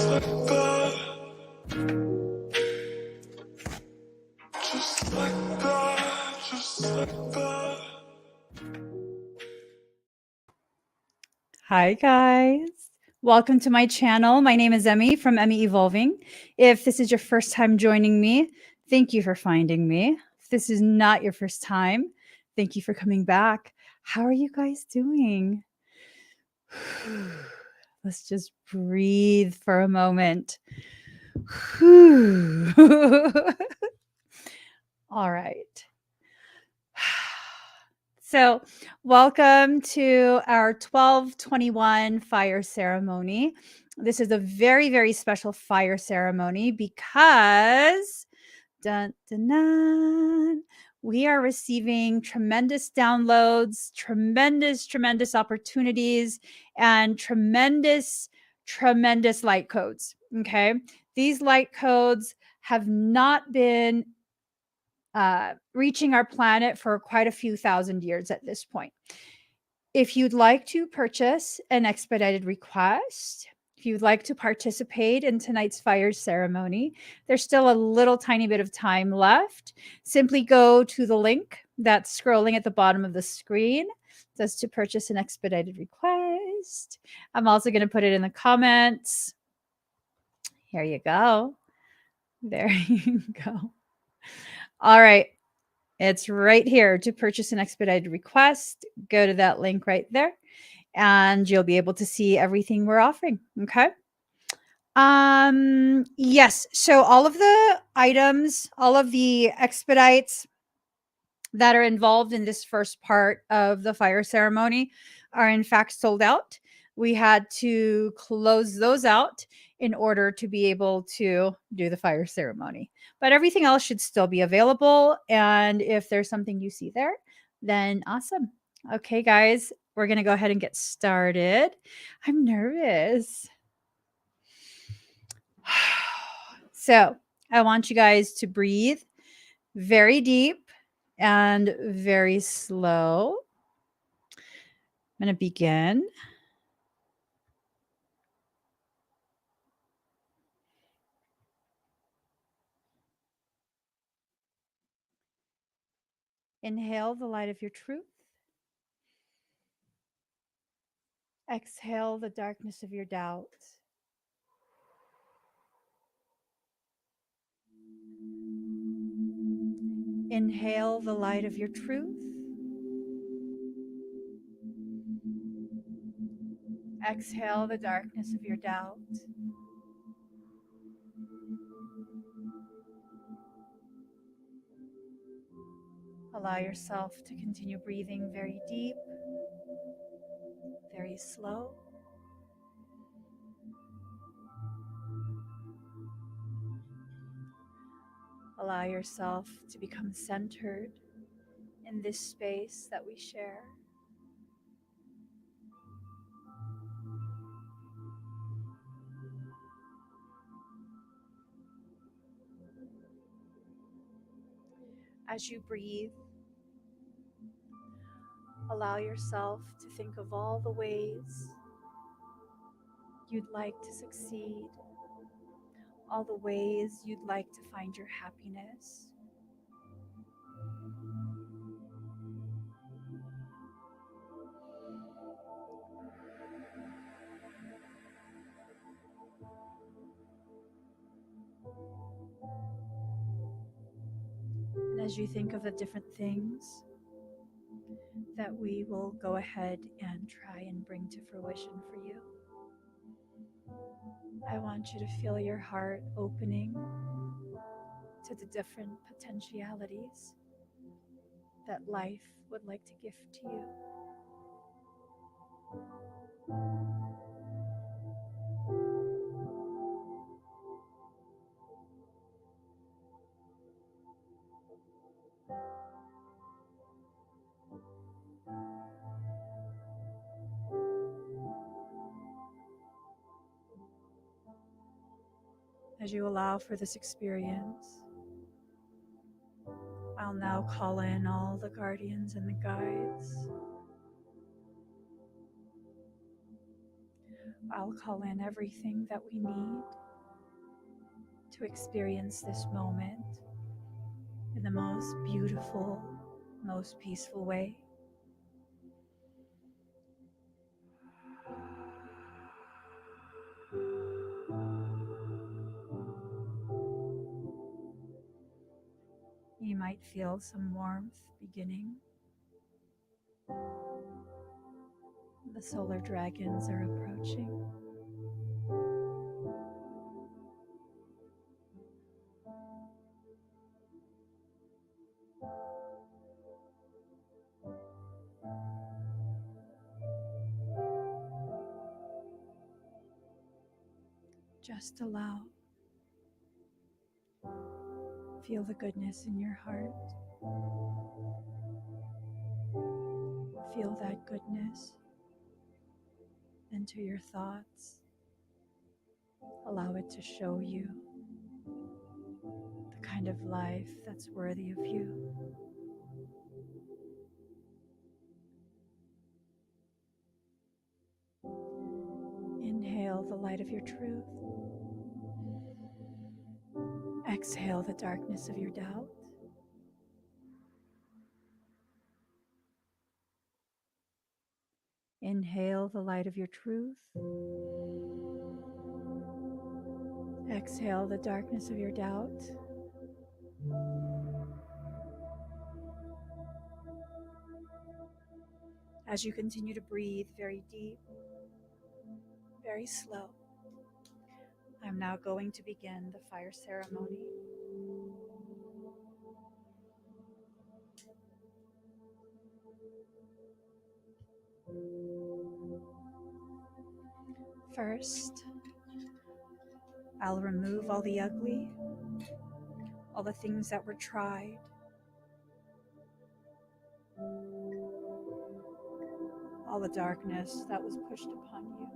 like that. Just like that. Just like that. Hi guys. Welcome to my channel. My name is Emmy from Emmy Evolving. If this is your first time joining me, thank you for finding me. If this is not your first time, thank you for coming back. How are you guys doing? Let's just breathe for a moment. All right. So, welcome to our 12/21 fire ceremony. This is a very, very special fire ceremony because dun, dun, dun, we are receiving tremendous downloads, tremendous opportunities, and tremendous light codes. Okay. These light codes have not been reaching our planet for quite a few thousand years at this point. If you'd like to purchase an expedited request, if you'd like to participate in tonight's fire ceremony, there's still a little tiny bit of time left. Simply go to the link that's scrolling at the bottom of the screen. It says to purchase an expedited request. I'm also going to put it in the comments. Here you go. There you go. All right. It's right here to purchase an expedited request. Go to that link right there and you'll be able to see everything we're offering. Okay. Yes. So all of the items, all of the expedites that are involved in this first part of the fire ceremony are in fact sold out. We had to close those out in order to be able to do the fire ceremony. But everything else should still be available. And if there's something you see there, then awesome. Okay, guys, we're going to go ahead and get started. I'm nervous. So I want you guys to breathe very deep and very slow. I'm going to begin. Inhale the light of your truth. Exhale the darkness of your doubt. Inhale the light of your truth. Exhale the darkness of your doubt. Allow yourself to continue breathing very deep, very slow. Allow yourself to become centered in this space that we share. As you breathe, allow yourself to think of all the ways you'd like to succeed, all the ways you'd like to find your happiness. And as you think of the different things that we will go ahead and try and bring to fruition for you, I want you to feel your heart opening to the different potentialities that life would like to gift to you. As you allow for this experience, I'll now call in all the guardians and the guides. I'll call in everything that we need to experience this moment in the most beautiful, most peaceful way. You might feel some warmth beginning. The solar dragons are approaching. Just allow. Feel the goodness in your heart. Feel that goodness enter your thoughts. Allow it to show you the kind of life that's worthy of you. Inhale the light of your truth. Exhale the darkness of your doubt. Inhale the light of your truth. Exhale the darkness of your doubt. As you continue to breathe very deep, very slow, I'm now going to begin the fire ceremony. First, I'll remove all the ugly, all the things that were tried, all the darkness that was pushed upon you.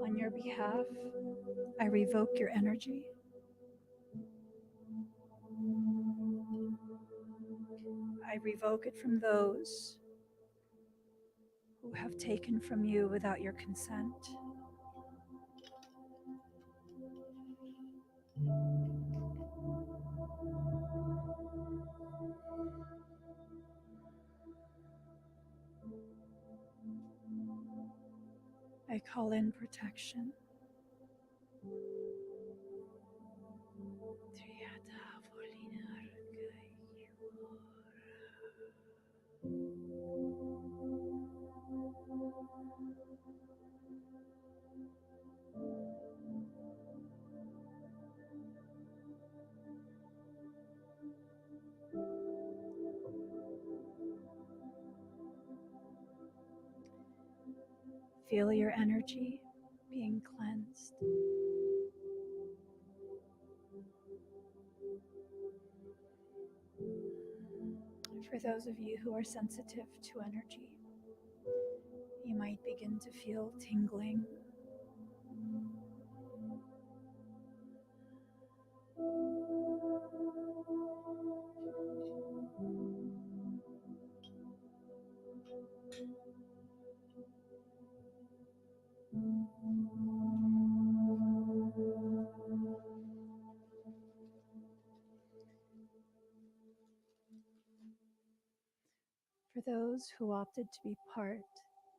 On your behalf, I revoke your energy. I revoke it from those who have taken from you without your consent. I call in protection. Feel your energy being cleansed. For those of you who are sensitive to energy, you might begin to feel tingling. For those who opted to be part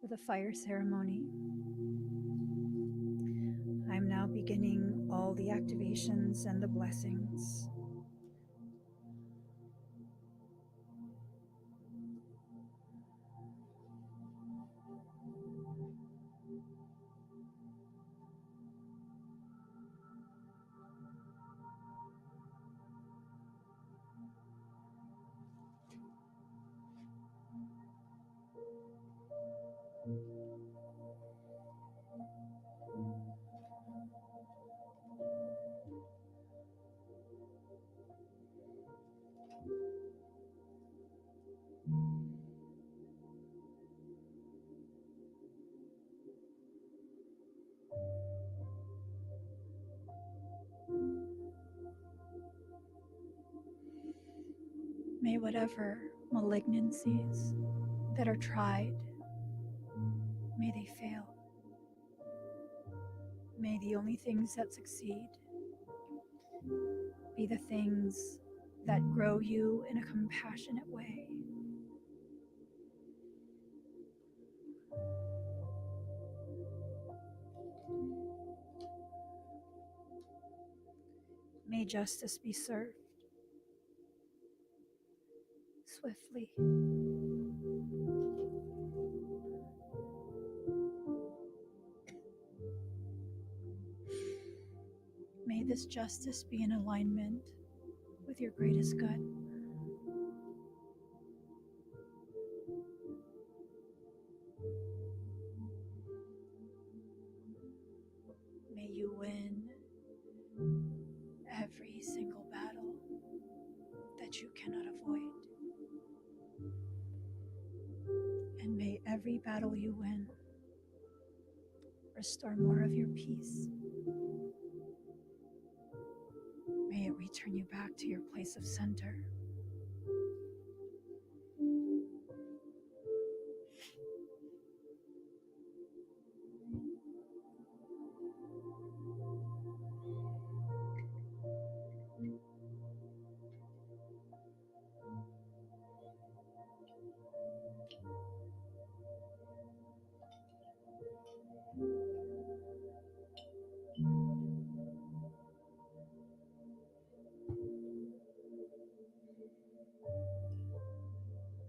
of the fire ceremony, I'm now beginning all the activations and the blessings. May whatever malignancies that are tried, may they fail. May the only things that succeed be the things that grow you in a compassionate way. May justice be served swiftly. May this justice be in alignment with your greatest good. May you win every single battle that you cannot avoid. And may every battle you win restore more of your peace. May it return you back to your place of center.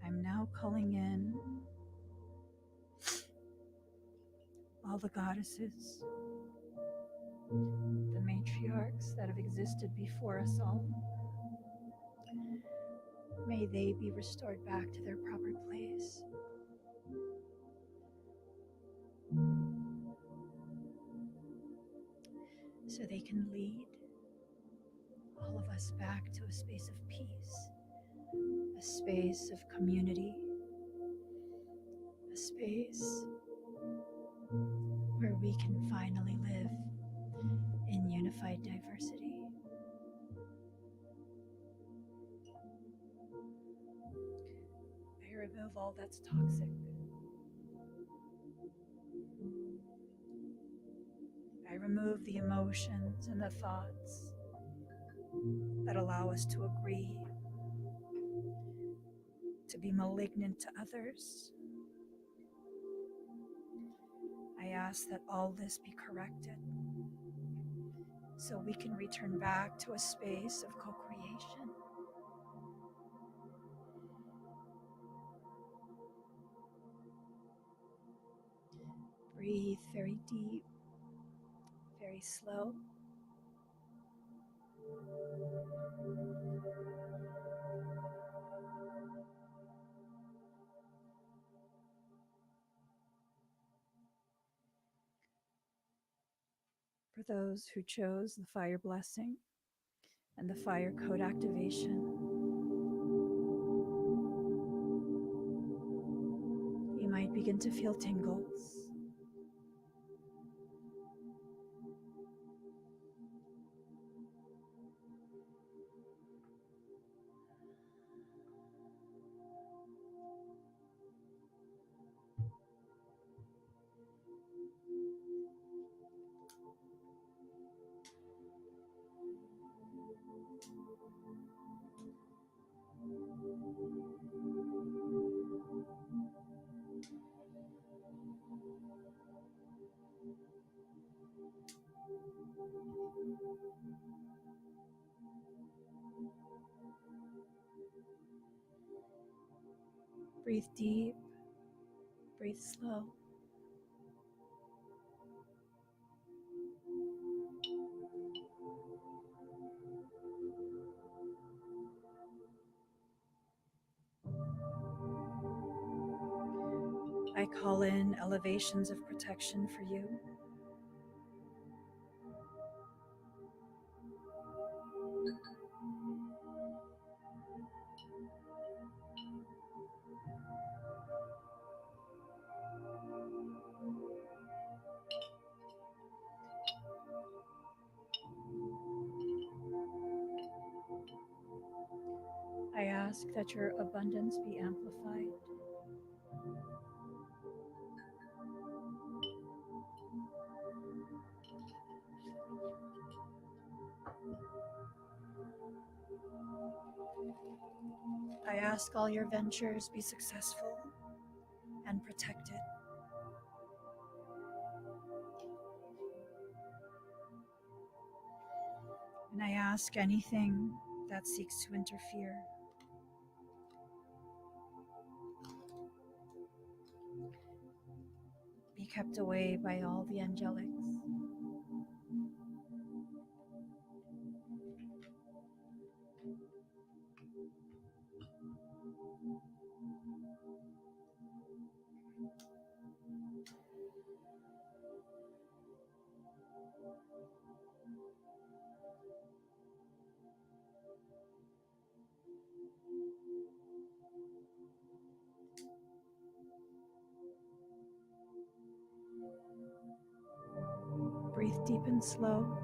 I'm now calling in all the goddesses, the matriarchs that have existed before us all. May they be restored back to their proper place. So they can lead all of us back to a space of peace, a space of community, a space where we can finally live in unified diversity. I remove all that's toxic. I remove the emotions and the thoughts that allow us to agree to be malignant to others. I ask that all this be corrected so we can return back to a space of co-creation. Breathe very deep, very slow. For those who chose the fire blessing and the fire code activation, you might begin to feel tingles. Breathe deep, breathe slow. I call in elevations of protection for you. I ask ask that your abundance be amplified. I ask all your ventures be successful and protected. And I ask anything that seeks to interfere be kept away by all the angelics. Breathe deep and slow,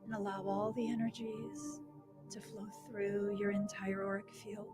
and allow all the energies to flow through your entire auric field.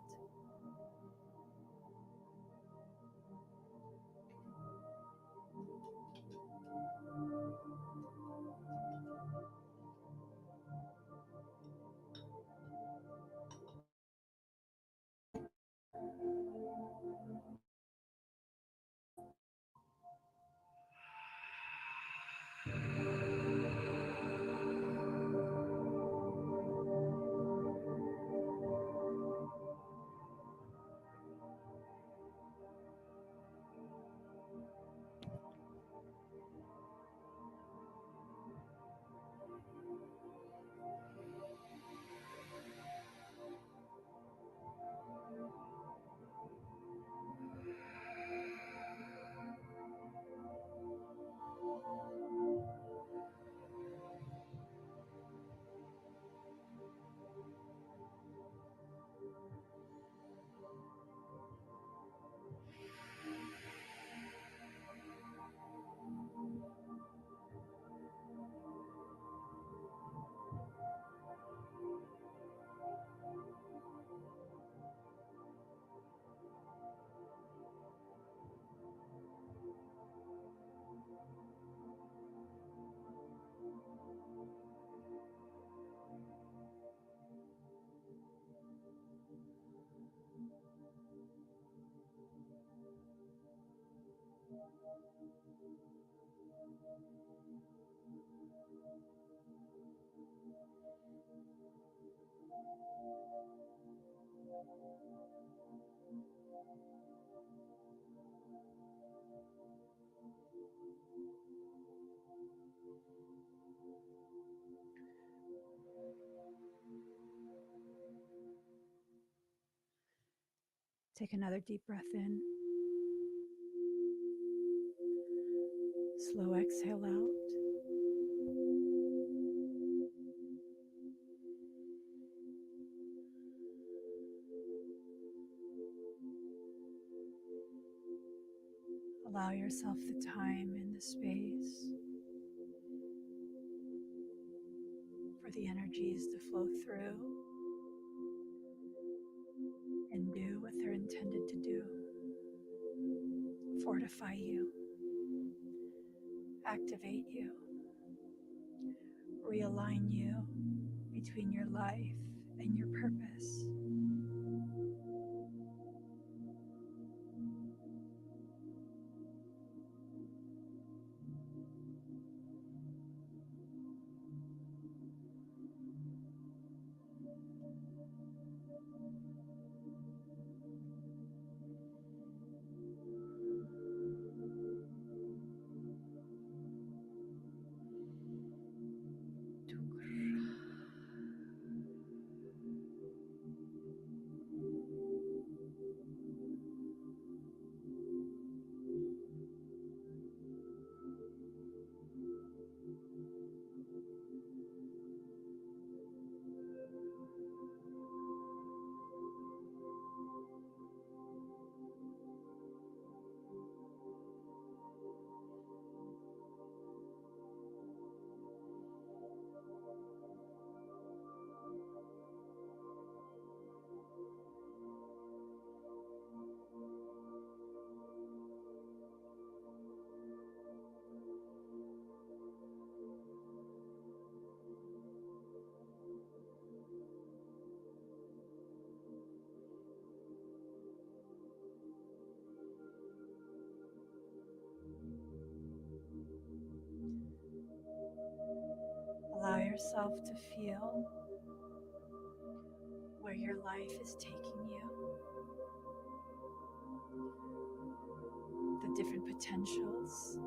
Take another deep breath in. Slow exhale out. Allow yourself the time and the space for the energies to flow through and do what they're intended to do. Fortify you, activate you, realign you between your life and your purpose. yourself to feel where your life is taking you, the different potentials.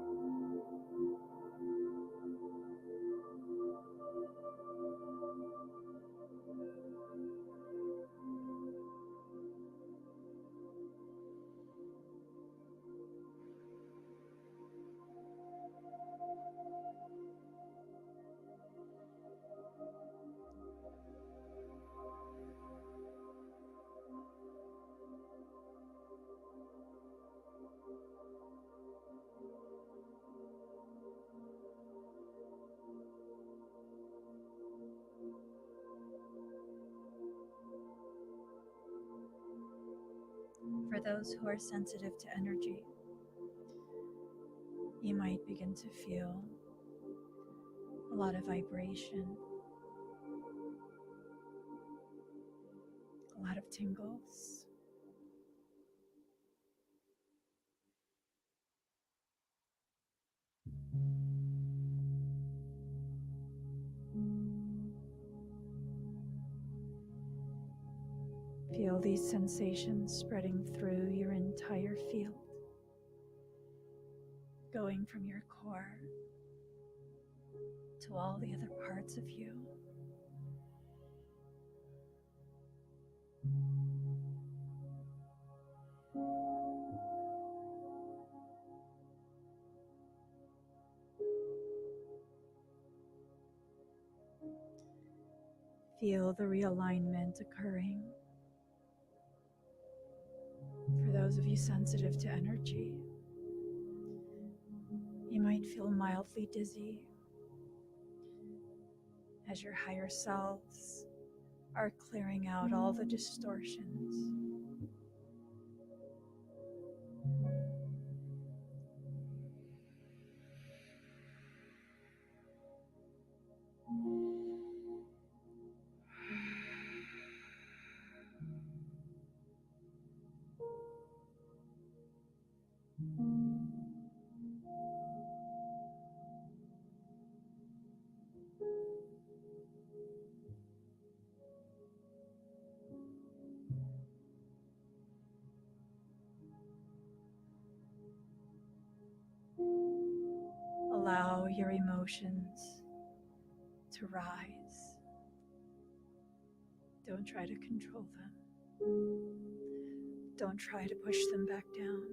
For those who are sensitive to energy, you might begin to feel a lot of vibration, a lot of tingles. Feel these sensations spreading through your entire field, going from your core to all the other parts of you. Feel the realignment occurring. For those of you sensitive to energy, you might feel mildly dizzy as your higher selves are clearing out all the distortions. Allow your emotions to rise. Don't try to control them. Don't try to push them back down.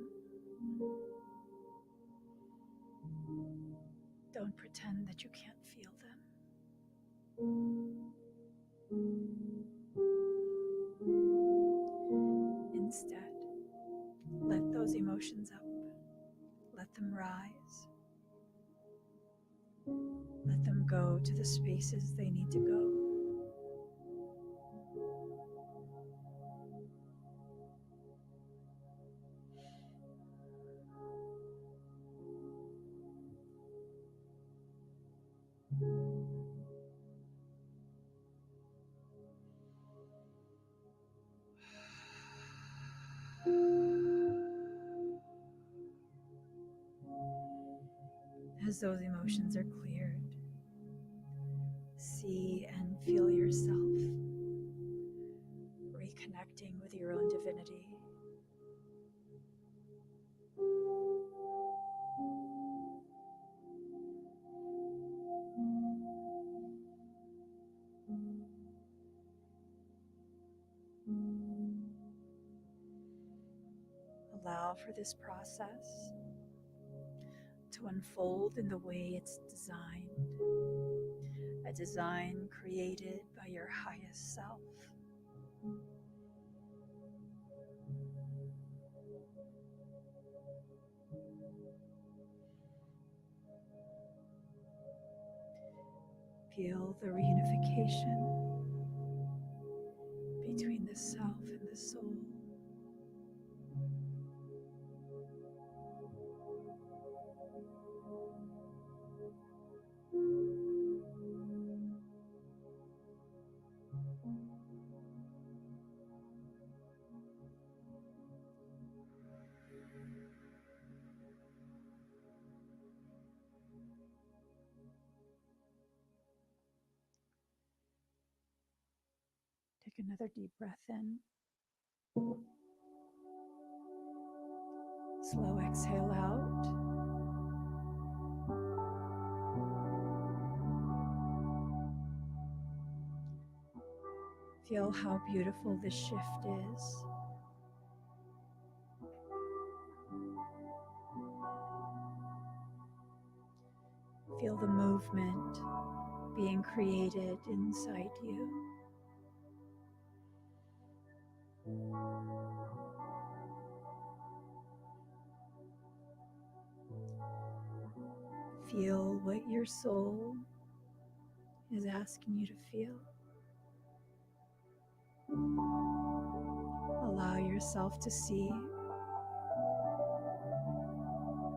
Don't pretend that you can't feel them. Instead, let those emotions up. Let them rise. Let them go to the spaces they need to go. As those emotions are cleared, see and feel yourself reconnecting with your own divinity. Allow for this process to unfold in the way it's designed, a design created by your highest self. Feel the reunification between the self and the soul. another deep breath in. Slow exhale out. Feel how beautiful this shift is. Feel the movement being created inside you. Feel what your soul is asking you to feel. Allow yourself to see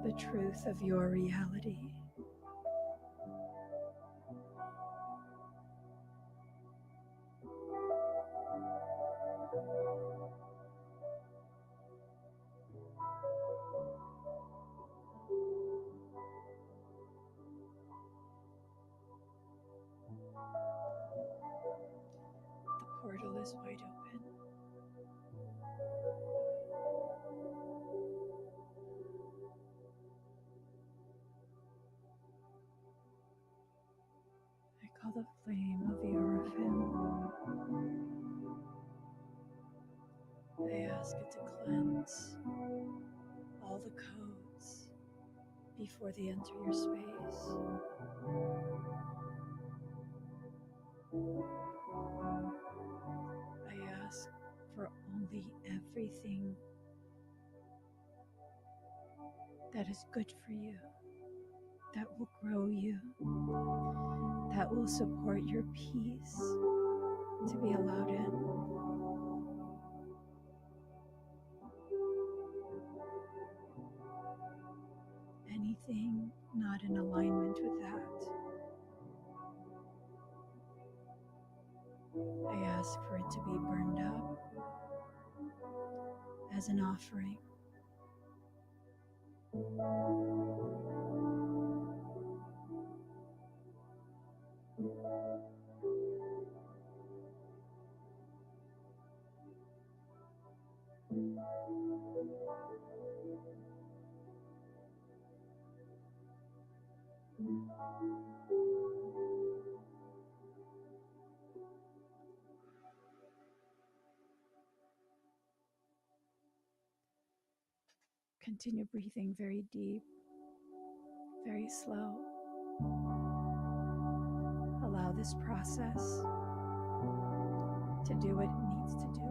the truth of your reality. The portal is wide open. I call the flame of the REFUND. I ask it to cleanse all the codes before they enter your space. I ask for only everything that is good for you, that will grow you, that will support your peace to be allowed in. Anything not in alignment with that, I ask for it to be burned up as an offering. Continue breathing very deep, very slow. Allow this process to do what it needs to do.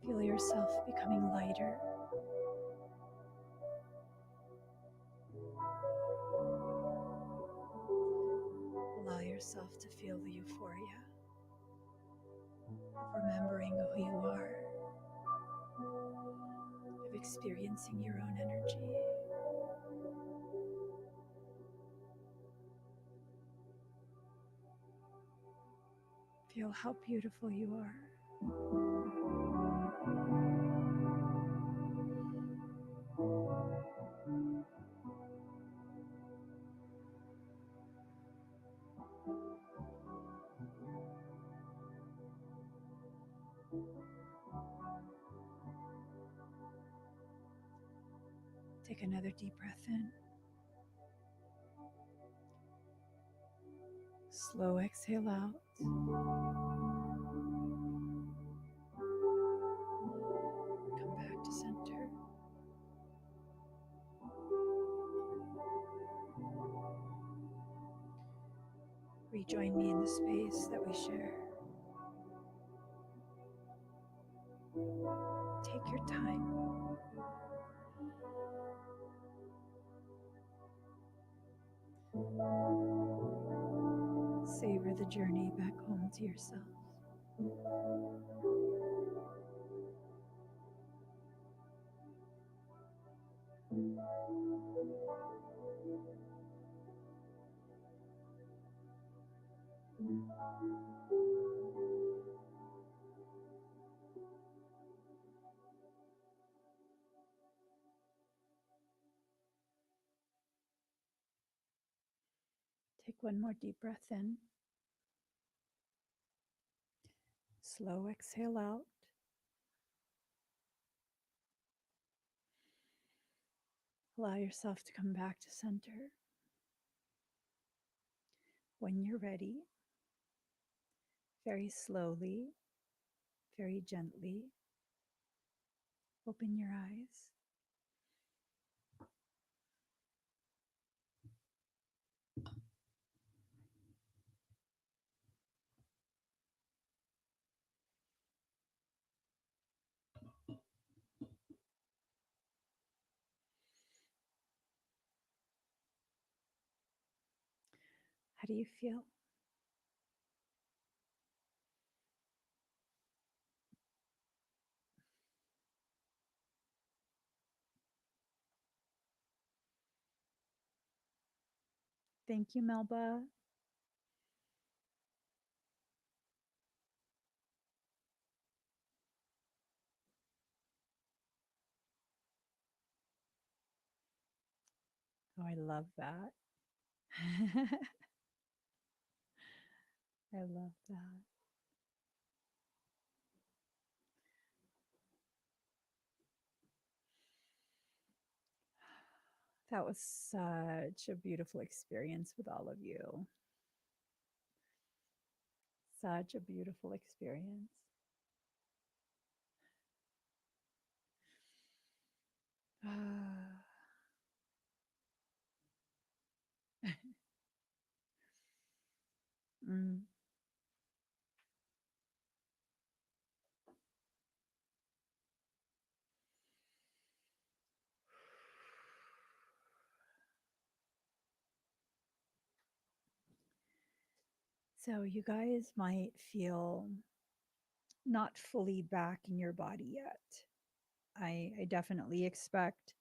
Feel yourself becoming lighter. Allow yourself to feel the euphoria of remembering who you are, of experiencing your own energy. Feel how beautiful you are. Take another deep breath in. Slow exhale out. Come back to center. Rejoin me in the space that we share. Take your time. Savor the journey back home to yourself. Take one more deep breath in. Slow exhale out. Allow yourself to come back to center. When you're ready, very slowly, very gently, open your eyes. How do you feel? Thank you, Melba. Oh, I love that. I love that. That was such a beautiful experience with all of you. Such a beautiful experience. Mm. So you guys might feel not fully back in your body yet. I definitely expect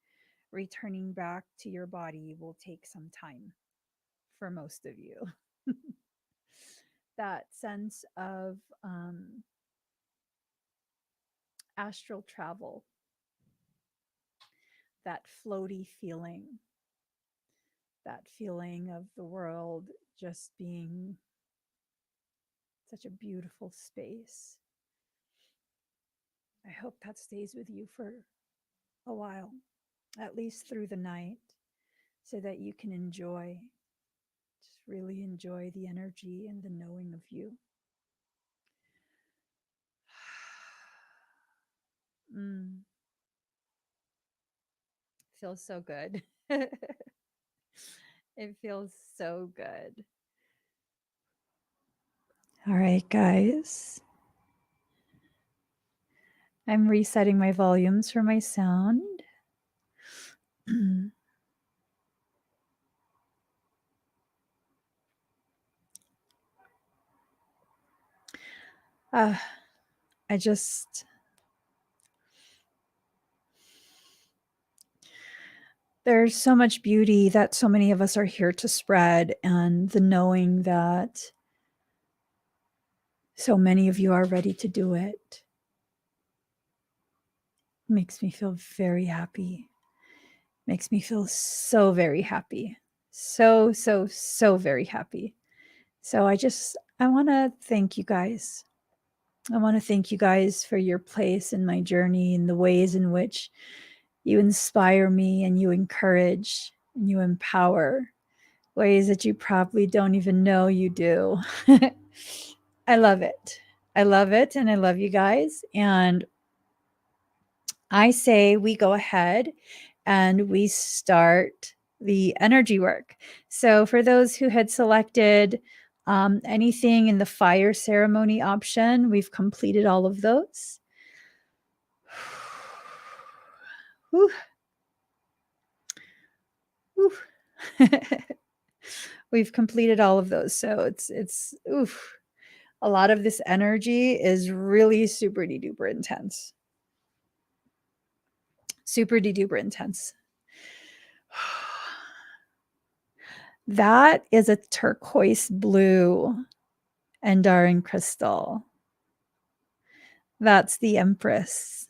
returning back to your body will take some time for most of you. That sense of astral travel, that floaty feeling, that feeling of the world just being such a beautiful space. I hope that stays with you for a while, at least through the night, so that you can enjoy, just really enjoy the energy and the knowing of you. Feels so good. It feels so good. All right, guys. I'm resetting my volumes for my sound. I just, there's so much beauty that so many of us are here to spread, and the knowing that so many of you are ready to do it makes me feel very happy. Makes me feel so very happy. So very happy. So I want to thank you guys. I want to thank you guys for your place in my journey and the ways in which you inspire me and you encourage and you empower, ways that you probably don't even know you do. I love it. I love it. And I love you guys. And I say we go ahead and we start the energy work. So for those who had selected anything in the fire ceremony option, we've completed all of those. Whew. Whew. We've completed all of those. So it's oof. A lot of this energy is really super duper intense. Super duper intense. That is a turquoise blue Andarin crystal. That's the Empress.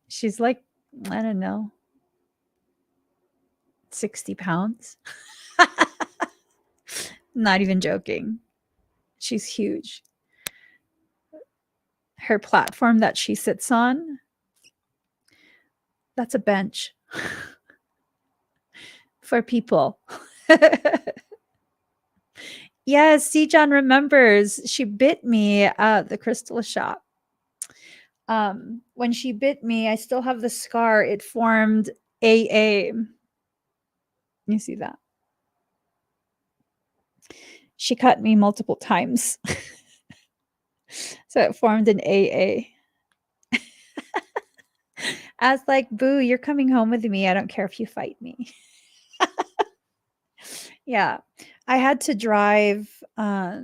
She's like, I don't know, 60 pounds. Not even joking. She's huge. Her platform that she sits on, that's a bench for people. Yes, Sijan remembers. She bit me at the crystal shop. When she bit me, I still have the scar. It formed AA. You see that? She cut me multiple times. So it formed an AA. I was like, boo, you're coming home with me. I don't care if you fight me. Yeah. I had to drive, I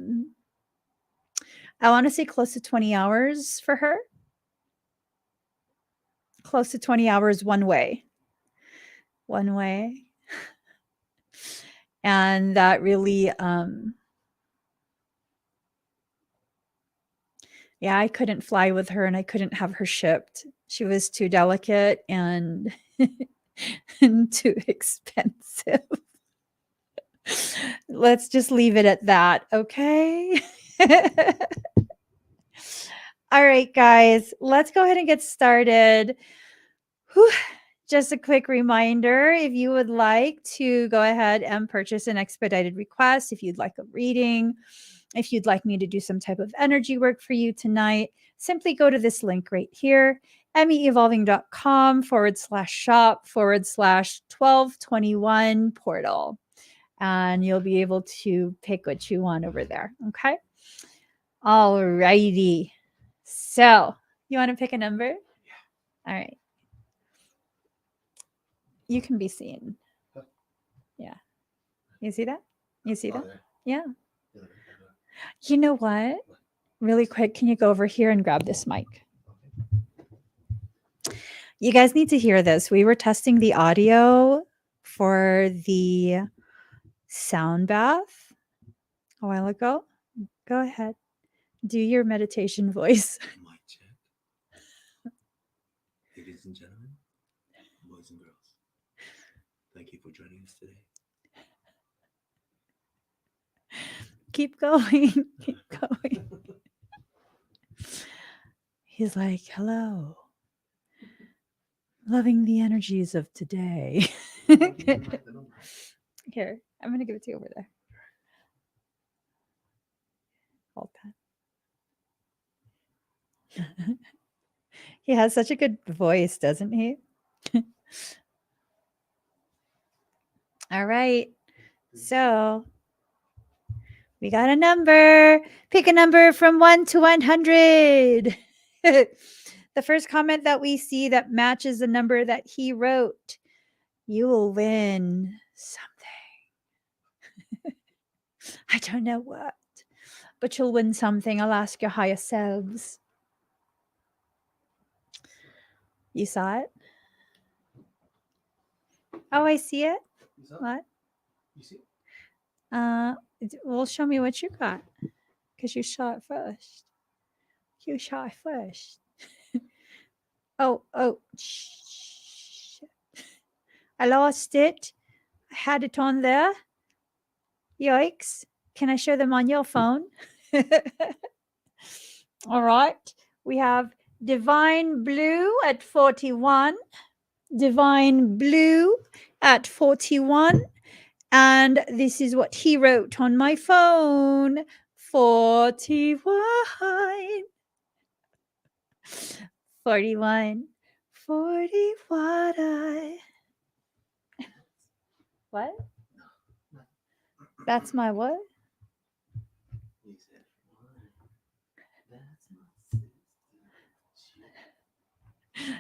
want to say close to 20 hours for her. Close to 20 hours one way. One way. And that really, yeah, I couldn't fly with her and I couldn't have her shipped. She was too delicate and, and too expensive. Let's just leave it at that, okay? All right, guys, let's go ahead and get started. Whew. Just a quick reminder, if you would like to go ahead and purchase an expedited request, if you'd like a reading, if you'd like me to do some type of energy work for you tonight, simply go to this link right here, meevolving.com/shop/1221 portal. And you'll be able to pick what you want over there. Okay. All righty. So you want to pick a number? Yeah. All right. You can be seen. Yeah. You see that? You see that? Yeah. You know what? Really quick, can you go over here and grab this mic? You guys need to hear this. We were testing the audio for the sound bath a while ago. Go ahead. Do your meditation voice. Mic check. Ladies and gentlemen, boys and girls, thank you for joining us today. Keep going. Keep going. He's like, hello. Loving the energies of today. Here, I'm going to give it to you over there. Hold that. He has such a good voice, doesn't he? All right. So we got a number. Pick a number from 1 to 100. The first comment that we see that matches the number that he wrote, you will win something. I don't know what, but you'll win something. I'll ask your higher selves. You saw it? Oh, I see it. What? You see? Well, show me what you got, because you saw it first. You saw it first. Oh, shit. I lost it. I had it on there. Yikes. Can I show them on your phone? All right. We have Divine Blue at 41. Divine Blue at 41. And this is what he wrote on my phone. 41. 41. 41. What? That's my what? He said, that's my sister.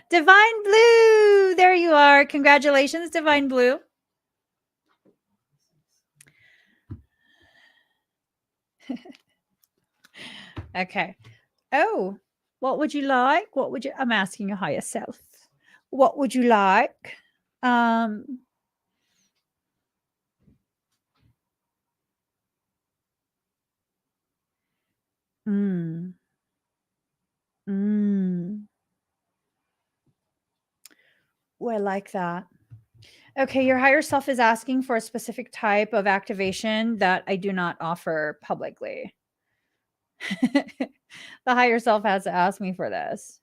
Divine Blue. There you are. Congratulations, Divine Blue. Okay. Oh, what would you like? What would you? I'm asking your higher self. What would you like? Mm. Oh, I like that. Okay, your higher self is asking for a specific type of activation that I do not offer publicly. The higher self has to ask me for this.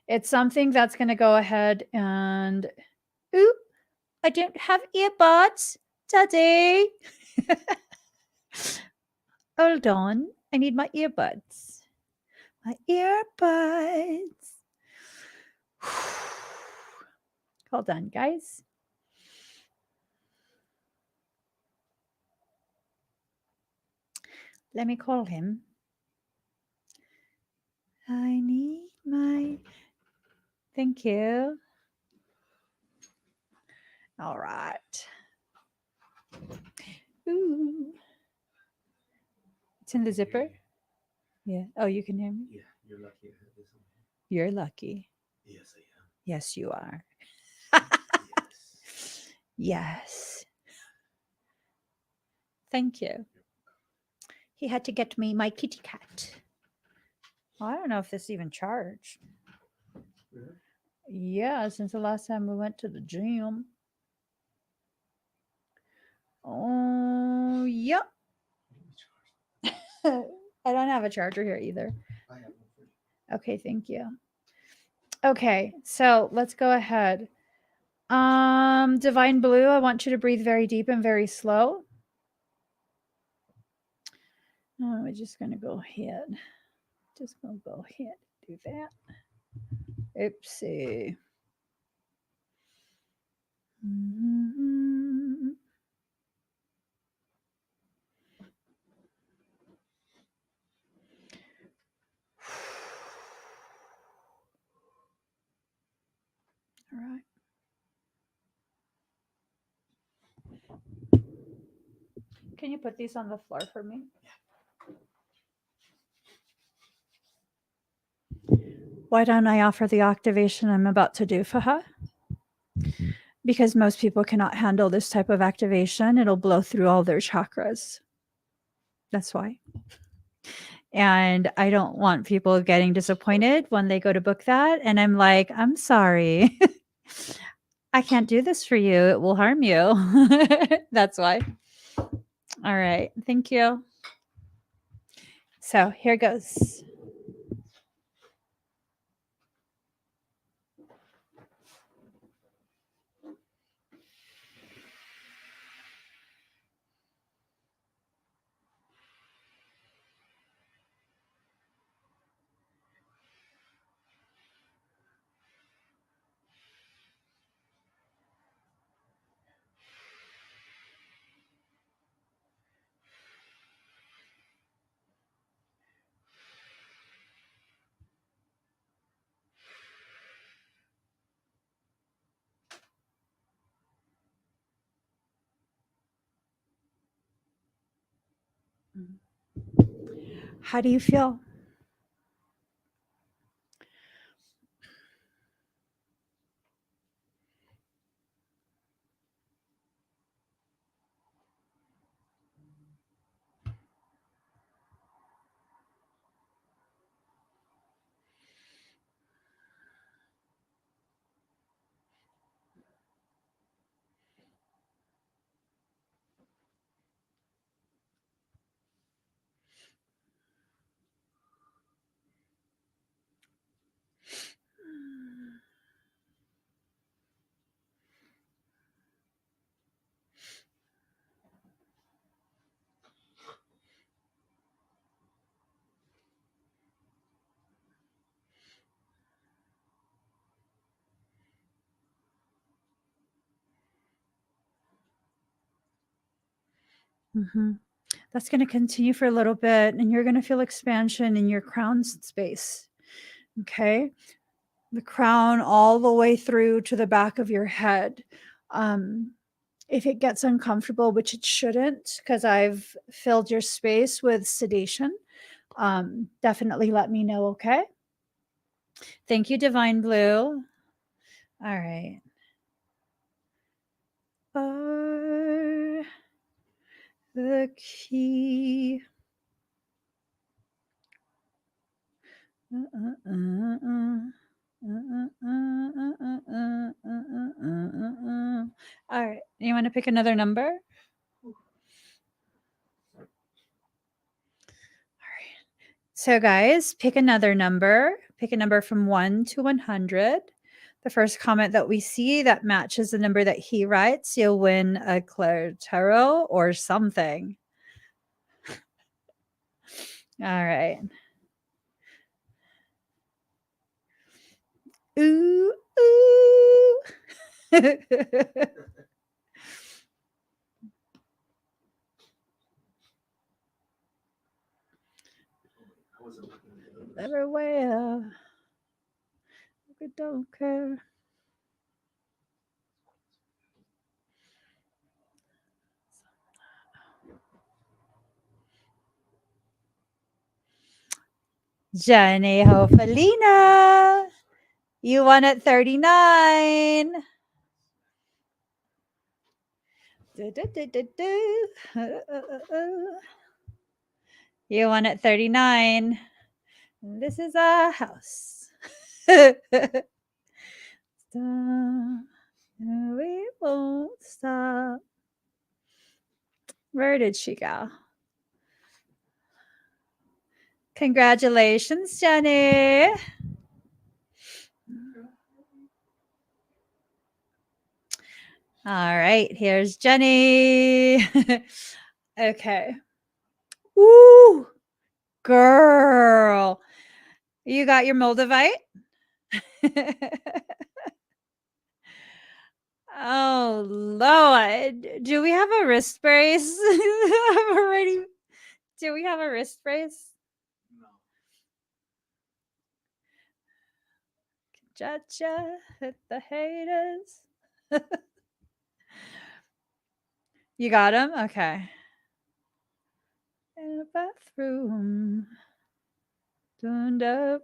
It's something that's going to go ahead and, ooh, I don't have earbuds, Daddy. Hold on, I need my earbuds. My earbuds. Hold on, guys. Let me call him. I need my. Thank you. All right. Ooh. It's in the zipper? Yeah. Oh, you can hear me? Yeah, you're lucky I have this on. You're lucky. Yes, I am. Yes, you are. Yes. Yes. Thank you. He had to get me my kitty cat. Well, I don't know if this even charged. Really? Yeah, since the last time we went to the gym. Oh, yep. I don't have a charger here either. I have one for you. Okay, thank you. Okay, so let's go ahead. Divine Blue, I want you to breathe very deep and very slow. Oh, we're just gonna go ahead. Just gonna go ahead and do that. Oopsie. Mm-hmm. All right. Can you put these on the floor for me? Why don't I offer the activation I'm about to do for her? Because most people cannot handle this type of activation. It'll blow through all their chakras. That's why. And I don't want people getting disappointed when they go to book that. And I'm like, I'm sorry. I can't do this for you. It will harm you. That's why. All right. Thank you. So here goes. How do you feel? Mm-hmm. That's going to continue for a little bit, and you're going to feel expansion in your crown space. Okay. The crown all the way through to the back of your head. If it gets uncomfortable, which it shouldn't, because I've filled your space with sedation, definitely let me know, okay? Thank you, Divine Blue. All right. Are the key. All right. You want to pick another number? All right. So, guys, pick another number. Pick a number from 1 to 100. The first comment that we see that matches the number that he writes, you'll win a Claire Tarot or something. All right. Ooh, ooh. Everywhere. I don't care. Janae Hofelina. You won at 39. You won at 39. This is our house. We won't stop. Where did she go? Congratulations, Jenny. All right, here's Jenny. Okay. Woo, girl. You got your Moldavite? Oh, Lord. Do we have a wrist brace? Already. Do we have a wrist brace? No. Gotcha. Hit the haters. You got him? Okay. In a bathroom. Turned up.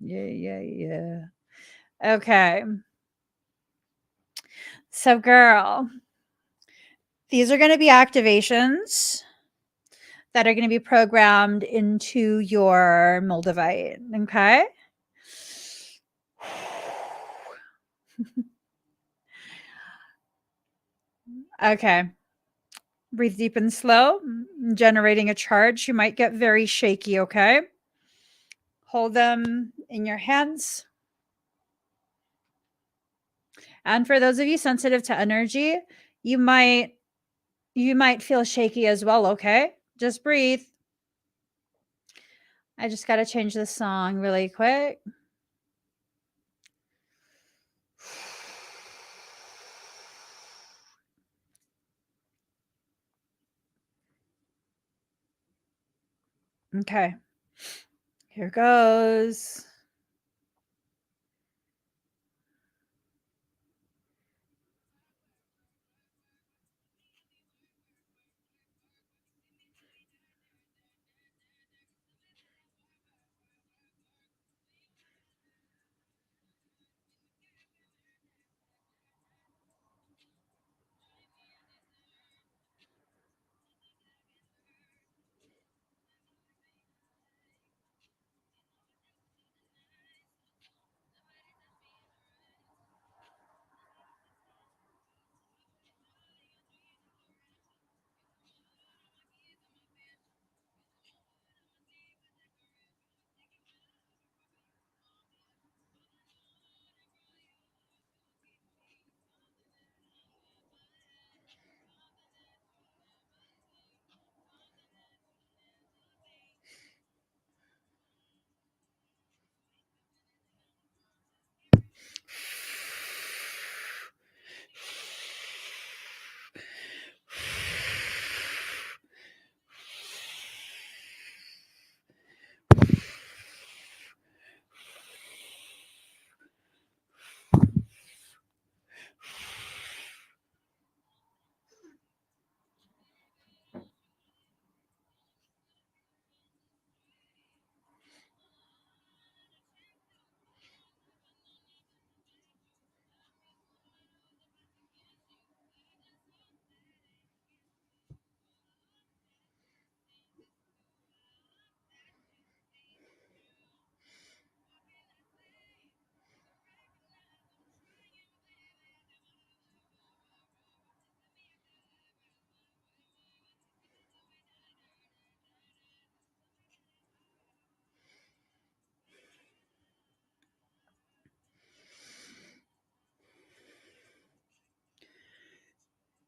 Yeah. Okay. So, girl, these are going to be activations that are going to be programmed into your Moldavite. Okay. Okay. Breathe deep and slow. Generating a charge. You might get very shaky. Okay. Hold them in your hands. And for those of you sensitive to energy, you might feel shaky as well, okay? Just breathe. I just got to change the song really quick. Okay. Here goes.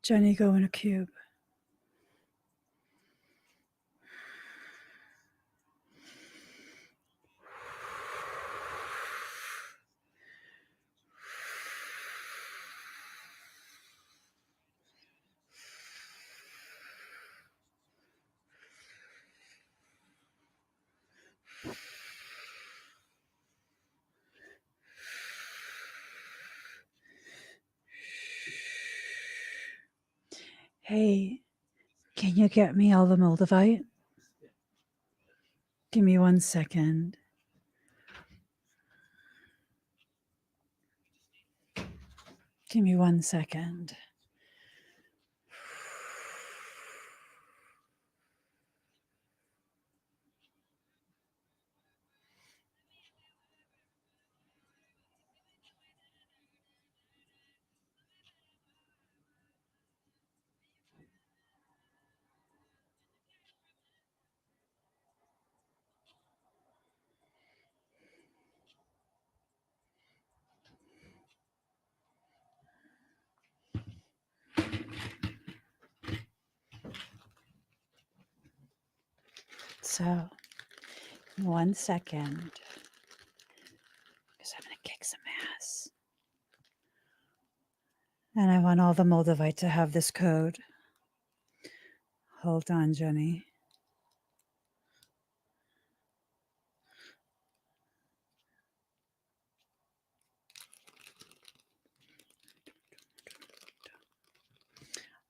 Jenny, go in a cube. Hey, can you get me all the Moldavite? Give me 1 second. Give me 1 second. So, 1 second, because I'm going to kick some ass. And I want all the Moldavite to have this code. Hold on, Jenny.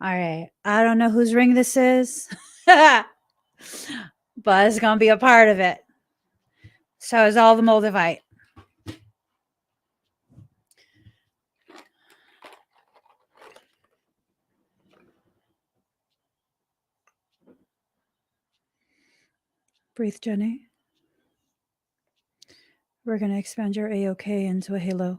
All right. I don't know whose ring this is, but it's going to be a part of it. So is all the Moldavite. Breathe, Jenny. We're going to expand your AOK into a halo.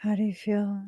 How do you feel?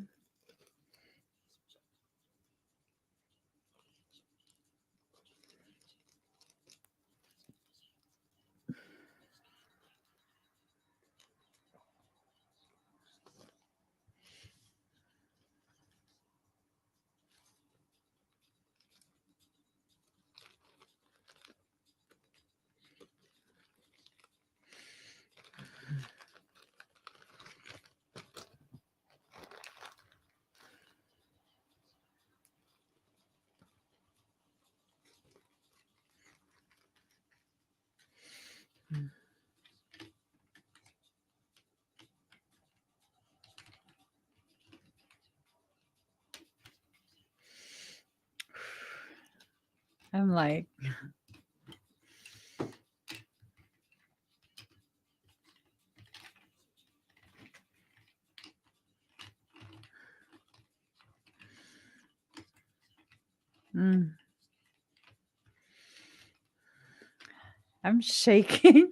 I'm like, I'm shaking.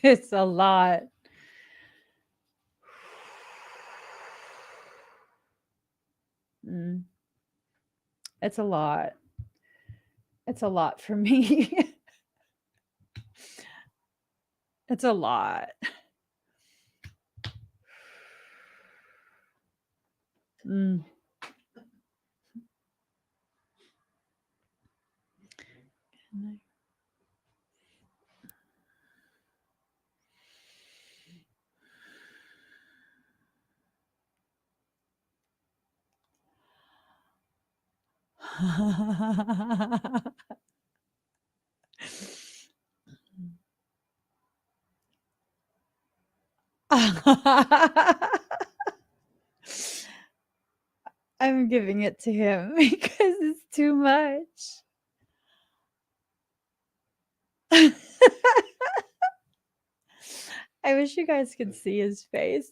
It's a lot. It's a lot. It's a lot for me. It's a lot. I'm giving it to him because it's too much. I wish you guys could see his face.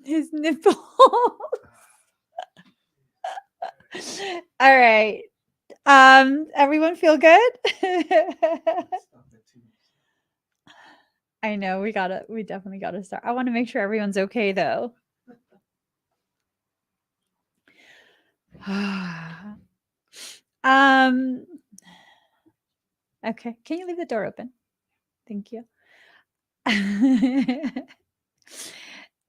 His nipple. All right. Everyone feel good? I know we definitely gotta start. I want to make sure everyone's okay though. Okay. Can you leave the door open? Thank you.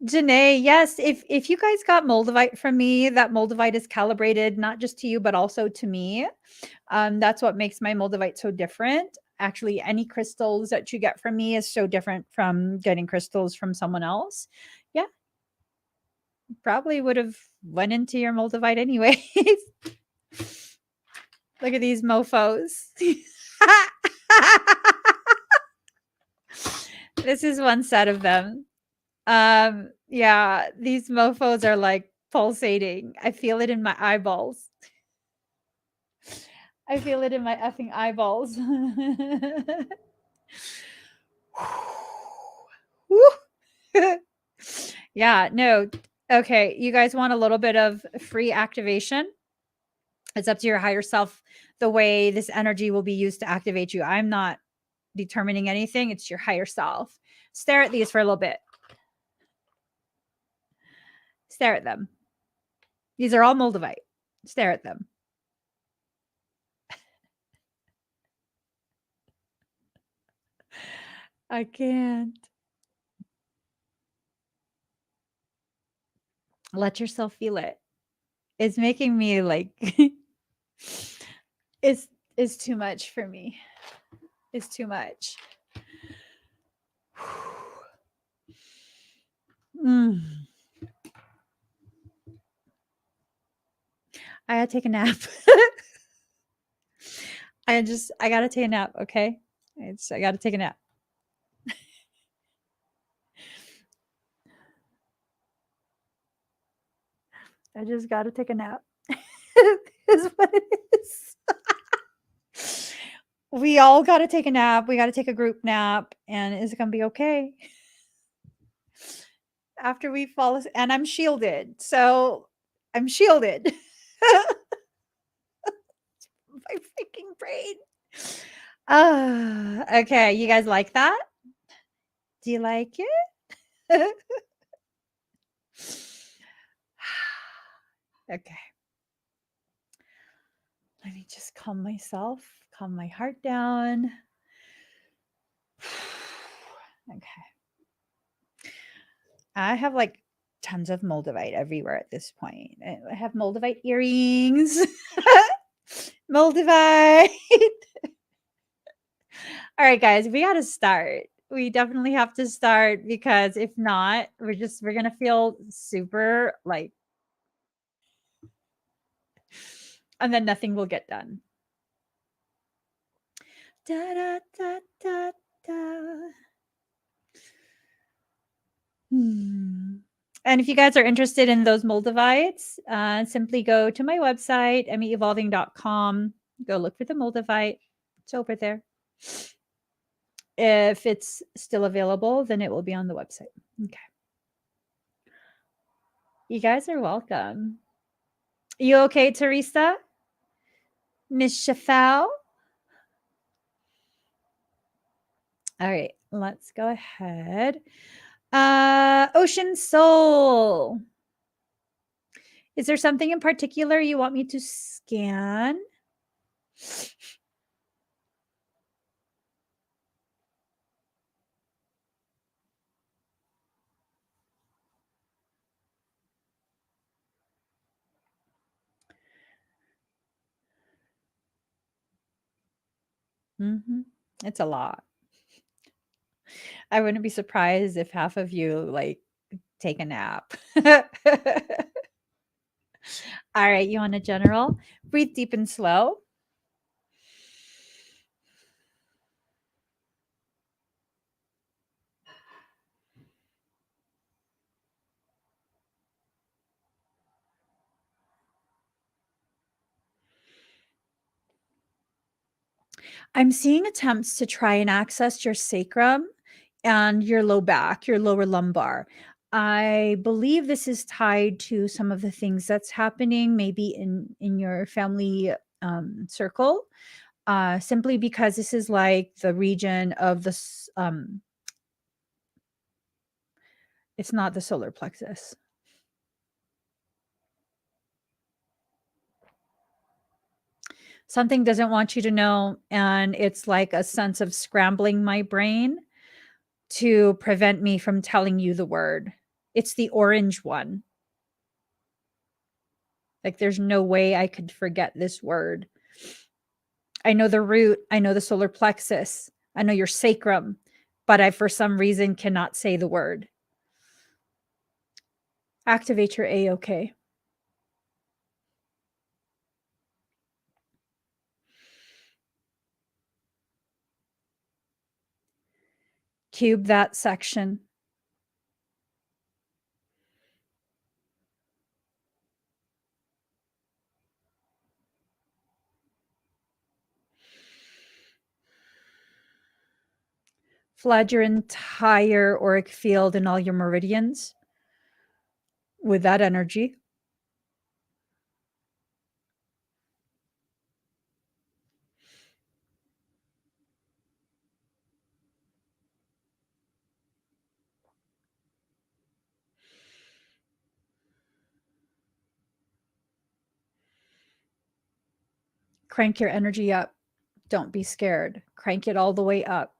Janae, yes, if you guys got Moldavite from me, that Moldavite is calibrated not just to you, but also to me. That's what makes my Moldavite so different. Actually, any crystals that you get from me is so different from getting crystals from someone else. Yeah. Probably would have went into your Moldavite anyways. Look at these mofos. This is one set of them. Yeah, these mofos are like pulsating. I feel it in my eyeballs. I feel it in my effing eyeballs. Yeah, no. Okay, you guys want a little bit of free activation? It's up to your higher self the way this energy will be used to activate you. I'm not determining anything. It's your higher self. Stare at these for a little bit. Stare at them. These are all Moldavite. Stare at them. I can't. Let yourself feel it. It's making me like it's too much for me. It's too much. I had to take a nap. I gotta take a nap, okay? I gotta take a nap. I just gotta take a nap. Is what it is. We all gotta take a nap. We gotta take a group nap, and it's gonna be okay. After we fall, and I'm shielded, so I'm shielded. My freaking brain. Okay. You guys like that? Do you like it? Okay. Let me just calm myself, calm my heart down. Okay. I have like tons of Moldavite everywhere at this point. I have Moldavite earrings. Moldavite. All right, guys, we got to start. We definitely have to start because if not, we're going to feel super like, and then nothing will get done. Da, da, da, da, da. And if you guys are interested in those Moldavites, simply go to my website, emmyevolving.com. Go look for the Moldavite. It's over there. If it's still available, then it will be on the website. Okay. You guys are welcome. You okay, Teresa? Miss Shafal? All right, let's go ahead. Ocean Soul. Is there something in particular you want me to scan? It's a lot. I wouldn't be surprised if half of you like take a nap. All right, you want a general? Breathe deep and slow. I'm seeing attempts to try and access your sacrum and your low back, your lower lumbar. I believe this is tied to some of the things that's happening maybe in your family circle, simply because this is like the region of the it's not the solar plexus. Something doesn't want you to know, and it's like a sense of scrambling my brain to prevent me from telling you the word. It's the orange one. Like there's no way I could forget this word. I know the root, I know the solar plexus, I know your sacrum, but I for some reason cannot say the word. Activate your A-OK. Cube that section. Flood your entire auric field and all your meridians with that energy. Crank your energy up. Don't be scared. Crank it all the way up.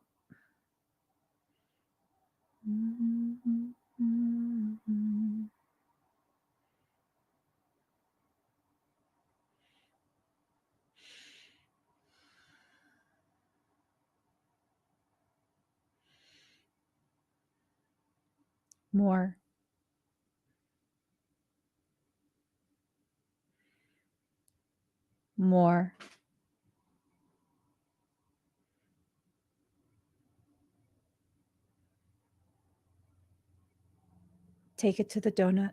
More. More. Take it to the donut.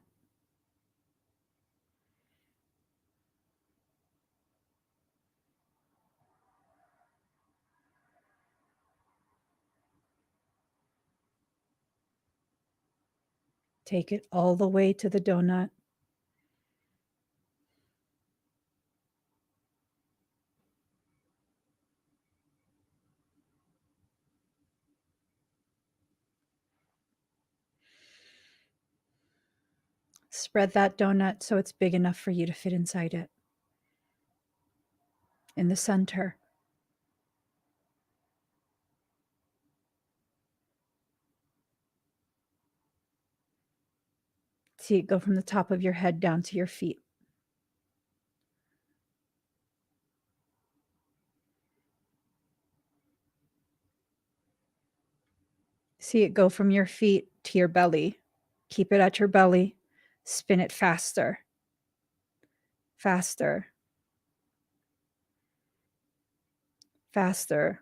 Take it all the way to the donut. Spread that donut so it's big enough for you to fit inside it. In the center. See it go from the top of your head down to your feet. See it go from your feet to your belly. Keep it at your belly. Spin it faster. Faster. Faster.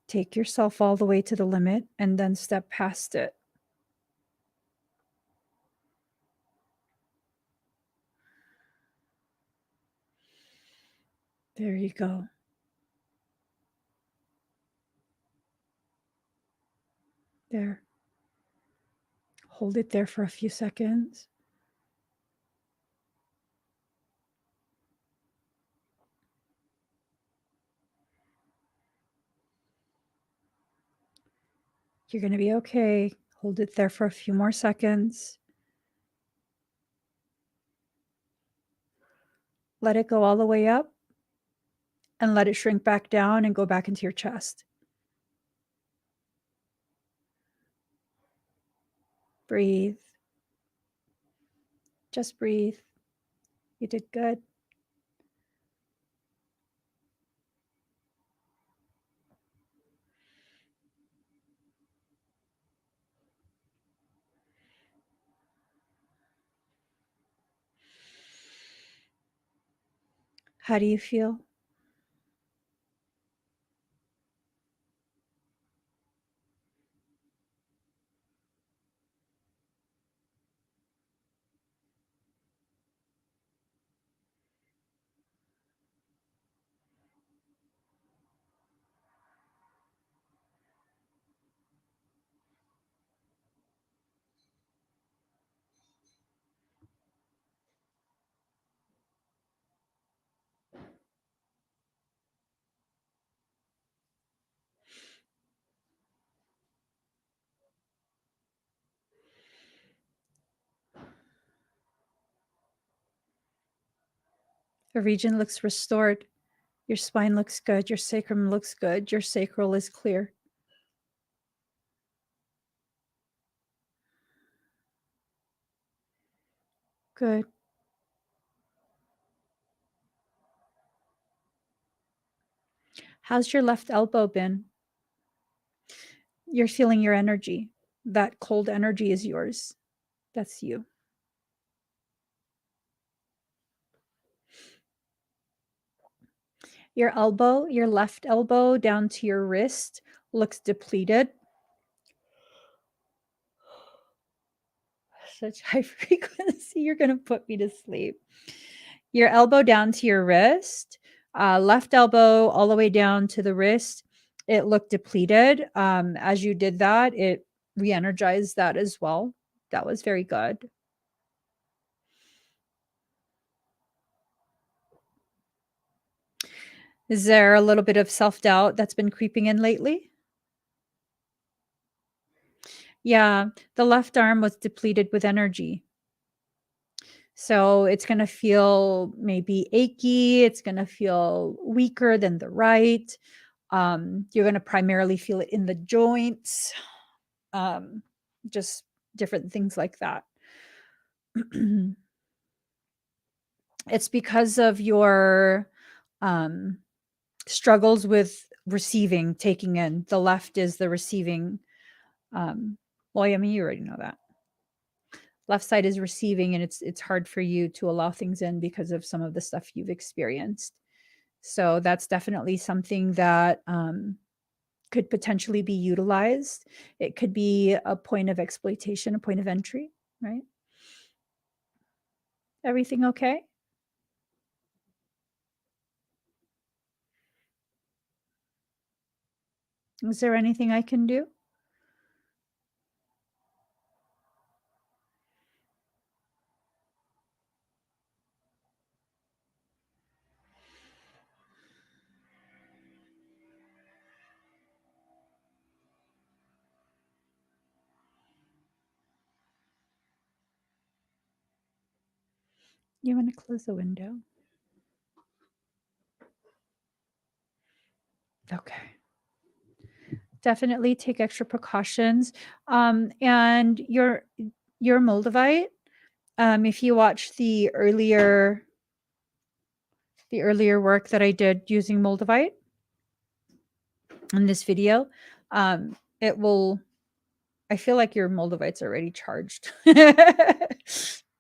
Take yourself all the way to the limit and then step past it. There you go. There. Hold it there for a few seconds. You're going to be okay. Hold it there for a few more seconds. Let it go all the way up and let it shrink back down and go back into your chest. Breathe. Just breathe. You did good. How do you feel? The region looks restored. Your spine looks good. Your sacrum looks good. Your sacral is clear. Good. How's your left elbow been? You're feeling your energy. That cold energy is yours. That's you. Your elbow, your left elbow down to your wrist looks depleted. Such high frequency. You're going to put me to sleep. Your elbow down to your wrist, left elbow all the way down to the wrist. It looked depleted. As you did that, it re-energized that as well. That was very good. Is there a little bit of self-doubt that's been creeping in lately? Yeah, the left arm was depleted with energy. So it's going to feel maybe achy. It's going to feel weaker than the right. You're going to primarily feel it in the joints, just different things like that. It's because of your struggles with receiving, taking in. The left is the receiving. Well, I mean, you already know that. Left side is receiving, and it's hard for you to allow things in because of some of the stuff you've experienced. So that's definitely something that could potentially be utilized. It could be a point of exploitation, a point of entry, right? Everything okay? Is there anything I can do? You want to close the window? Okay. Definitely take extra precautions. And your Moldavite, if you watch the earlier work that I did using Moldavite in this video, it will, I feel like your Moldavite's already charged.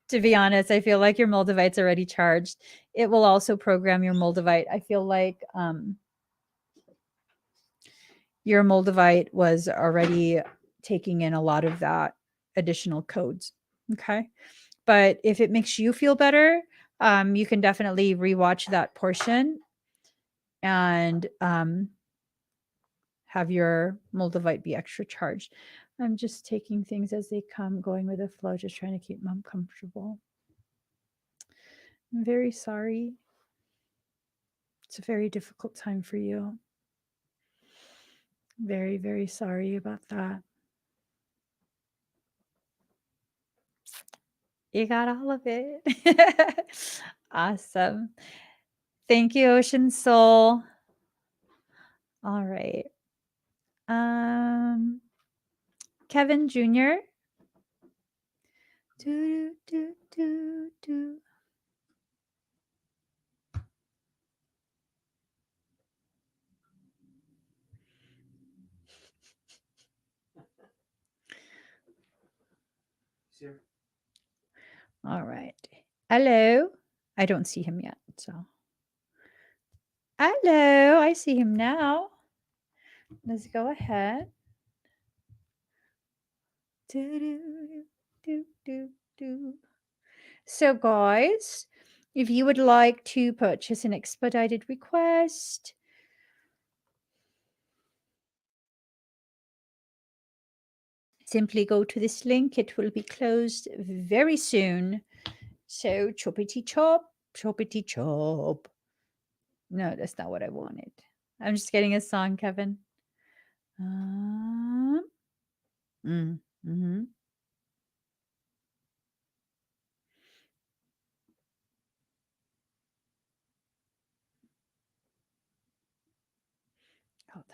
To be honest, I feel like your Moldavite's already charged. It will also program your Moldavite. I feel like your Moldavite was already taking in a lot of that additional codes. Okay. But if it makes you feel better, you can definitely rewatch that portion and have your Moldavite be extra charged. I'm just taking things as they come, going with the flow, just trying to keep mom comfortable. I'm very sorry. It's a very difficult time for you. Very, very sorry about that. You got all of it. Awesome. Thank you, Ocean Soul. All right. Kevin Jr. Do, do, do, do. Sure. All right. Hello. I don't see him yet, so. Hello, I see him now. Let's go ahead. Do, do, do, do, do. So, guys, if you would like to purchase an expedited request, simply go to this link. It will be closed very soon. So, choppity chop, choppity chop. No, that's not what I wanted. I'm just getting a song, Kevin. Mm-hmm. Hold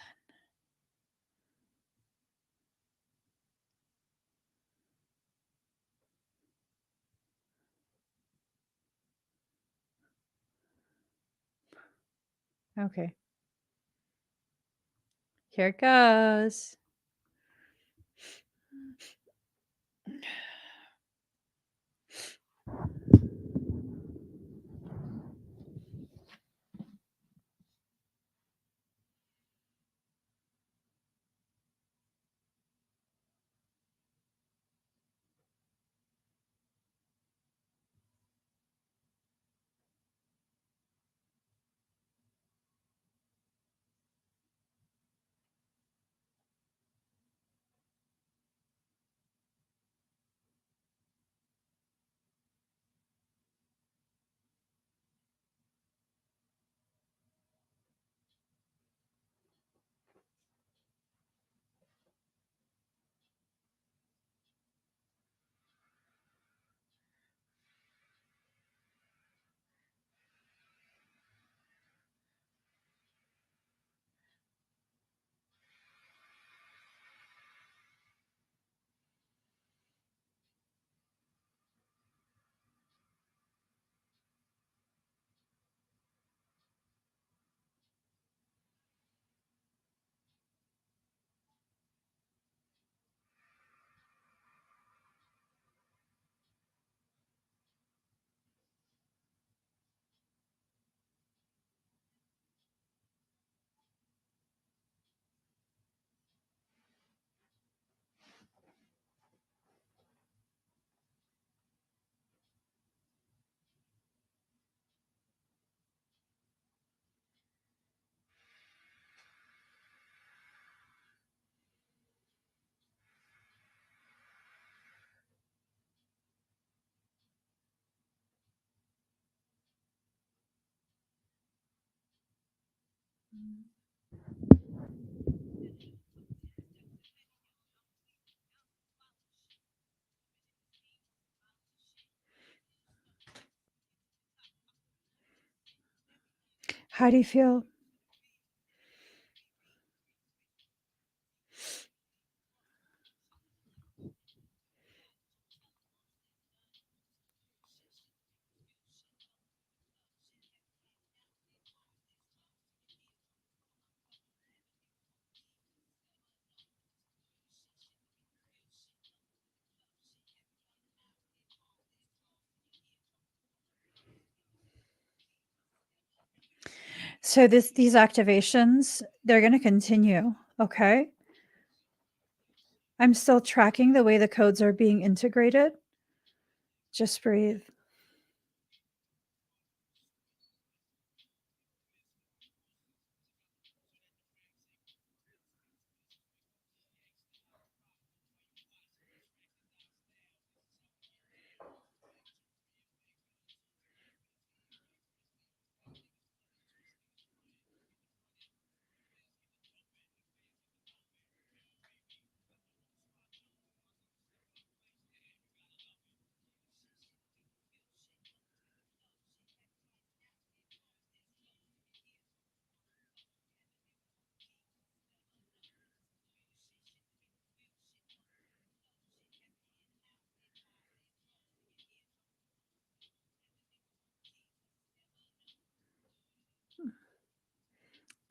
on. Okay. Here it goes. How do you feel? So these activations, they're going to continue, okay? I'm still tracking the way the codes are being integrated. Just breathe.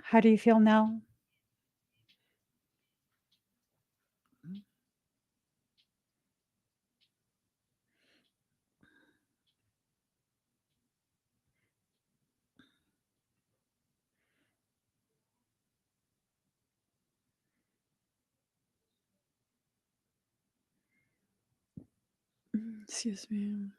How do you feel now? Excuse me.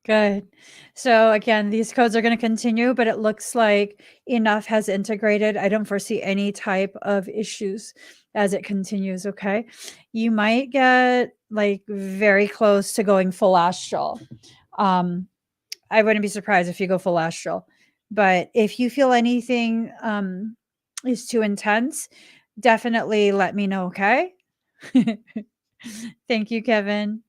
Good. So again, these codes are going to continue, but it looks like enough has integrated. I don't foresee any type of issues as it continues. Okay. You might get like very close to going full astral. I wouldn't be surprised if you go full astral, but if you feel anything is too intense, definitely let me know. Okay. Thank you, Kevin.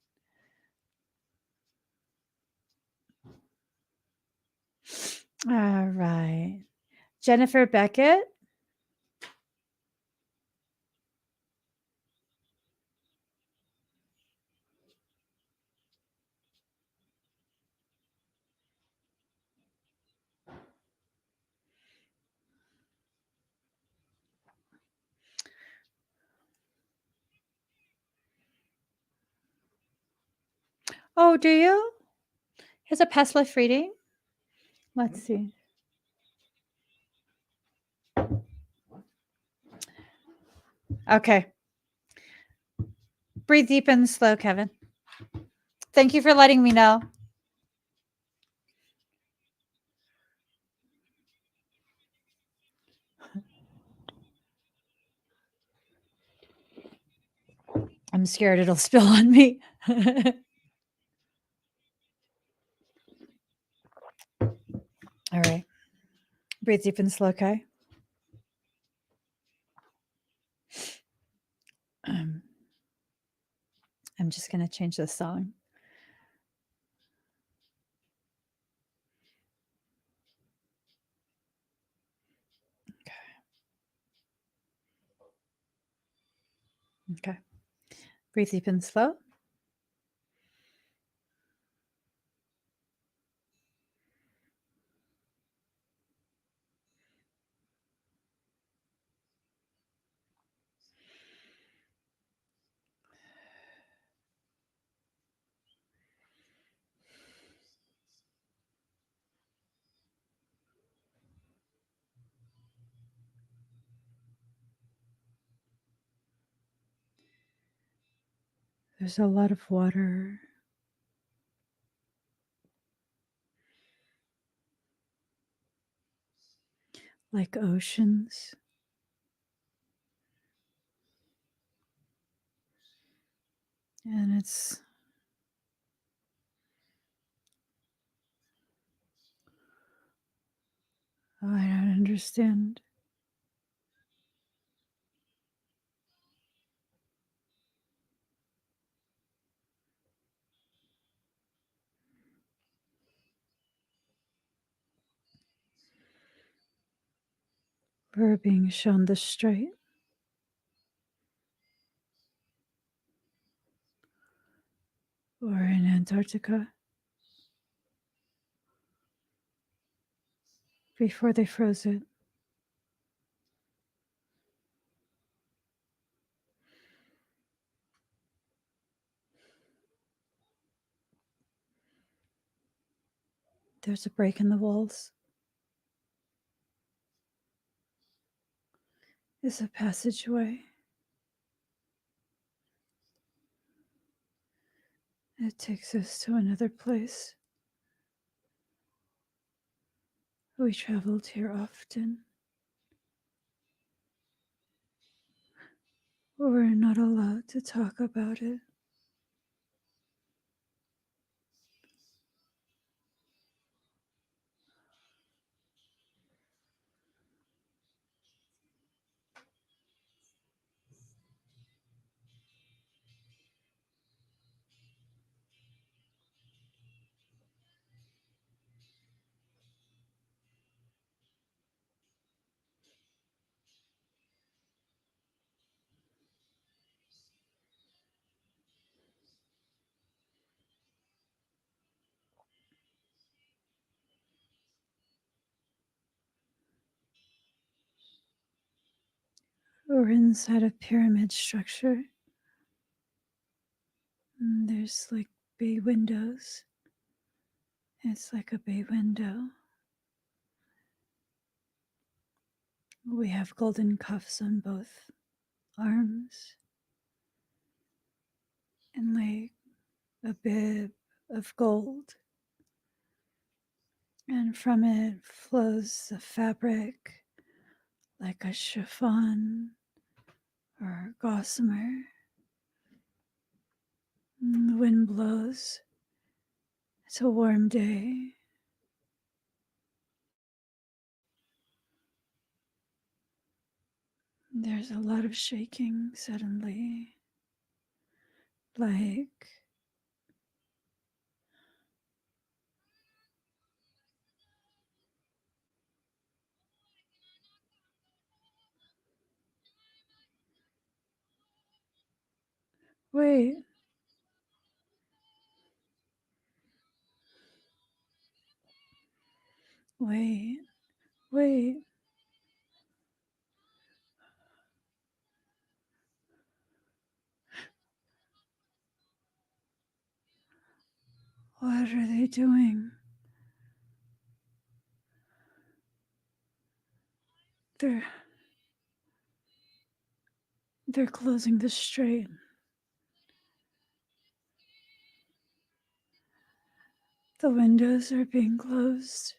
All right. Jennifer Beckett. Oh, do you? Here's a past life reading. Let's see. Okay. Breathe deep and slow, Kevin. Thank you for letting me know. I'm scared it'll spill on me. All right. Breathe deep and slow, okay? I'm just going to change the song. Okay. Breathe deep and slow. There's a lot of water. Like oceans. And it's I don't understand. We're being shown the strait. Or in Antarctica. Before they froze it. There's a break in the walls. It's a passageway. It takes us to another place. We traveled here often. We're not allowed to talk about it. We're inside a pyramid structure. And there's like bay windows. It's like a bay window. We have golden cuffs on both arms. And like a bib of gold. And from it flows a fabric like a chiffon or gossamer. And the wind blows. It's a warm day. There's a lot of shaking suddenly. Like wait. Wait. Wait. What are they doing? They're closing the strait. The windows are being closed.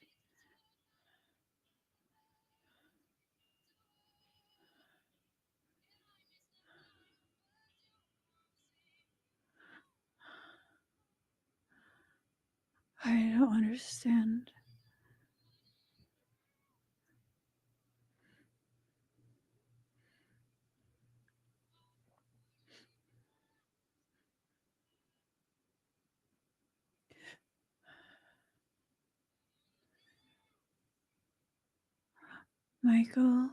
I don't understand. Michael,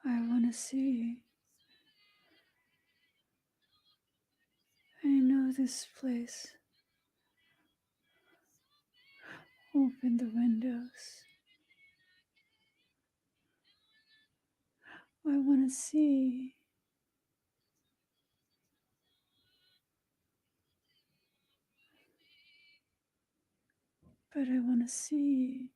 I want to see. I know this place. Open the windows. I want to see. But I want to see.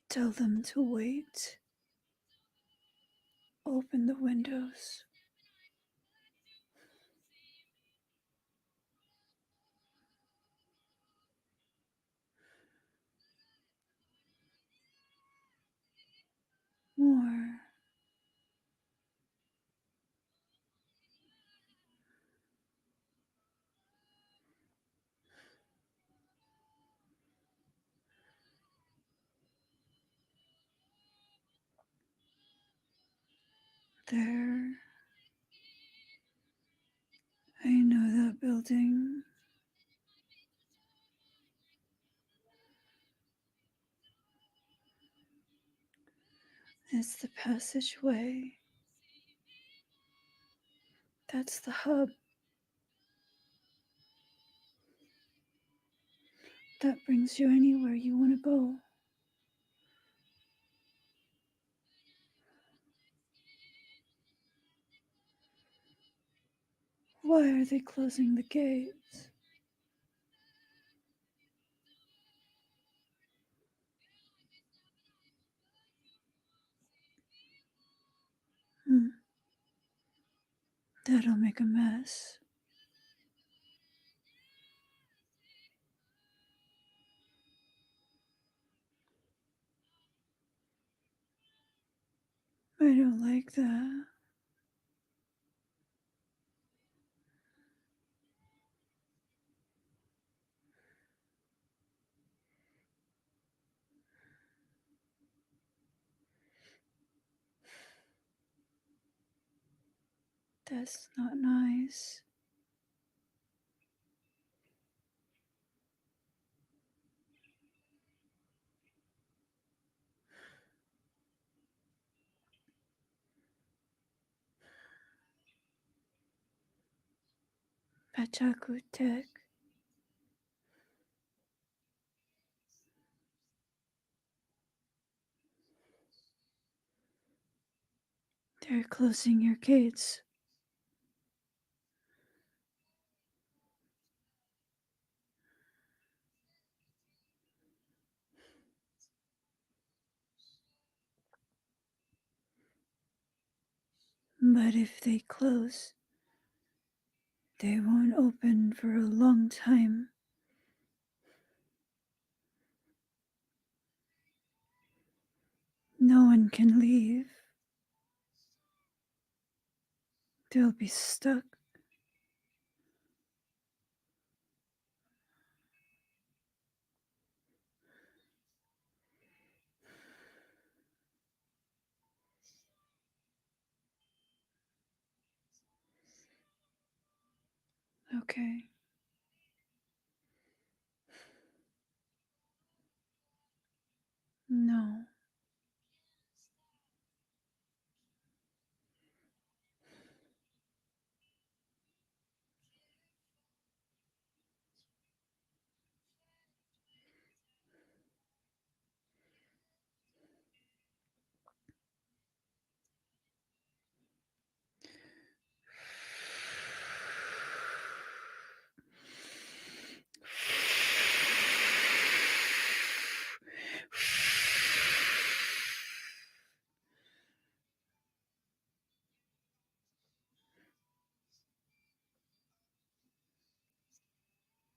Tell them to wait. Open the windows. More. There. I know that building. It's the passageway. That's the hub. That brings you anywhere you want to go. Why are they closing the gates? That'll make a mess. I don't like that. That's not nice. Pachakutek. They're closing your gates. But if they close, they won't open for a long time. No one can leave. They'll be stuck. Okay. No.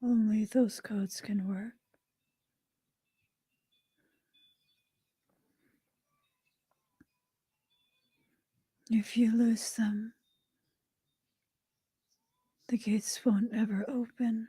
Only those codes can work. If you lose them, the gates won't ever open.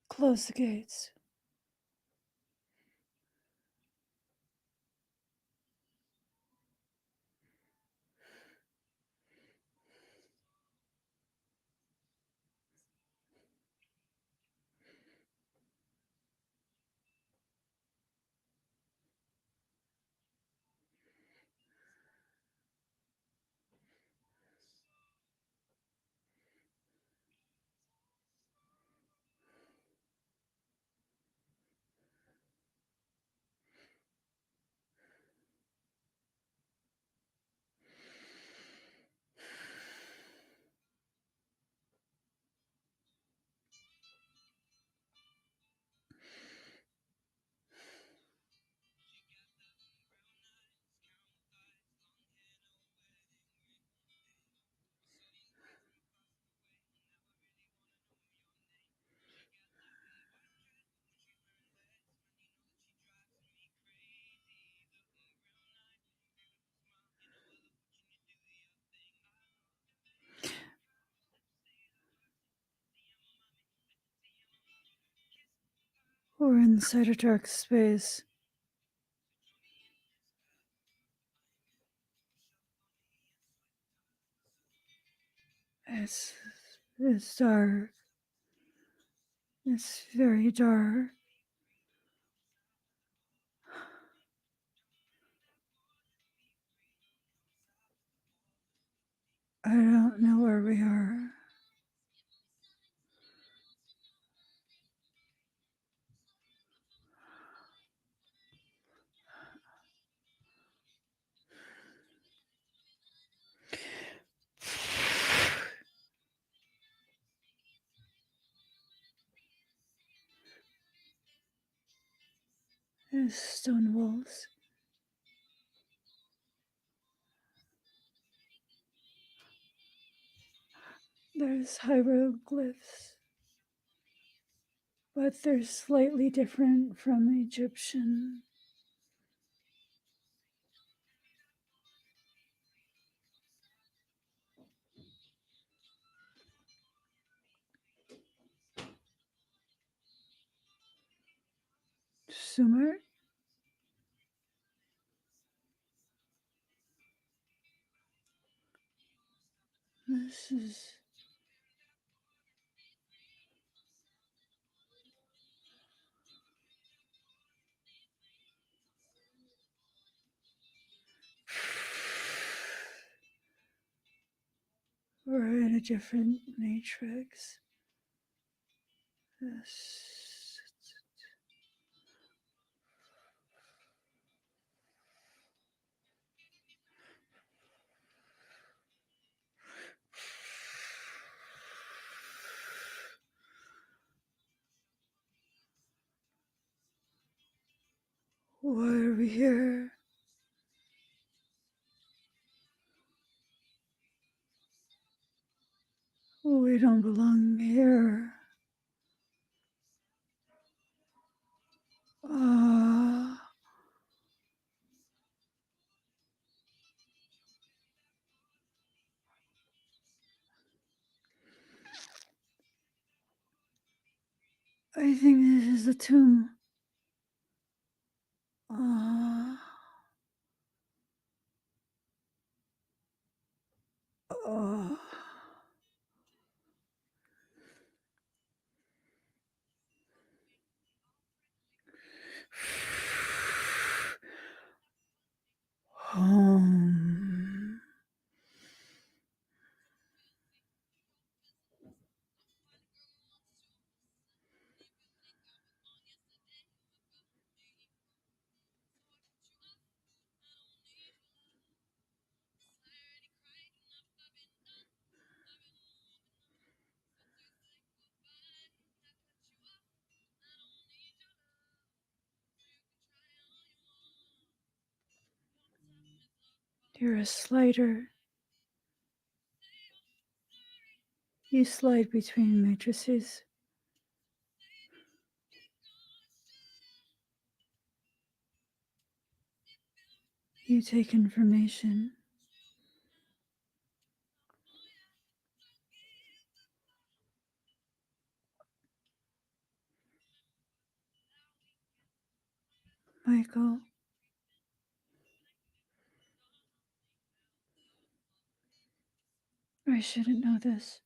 Close the gates. or inside a dark space. It's dark. It's very dark. I don't know where we are. There's stone walls. There's hieroglyphs, but they're slightly different from Egyptian. Sumer? This is... We're in a different matrix. This... Why are we here? We don't belong here. I think this is the tomb. Home. You're a slider. You slide between matrices. You take information. Michael. I shouldn't know this.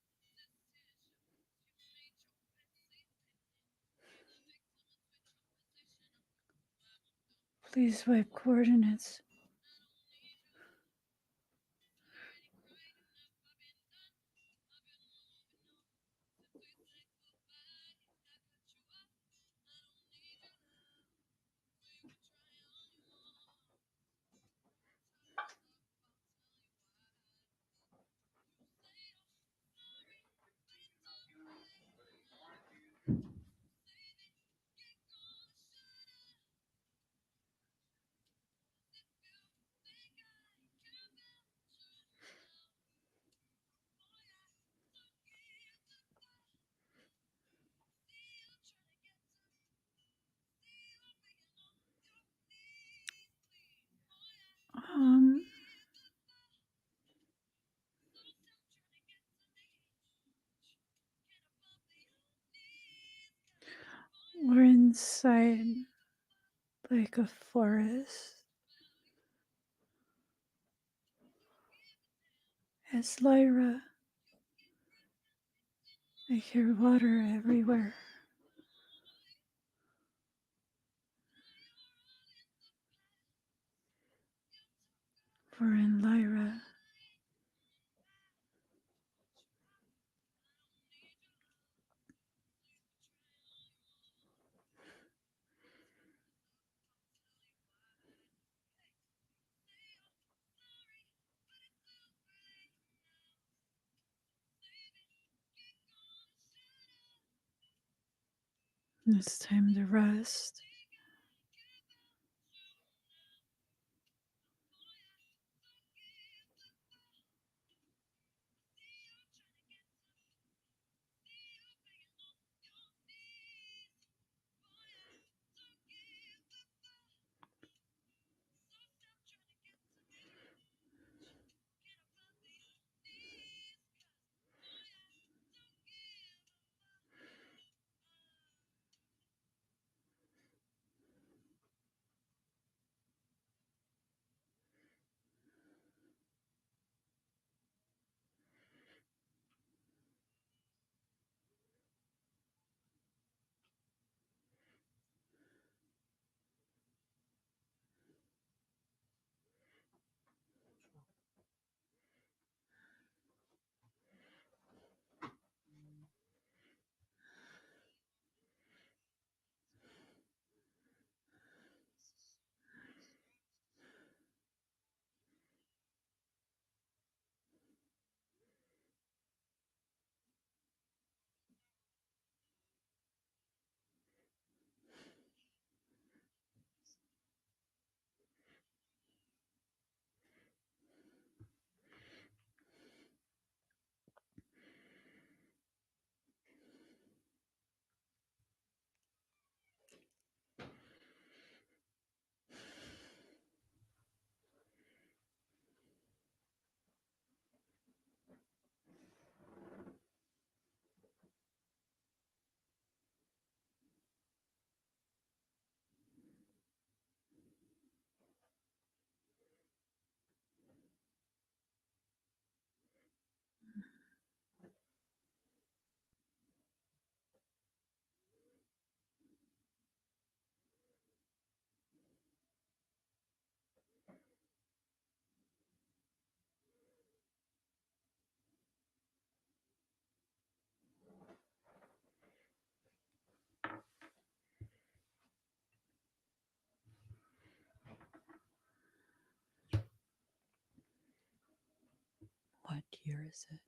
Please wipe coordinates. We're in inside like a forest. As Lyra, I hear water everywhere. For in Lyra, it's time to rest. What year is it?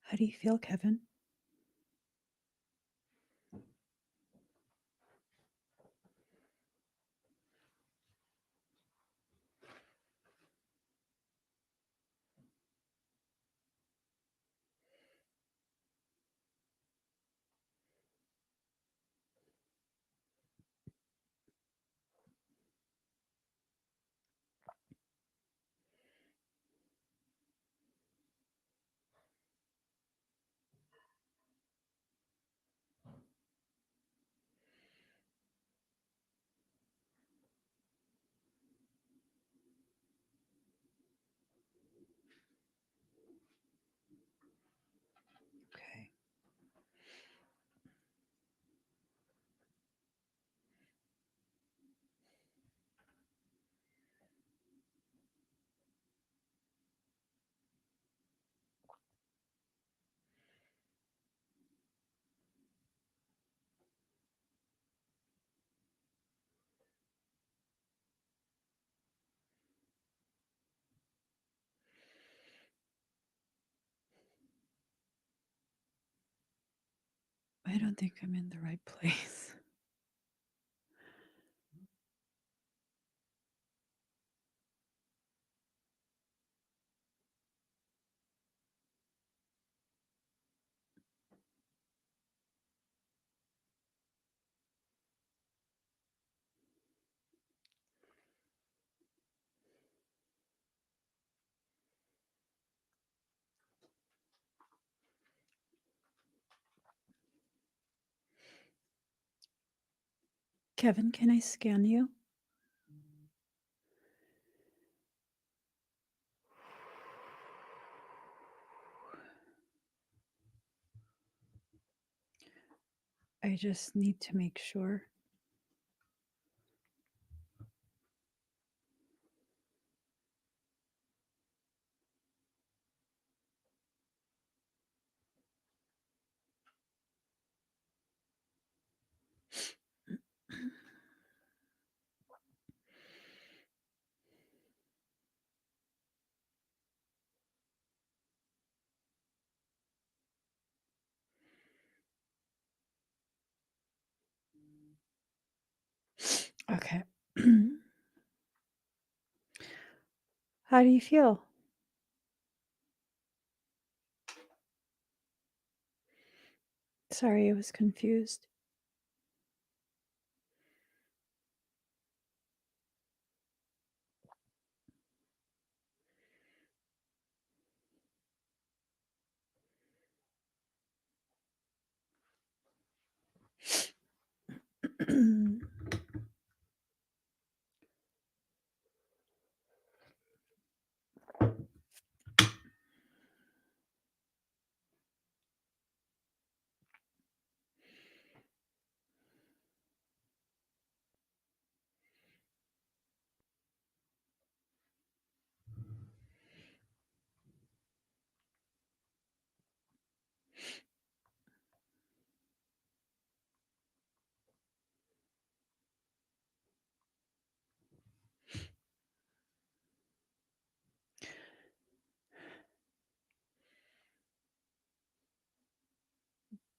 How do you feel, Kevin? Okay. I don't think I'm in the right place. Kevin, can I scan you? I just need to make sure. Okay. How do you feel? Sorry, I was confused.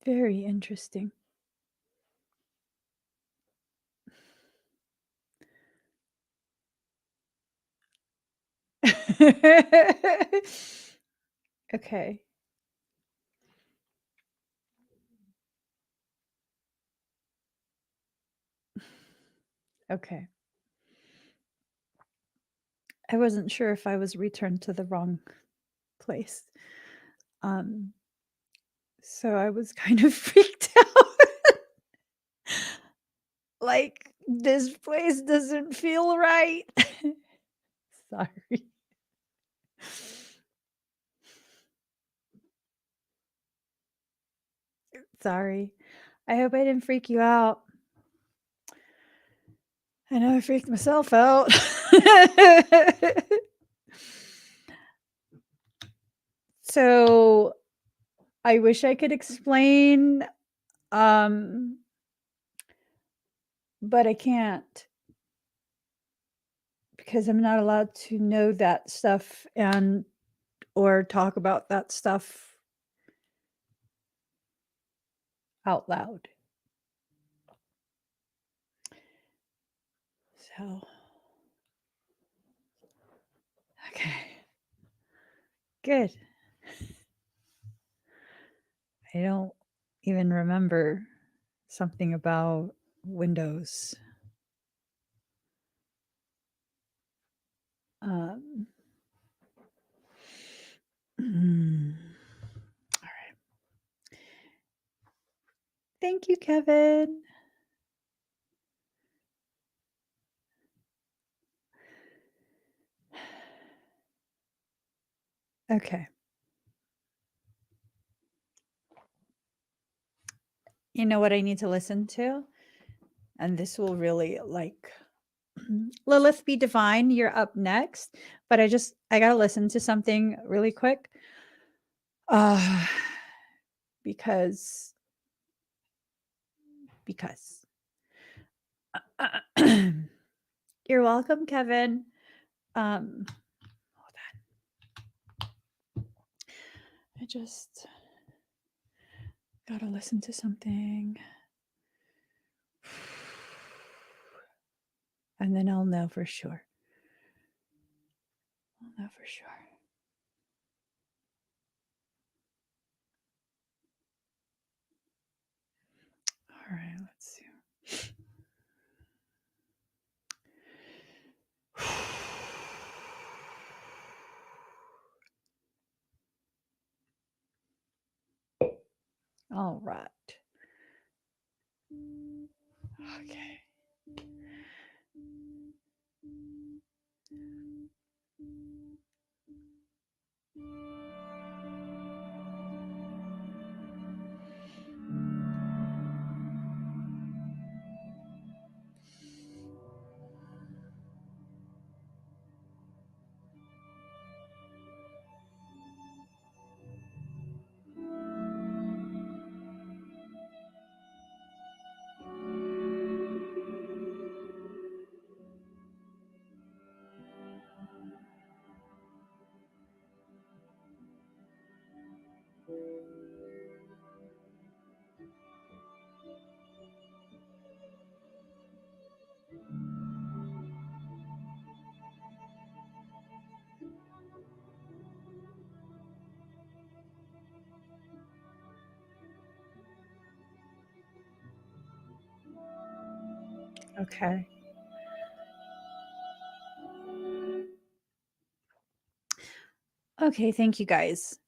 Very interesting. Okay. Okay. I wasn't sure if I was returned to the wrong place. So I was kind of freaked out. Like, this place doesn't feel right. Sorry. Sorry. I hope I didn't freak you out. I know I freaked myself out. So I wish I could explain, but I can't because I'm not allowed to know that stuff and or talk about that stuff out loud. So, okay. Good. I don't even remember something about windows. Um, all right. Thank you, Kevin. Okay. You know what I need to listen to? And this will really like Lilith be divine. You're up next. But I gotta listen to something really quick. Uh because because you're welcome, Kevin. Hold on. I just gotta listen to something. And then I'll know for sure. I'll know for sure. All right, let's see. All right. Okay. Okay. Okay, thank you guys.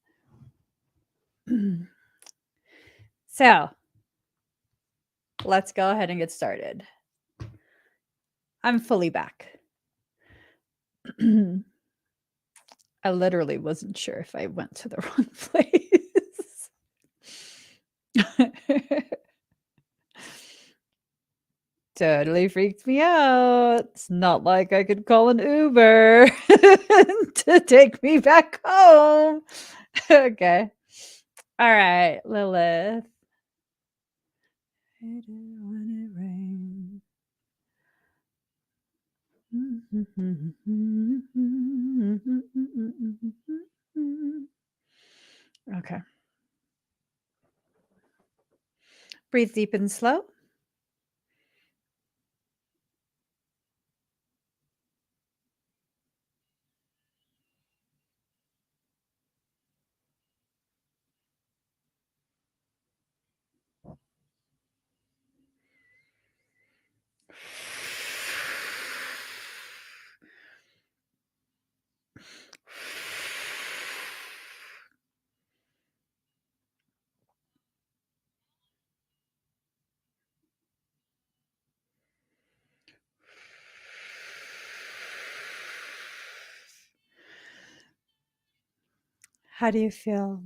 So, let's go ahead and get started. I'm fully back. I literally wasn't sure if I went to the wrong place. Totally freaked me out. It's not like I could call an Uber to take me back home. Okay. All right, Lilith. Hate it when it rains. Okay. Breathe deep and slow. How do you feel?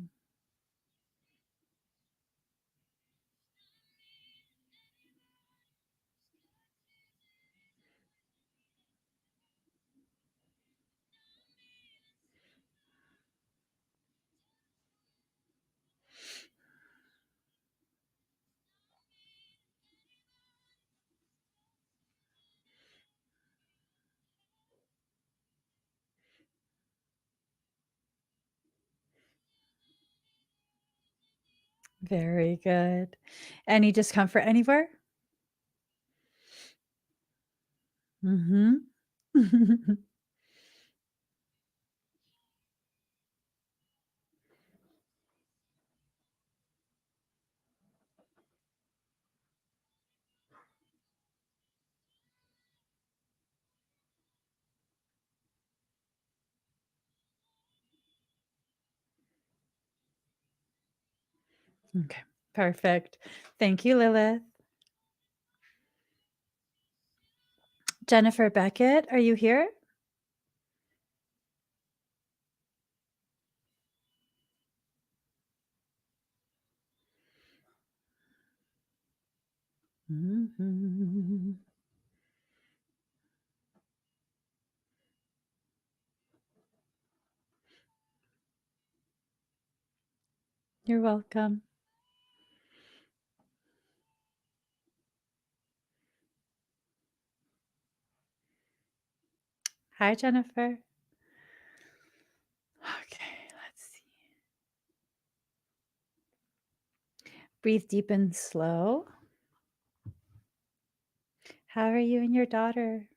Very good. Any discomfort anywhere? Mm-hmm. Okay, perfect. Thank you, Lilith. Jennifer Beckett, are you here? Mhm. You're welcome. Hi, Jennifer. Okay, let's see. Breathe deep and slow. How are you and your daughter?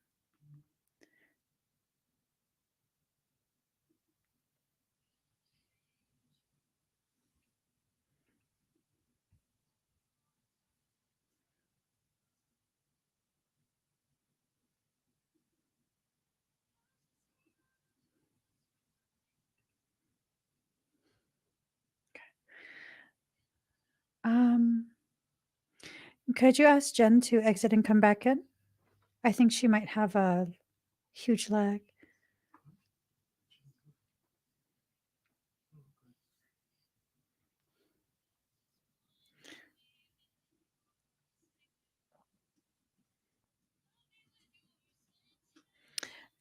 Um, could you ask Jen to exit and come back in? I think she might have a huge lag.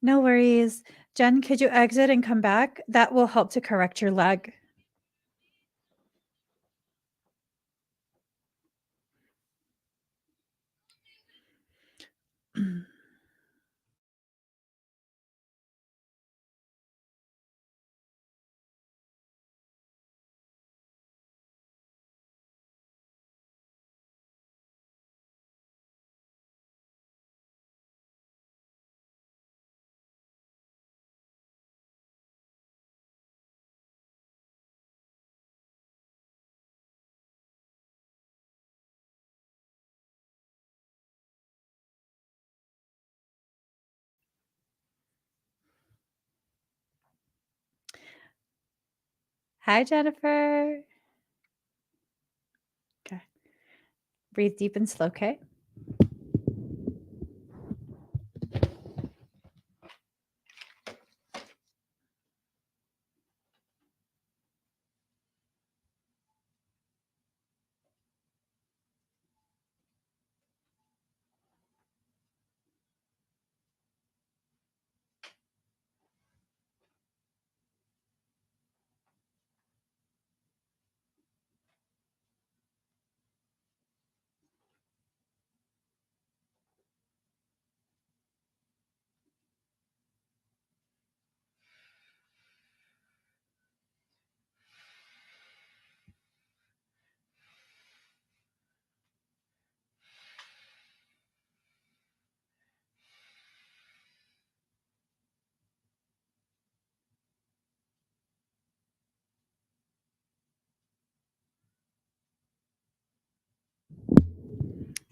No worries. Jen, could you exit and come back? That will help to correct your lag. Hi, Jennifer. Okay. Breathe deep and slow, okay?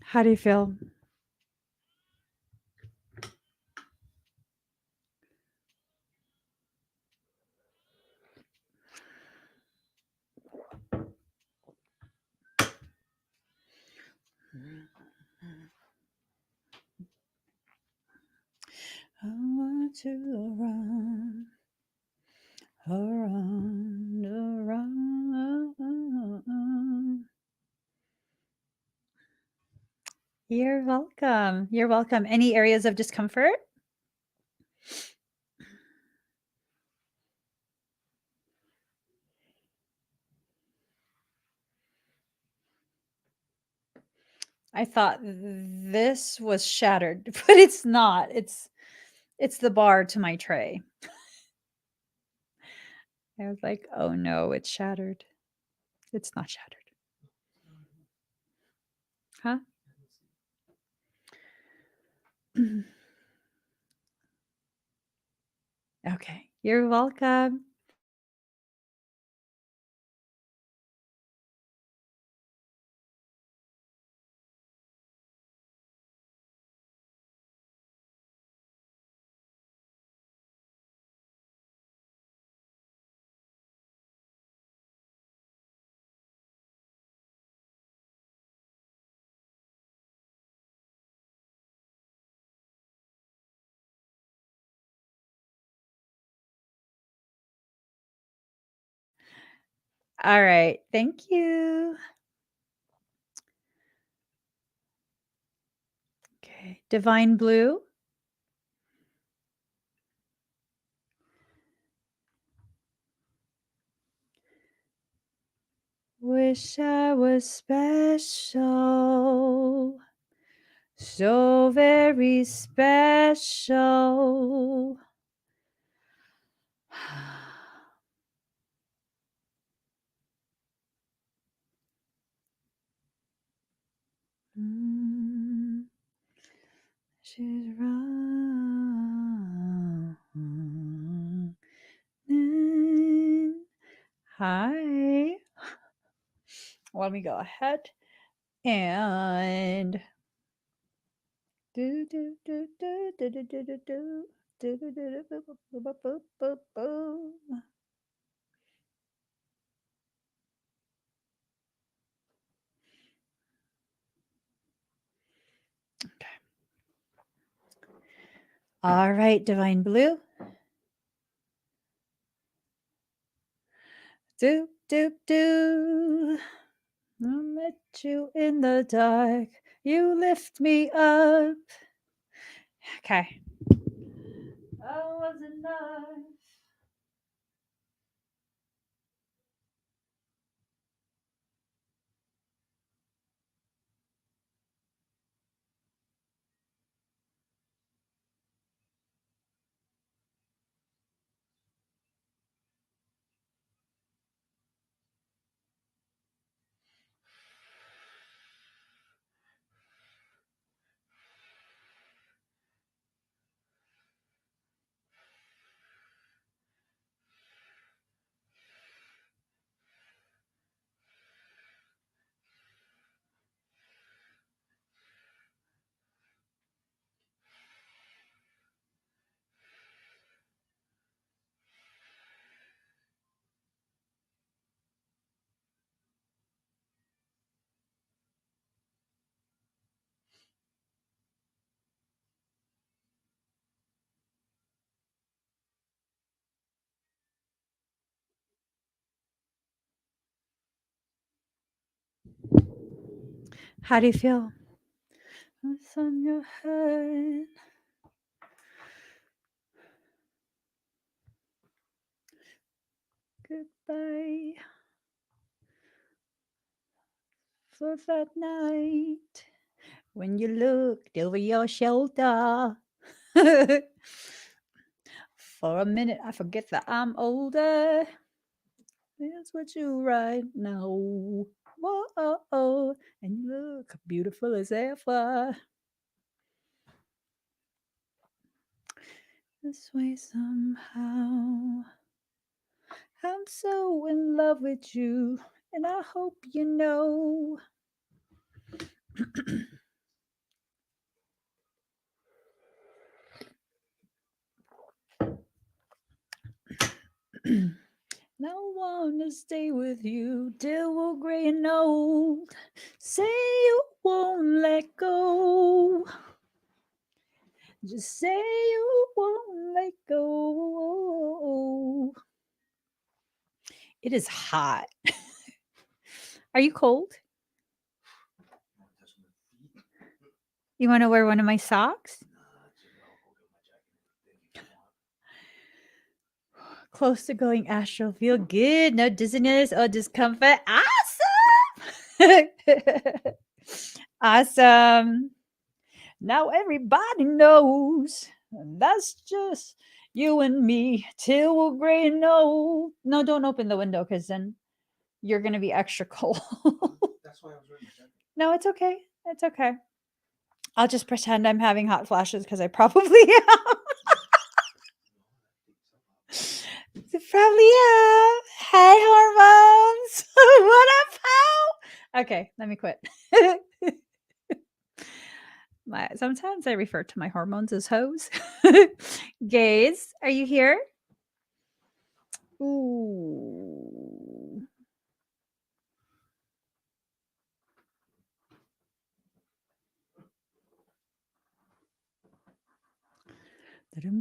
How do you feel? I want to run around, around. You're welcome. You're welcome. Any areas of discomfort? I thought this was shattered, but it's not. It's the bar to my tray. I was like, "Oh no, it's shattered." It's not shattered. Huh? Okay. You're welcome. All right. Thank you. Okay. Divine Blue. Wish I was special. So very special. She's wrong. Hi. Let me go ahead and do do do do do do do do do do do do do boop, boop, boop, boop. Okay. All right, Divine Blue. Do do do. I met you in the dark. You lift me up. Okay. I was enough. How do you feel? What's on your head? Goodbye for that night when you looked over your shoulder. For a minute, I forget that I'm older. That's what you right now. Whoa, and you look beautiful as ever. This way somehow. I'm so in love with you, and I hope you know. I wanna stay with you till we're gray and old. Say you won't let go. Just say you won't let go. It is hot. Are you cold? You want to wear one of my socks? Close to going astral. Feel good. No dizziness or discomfort. Awesome. Awesome. Now everybody knows. That's just you and me till we're gray and old. No, don't open the window because then you're going to be extra cold. That's why I was wearing my jacket. No, it's okay. It's okay. I'll just pretend I'm having hot flashes because I probably am. I probably am. Hey, hormones. What up, how? Okay, let me quit. Sometimes I refer to my hormones as hoes. Gaze, are you here? Ooh. There's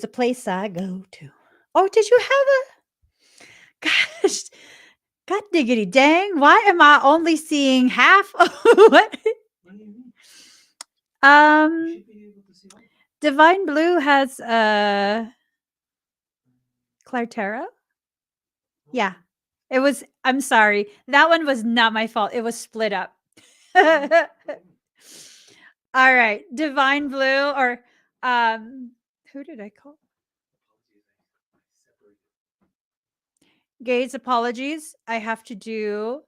a place I go to. Oh, did you have a gosh? God diggity dang! Why am I only seeing half of what? What do you mean? You should be able to see all. Divine Blue has Clartera. Yeah, it was. I'm sorry, that one was not my fault. It was split up. All right, Divine Blue or who did I call? Gaze, apologies. I have to do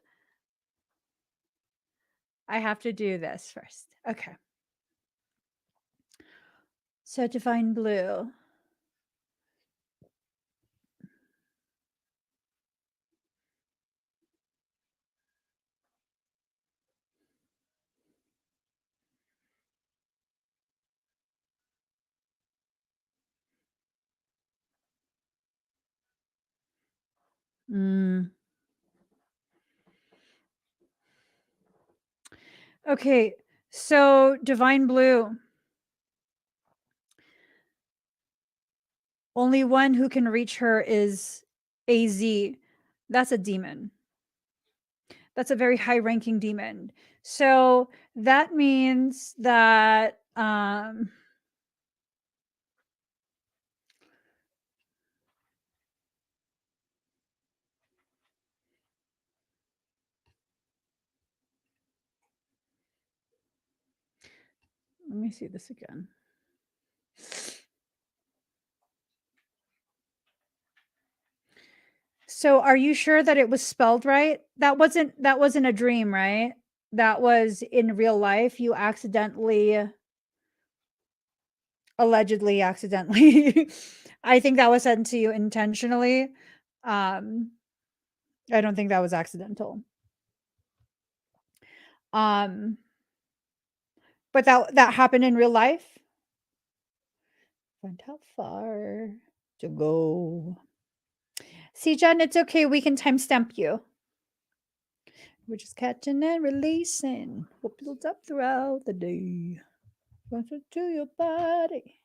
this first. Okay. So Divine Blue. Okay, so Divine Blue. Only one who can reach her is AZ. That's a demon. That's a very high ranking demon. So that means that let me see this again. So are you sure that it was spelled right? That wasn't a dream, right? That was in real life. You allegedly accidentally. I think that was sent to you intentionally. I don't think that was accidental. But that happened in real life. Find how far to go. See, Jen, it's okay. We can timestamp you. We're just catching and releasing what builds up throughout the day. Runs to your body,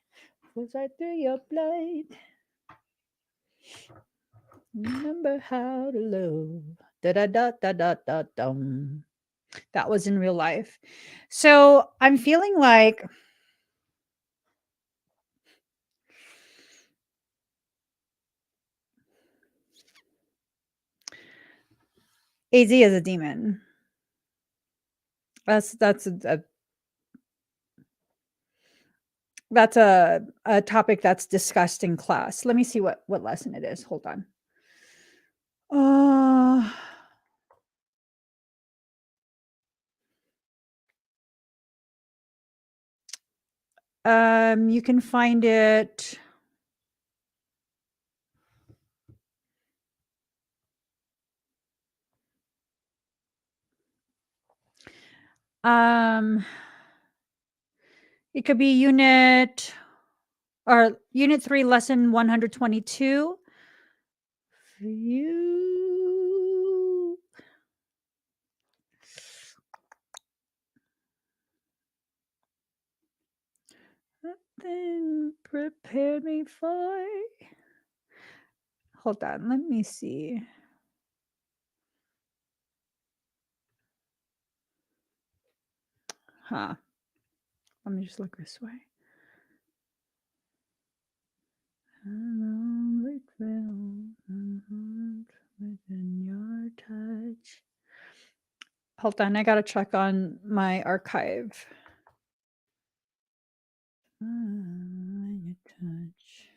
flows right through your blood. Remember how to love. Da da da da da da dum. That was in real life. So I'm feeling like AZ is a demon. That's a topic that's discussed in class. Let me see what lesson it is. Hold on. You can find it. It could be unit 3, lesson 122. You then prepared me for. Hold on, let me see. Huh. Let me just look this way. Within your touch. Hold on, I gotta check on my archive. Your touch.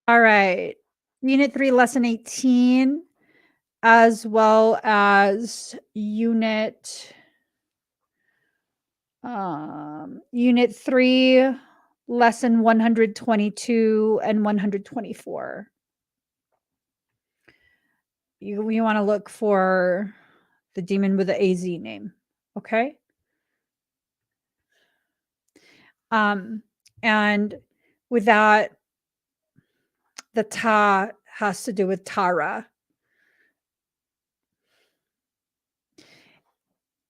All right. Unit 3, lesson 18, as well as unit 3, lesson 122 and 124. You want to look for the demon with the AZ name, okay? And with that, the ta has to do with Tara.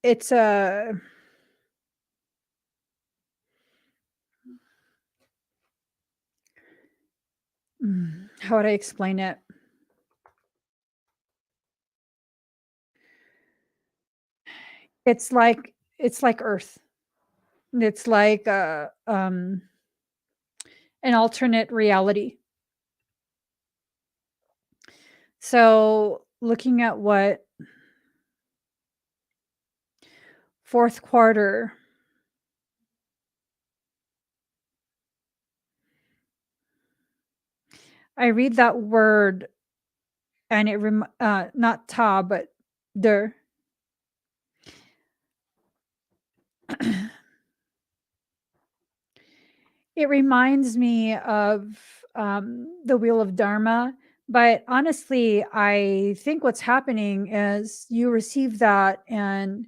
It's a how would I explain it? It's like Earth. It's like an alternate reality. So looking at what fourth quarter, I read that word and it not ta but der. It reminds me of the Wheel of Dharma, but honestly, I think what's happening is you receive that, and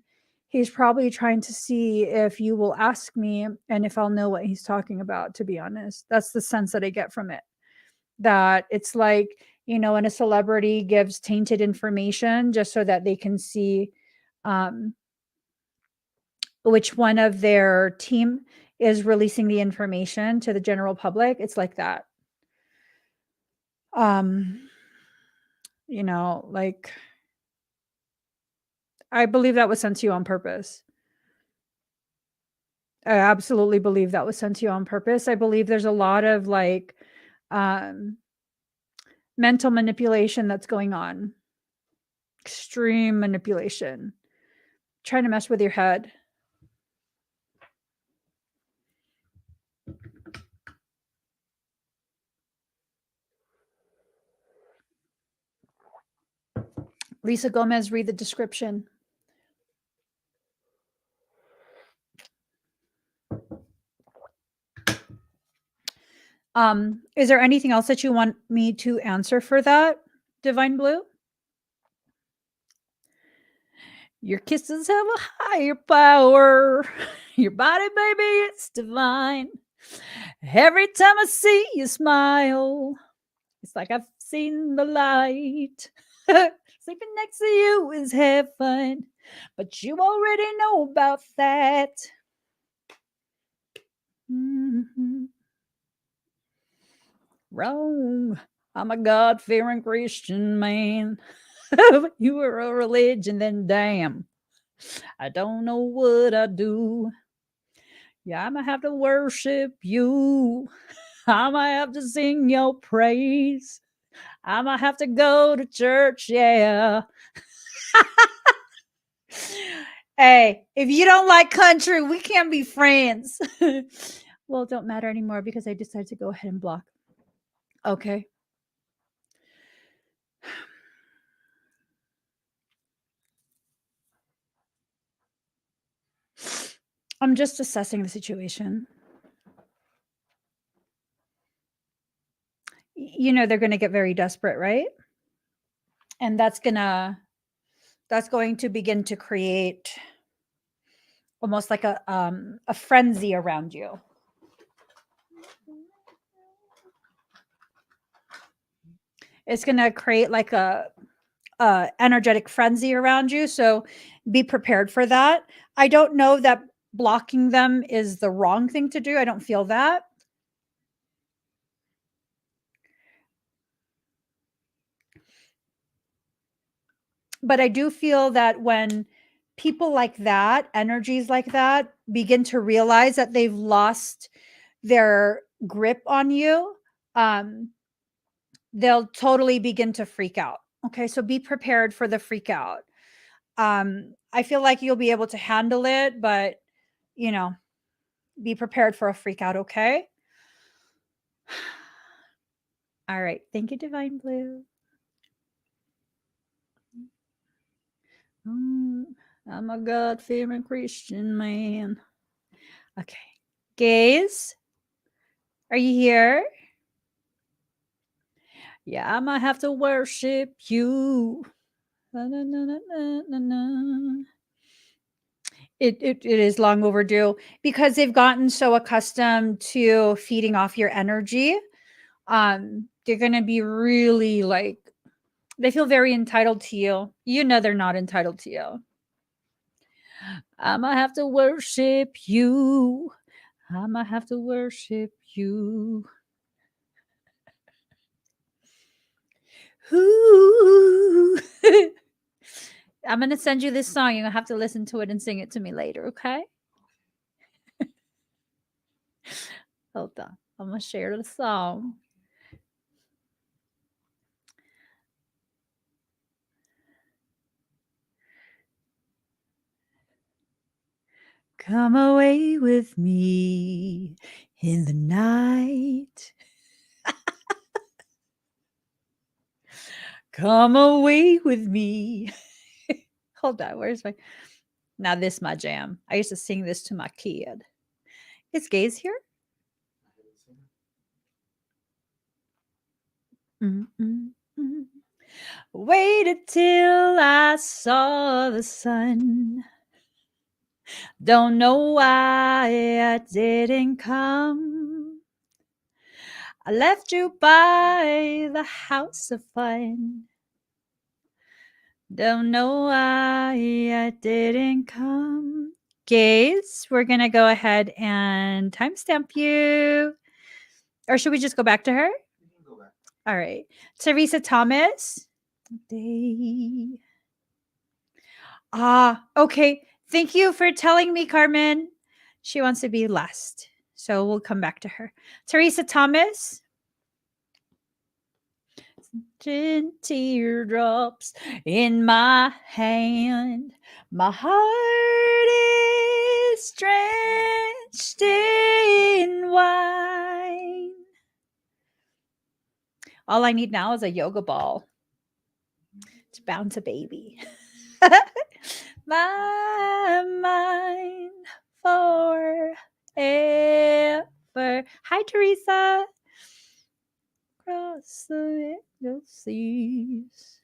he's probably trying to see if you will ask me and if I'll know what he's talking about, to be honest. That's the sense that I get from it. That it's like, when a celebrity gives tainted information just so that they can see which one of their team is releasing the information to the general public. It's like that. Like, I believe that was sent to you on purpose. I absolutely believe that was sent to you on purpose. I believe there's a lot of like mental manipulation that's going on. Extreme manipulation. Trying to mess with your head. Lisa Gomez, read the description. Is there anything else that you want me to answer for that, Divine Blue? Your kisses have a higher power. Your body, baby, it's divine. Every time I see you smile, it's like I've seen the light. Sleeping next to you is heaven, but you already know about that. Mm-hmm. Wrong. I'm a God-fearing Christian man. You are a religion, then damn. I don't know what I do. Yeah, I might have to worship you. I might have to sing your praise. I might have to go to church, yeah. Hey, if you don't like country, we can't be friends. Well, it don't matter anymore because I decided to go ahead and block. Okay. I'm just assessing the situation. They're going to get very desperate, right? And that's going to begin to create almost like a frenzy around you. It's going to create like a energetic frenzy around you. So be prepared for that. I don't know that blocking them is the wrong thing to do. I don't feel that. But I do feel that when people like that, energies like that, begin to realize that they've lost their grip on you, they'll totally begin to freak out. Okay, so be prepared for the freak out. I feel like you'll be able to handle it, but be prepared for a freak out, okay? All right. Thank you, Divine Blue. I'm a God-fearing Christian man. Okay. Gaze, are you here? Yeah, I might have to worship you. Na, na, na, na, na, na. It is long overdue because they've gotten so accustomed to feeding off your energy. They're gonna be really like they feel very entitled to you. You know they're not entitled to you. I might have to worship you. I might have to worship you. Ooh. I'm gonna send you this song. You're gonna have to listen to it and sing it to me later, okay? Hold on. I'm gonna share the song. Come away with me in the night. Come away with me. Hold on, where's my now this my jam. I used to sing this to my kid. Is Gaze here? Mm-mm-mm. Waited till I saw the sun. Don't know why I didn't come. I left you by the house of fun. Don't know why I didn't come. Gaze, we're going to go ahead and timestamp you. Or should we just go back to her? You can go back. All right. Teresa Thomas. Day. Okay. Thank you for telling me, Carmen. She wants to be last. So we'll come back to her. Teresa Thomas. Teardrops in my hand. My heart is drenched in wine. All I need now is a yoga ball to bounce a baby. My mind forever. Hi, Teresa. Cross the middle seas.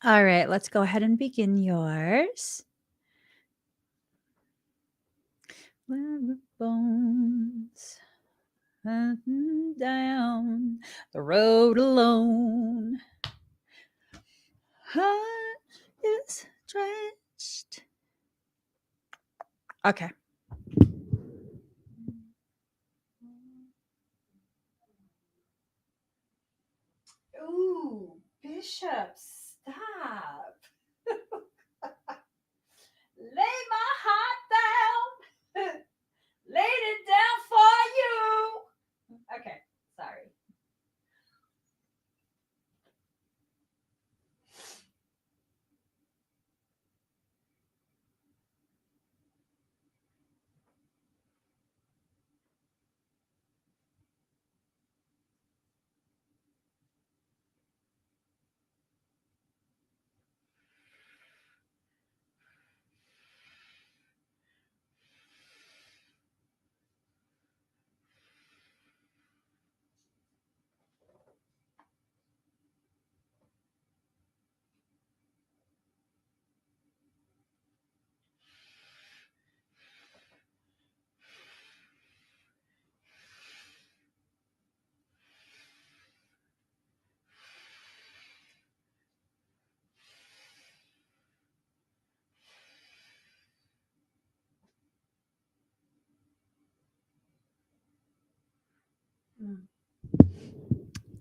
All right, let's go ahead and begin yours. Bones down the road alone. Heart is drenched. Okay. Ooh, Bishop, stop. Lay my heart down. Laid it down for you. Okay, sorry.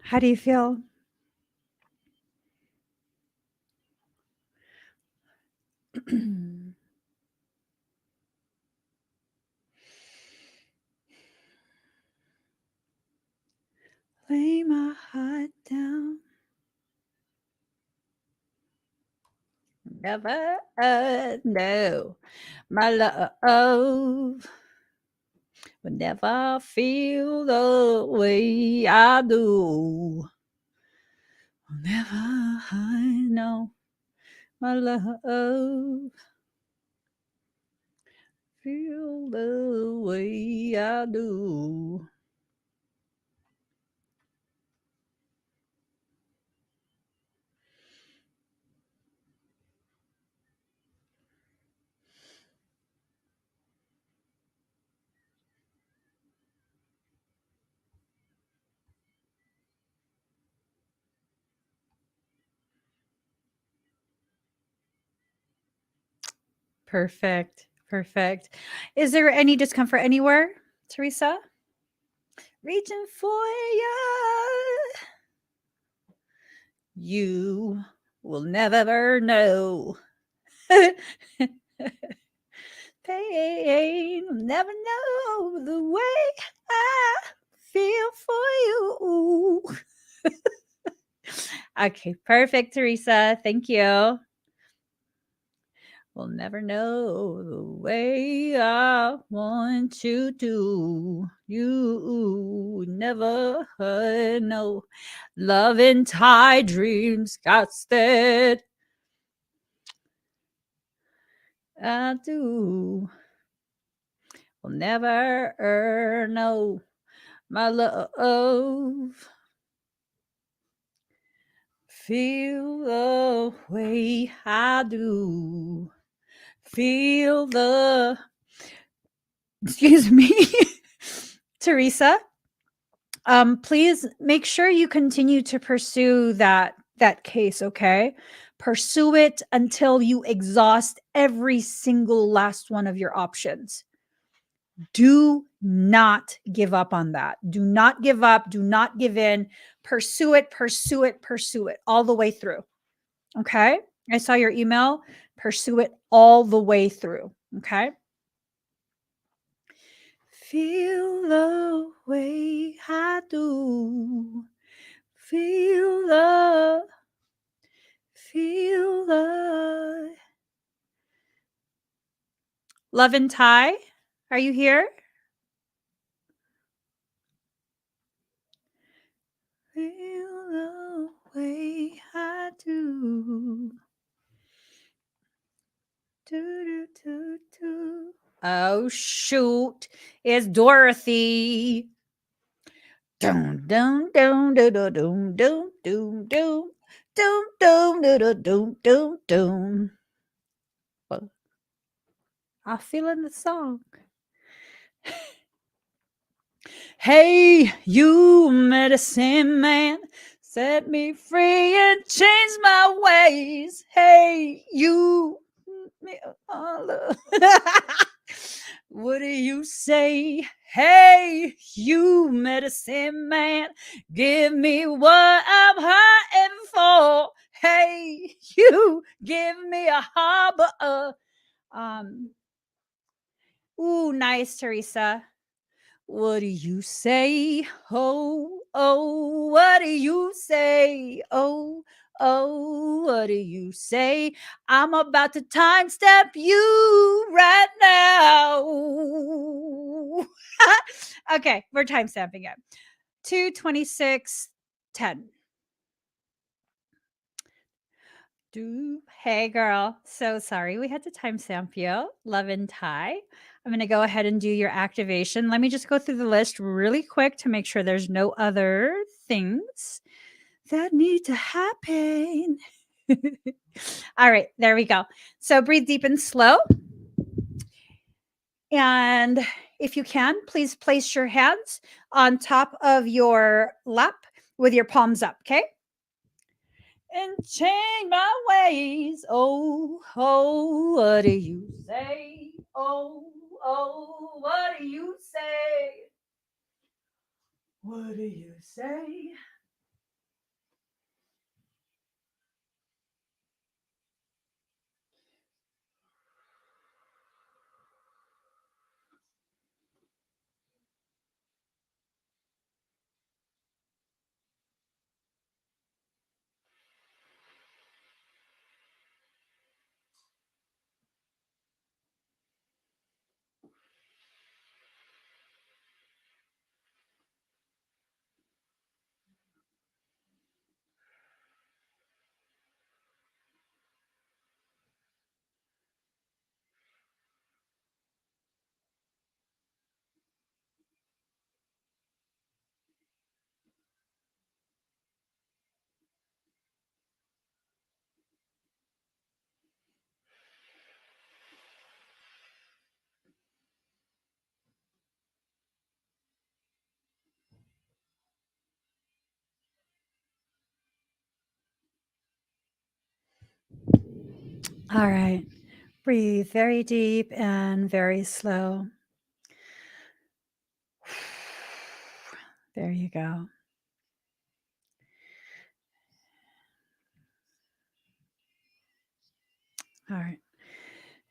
How do you feel? Lay my heart down. Never know my love. will never feel the way I do. Will never know my love. Feel the way I do. Perfect. Perfect. Is there any discomfort anywhere, Teresa? Reaching for you. You will never know. Pain will never know the way I feel for you. Okay, perfect, Teresa. Thank you. We'll never know the way I want you to. You never know. Love and tie dreams got stead. I do. Will never know my love. Feel the way I do. Feel the. Excuse me, Teresa. Please make sure you continue to pursue that case. Okay, pursue it until you exhaust every single last one of your options. Do not give up on that. Do not give up. Do not give in. Pursue it, pursue it, pursue it all the way through. Okay. I saw your email. Pursue it all the way through. Okay. Feel the way I do. Feel the. Love and Ty, are you here? Feel the way I do. Do, do, do, do. Oh, shoot. It's Dorothy. Dum, dum, dum, dum, dum, dum, dum, dum, dum. Dum, dum, dum, dum, dum, dum. Well, I'm feeling the song. Hey, you medicine man, set me free and change my ways. Hey, you. What do you say? Hey, you medicine man, give me what I'm hurting for. Hey, you give me a harbor. Ooh, nice, Teresa. What do you say? Oh, oh, what do you say? Oh, oh, what do you say? I'm about to time step you right now. Okay, we're time stamping it. 2:26:10. Hey, girl. So sorry we had to timestamp you. Love and Ty. I'm going to go ahead and do your activation. Let me just go through the list really quick to make sure there's no other things that need to happen. All right, there we go. So breathe deep and slow. And if you can, please place your hands on top of your lap with your palms up, okay? And change my ways. Oh, oh, what do you say? Oh, oh, what do you say? What do you say? All right. Breathe very deep and very slow. There you go. All right.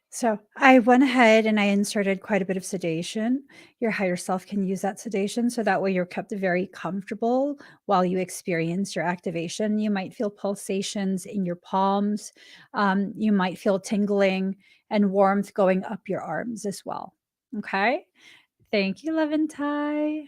So I went ahead and I inserted quite a bit of sedation. Your higher self can use that sedation so that way you're kept very comfortable while you experience your activation. You might feel pulsations in your palms. You might feel tingling and warmth going up your arms as well. Okay. Thank you, Love and Ty.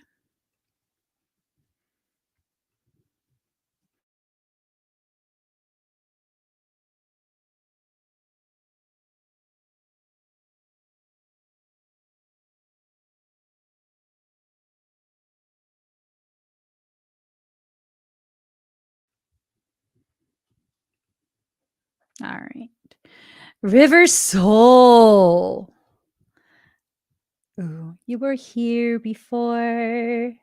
All right. River Soul. Ooh, you were here before.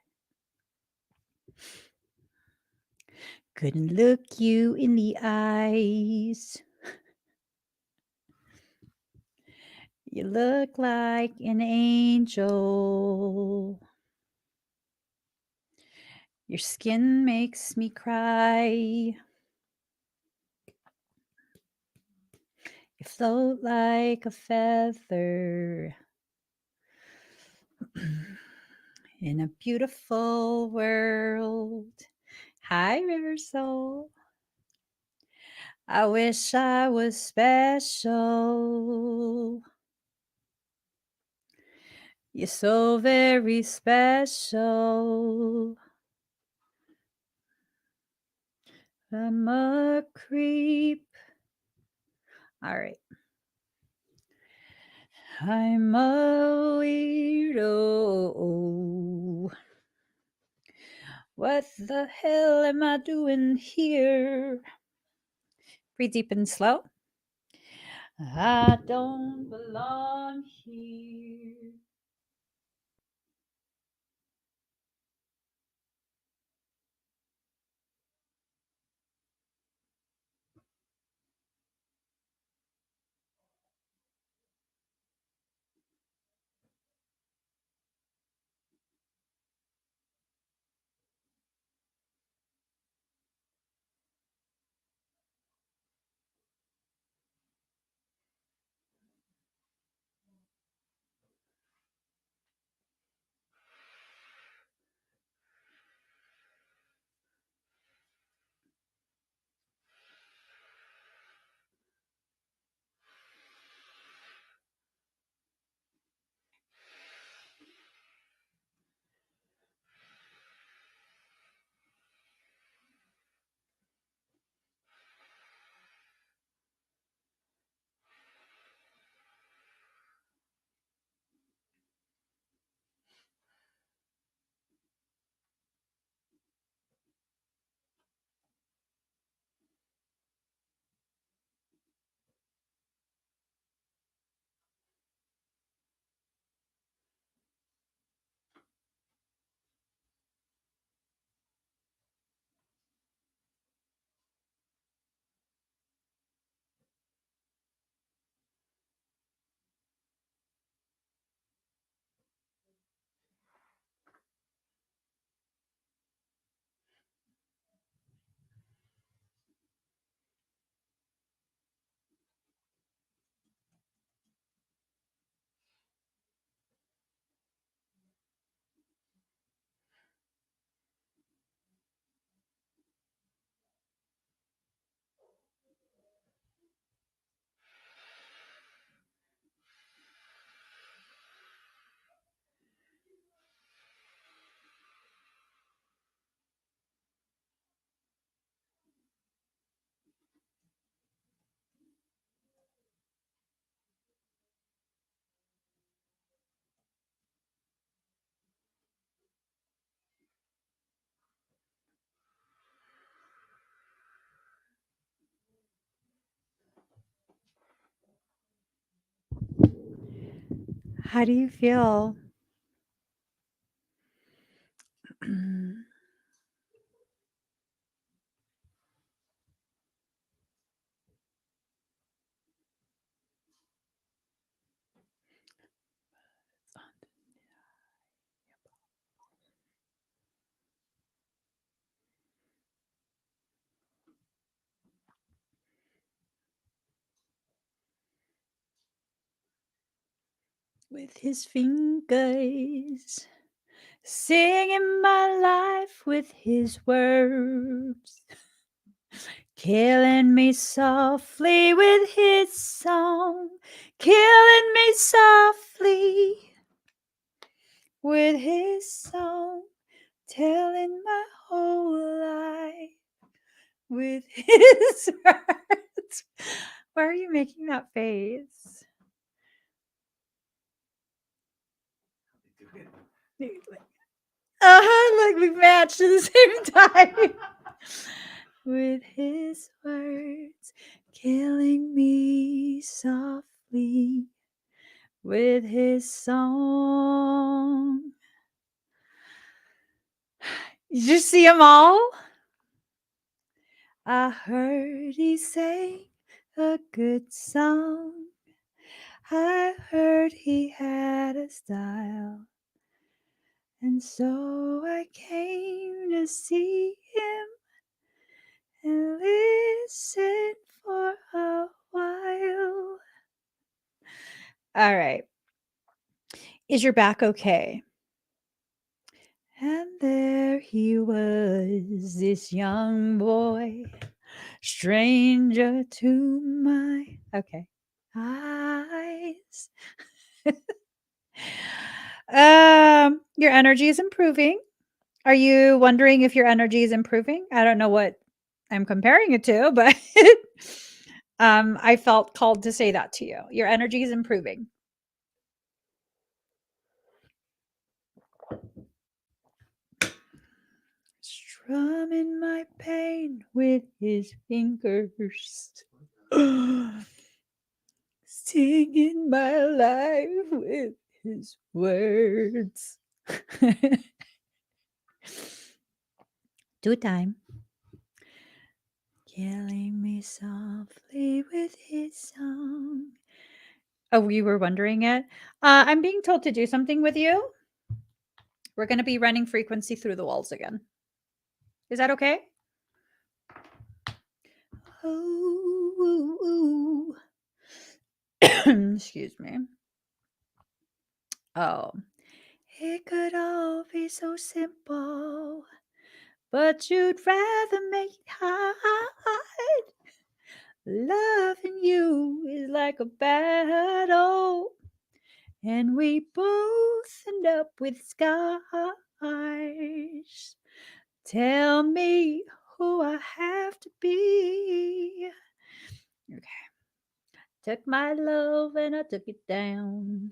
Couldn't look you in the eyes. You look like an angel. Your skin makes me cry. You float like a feather in a beautiful world. Hi, River Soul. I wish I was special. You're so very special. I'm a creep. All right. I'm a weirdo. What the hell am I doing here? Breathe deep and slow. I don't belong here. How do you feel? with his fingers, singing my life with his words, killing me softly with his song, killing me softly with his song, telling my whole life with his words. Why are you making that face? Like we matched at the same time. With his words, killing me softly with his song. Did you see them all? I heard he sang a good song. I heard he had a style. And so I came to see him and listen for a while. All right. Is your back okay? And there he was, this young boy, stranger to my eyes. Your energy is improving. Are you wondering if your energy is improving? I don't know what I'm comparing it to, but I felt called to say that to you. Your energy is improving. Strumming my pain with his fingers, singing my life with his words. 2 time. Killing me softly with his song. Oh, you were wondering it? I'm being told to do something with you. We're going to be running frequency through the walls again. Is that okay? Oh, excuse me. Oh, it could all be so simple, but you'd rather make it hard. Loving you is like a battle, and we both end up with scars. Tell me who I have to be. Okay. Took my love and I took it down.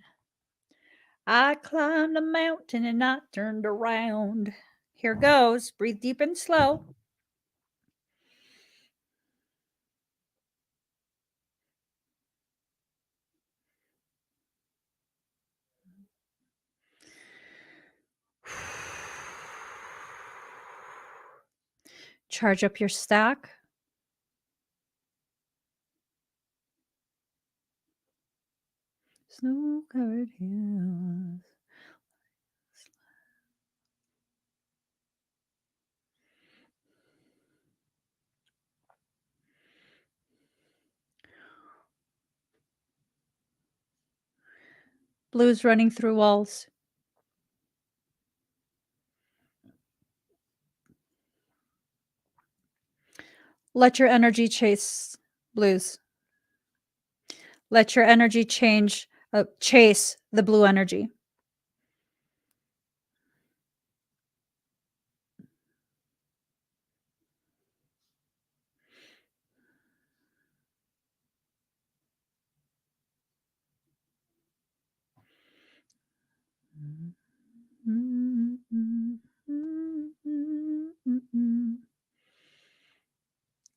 I climbed a mountain and I turned around. Here goes. Breathe deep and slow. Charge up your stack. Snow-covered hills. Blues running through walls. Let your energy chase blues. Let your energy chase the blue energy.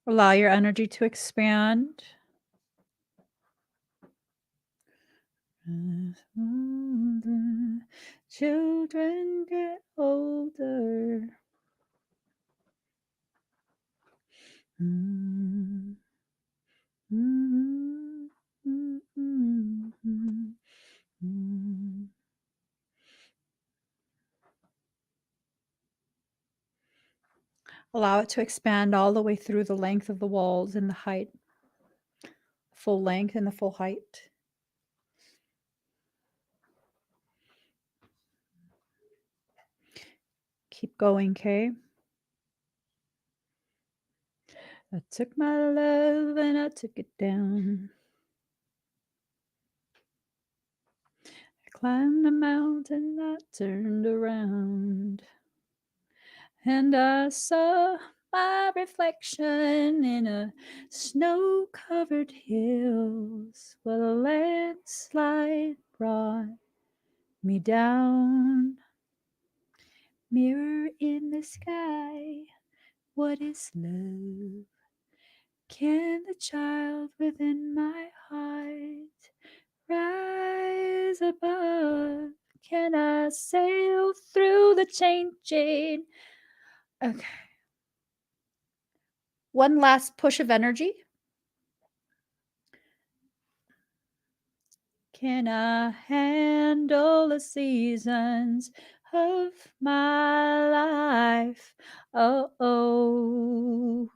Allow your energy to expand. As older children get older. Allow it to expand all the way through the length of the walls and the height. Full length and the full height. Keep going, okay? I took my love and I took it down. I climbed the mountain, I turned around. And I saw my reflection in a snow-covered hills. Well, a landslide brought me down. Mirror in the sky, what is love? Can the child within my heart rise above? Can I sail through the changing? Okay. One last push of energy. Can I handle the seasons of my life? Oh, oh.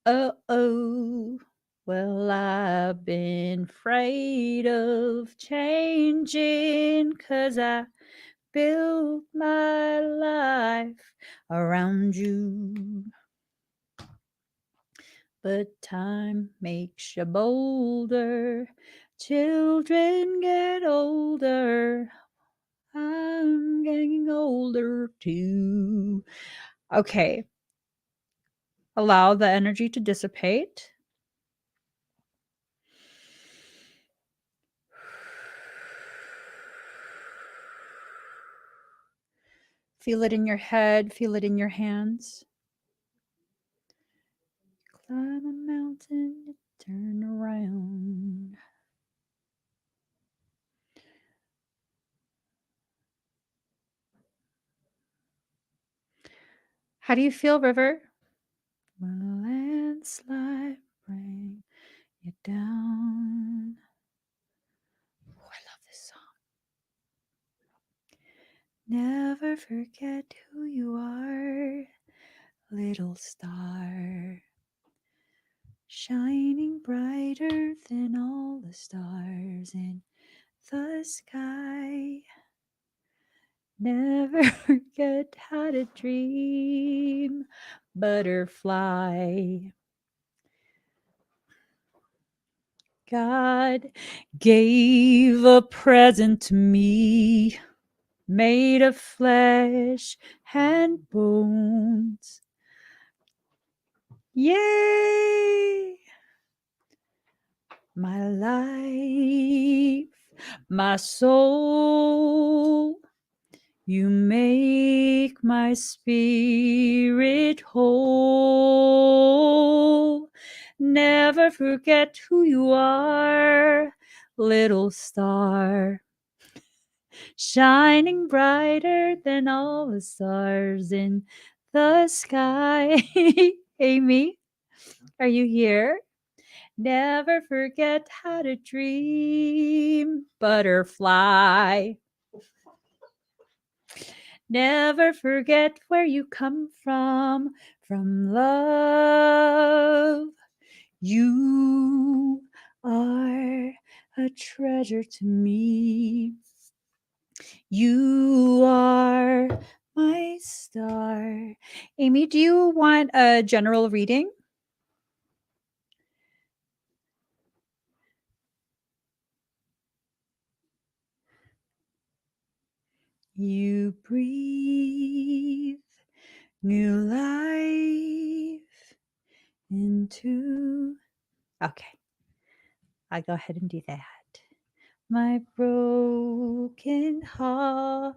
Oh, oh. Well, I've been afraid of changing 'cause I built my life around you. But time makes you bolder. Children get older. I'm getting older too. Okay. Allow the energy to dissipate. Feel it in your head, feel it in your hands. Climb a mountain, turn around. How do you feel, River? Will a landslide bring you down? Oh, I love this song. Never forget who you are, little star, shining brighter than all the stars in the sky. Never forget how to dream, butterfly. God gave a present to me, made of flesh and bones. Yay! My life, my soul, you make my spirit whole. Never forget who you are, little star, shining brighter than all the stars in the sky. Amy, are you here? Never forget how to dream, butterfly. Never forget where you come from love. You are a treasure to me. You are my star. Amy, do you want a general reading? You breathe new life into. Okay, I'll go ahead and do that. My broken heart,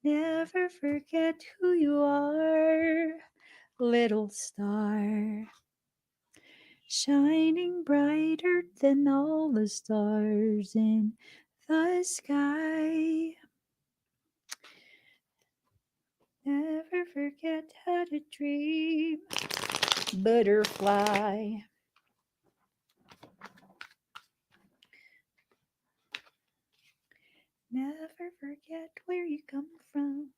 never forget who you are, little star, shining brighter than all the stars in the sky. Never forget how to dream, butterfly. Never forget where you come from.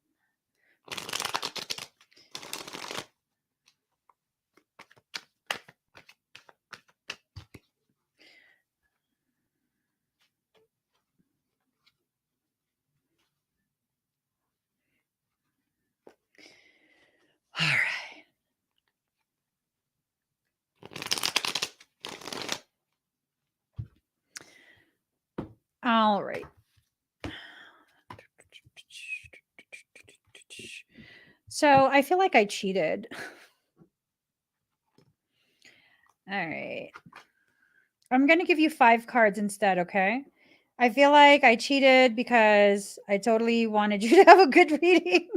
All right. So I feel like I cheated. All right. I'm going to give you 5 cards instead, okay? I feel like I cheated because I totally wanted you to have a good reading.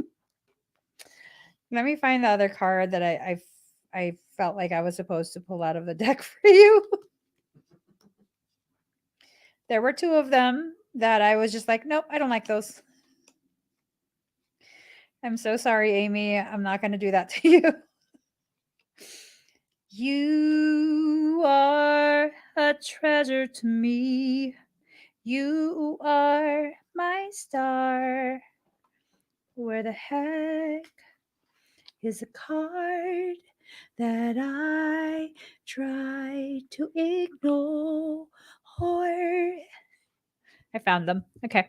Let me find the other card that I felt like I was supposed to pull out of the deck for you. There were 2 of them that I was just like, nope, I don't like those. I'm so sorry, Amy. I'm not going to do that to you. You are a treasure to me. You are my star. Where the heck is a card that I try to ignore? I found them. Okay.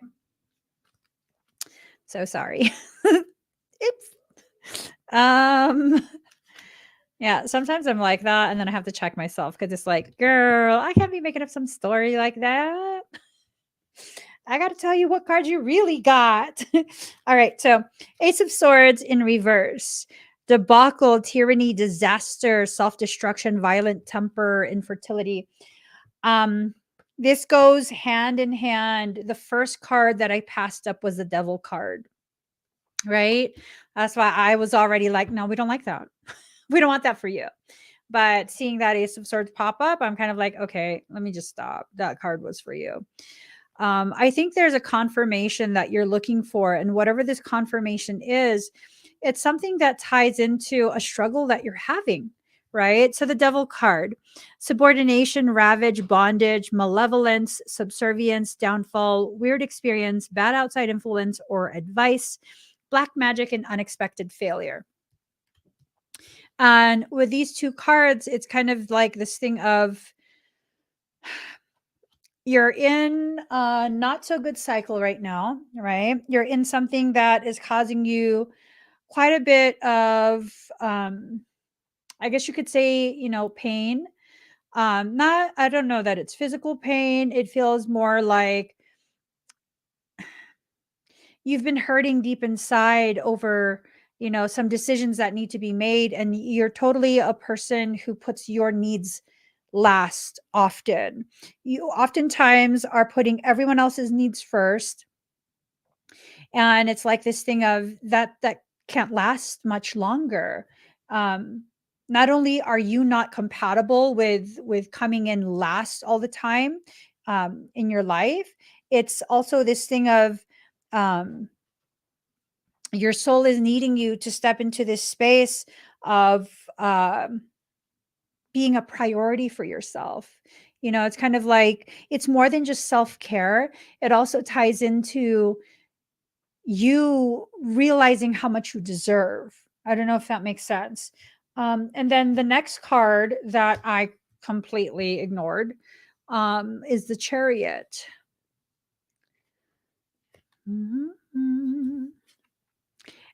So sorry. Oops. Yeah, sometimes I'm like that, and then I have to check myself because it's like, girl, I can't be making up some story like that. I got to tell you what card you really got. All right, so Ace of Swords in reverse. Debacle, tyranny, disaster, self-destruction, violent temper, infertility. This goes hand in hand. The first card that I passed up was the Devil card, right? That's why I was already like, no, we don't like that. We don't want that for you. But seeing that Ace of Swords pop up, I'm kind of like, okay, let me just stop. That card was for you. I think there's a confirmation that you're looking for. And whatever this confirmation is, it's something that ties into a struggle that you're having, right? So the Devil card, subordination, ravage, bondage, malevolence, subservience, downfall, weird experience, bad outside influence or advice, black magic, and unexpected failure. And with these 2 cards, it's kind of like this thing of you're in a not so good cycle right now, right? You're in something that is causing you quite a bit of, I guess you could say, pain. Not, I don't know that it's physical pain. It feels more like you've been hurting deep inside over some decisions that need to be made, and you're totally a person who puts your needs last often. You oftentimes are putting everyone else's needs first, and it's like this thing of that can't last much longer. Not only are you not compatible with coming in last all the time in your life, it's also this thing of your soul is needing you to step into this space of being a priority for yourself. It's kind of like it's more than just self-care. It also ties into you realizing how much you deserve. I don't know if that makes sense. And then the next card that I completely ignored is the Chariot.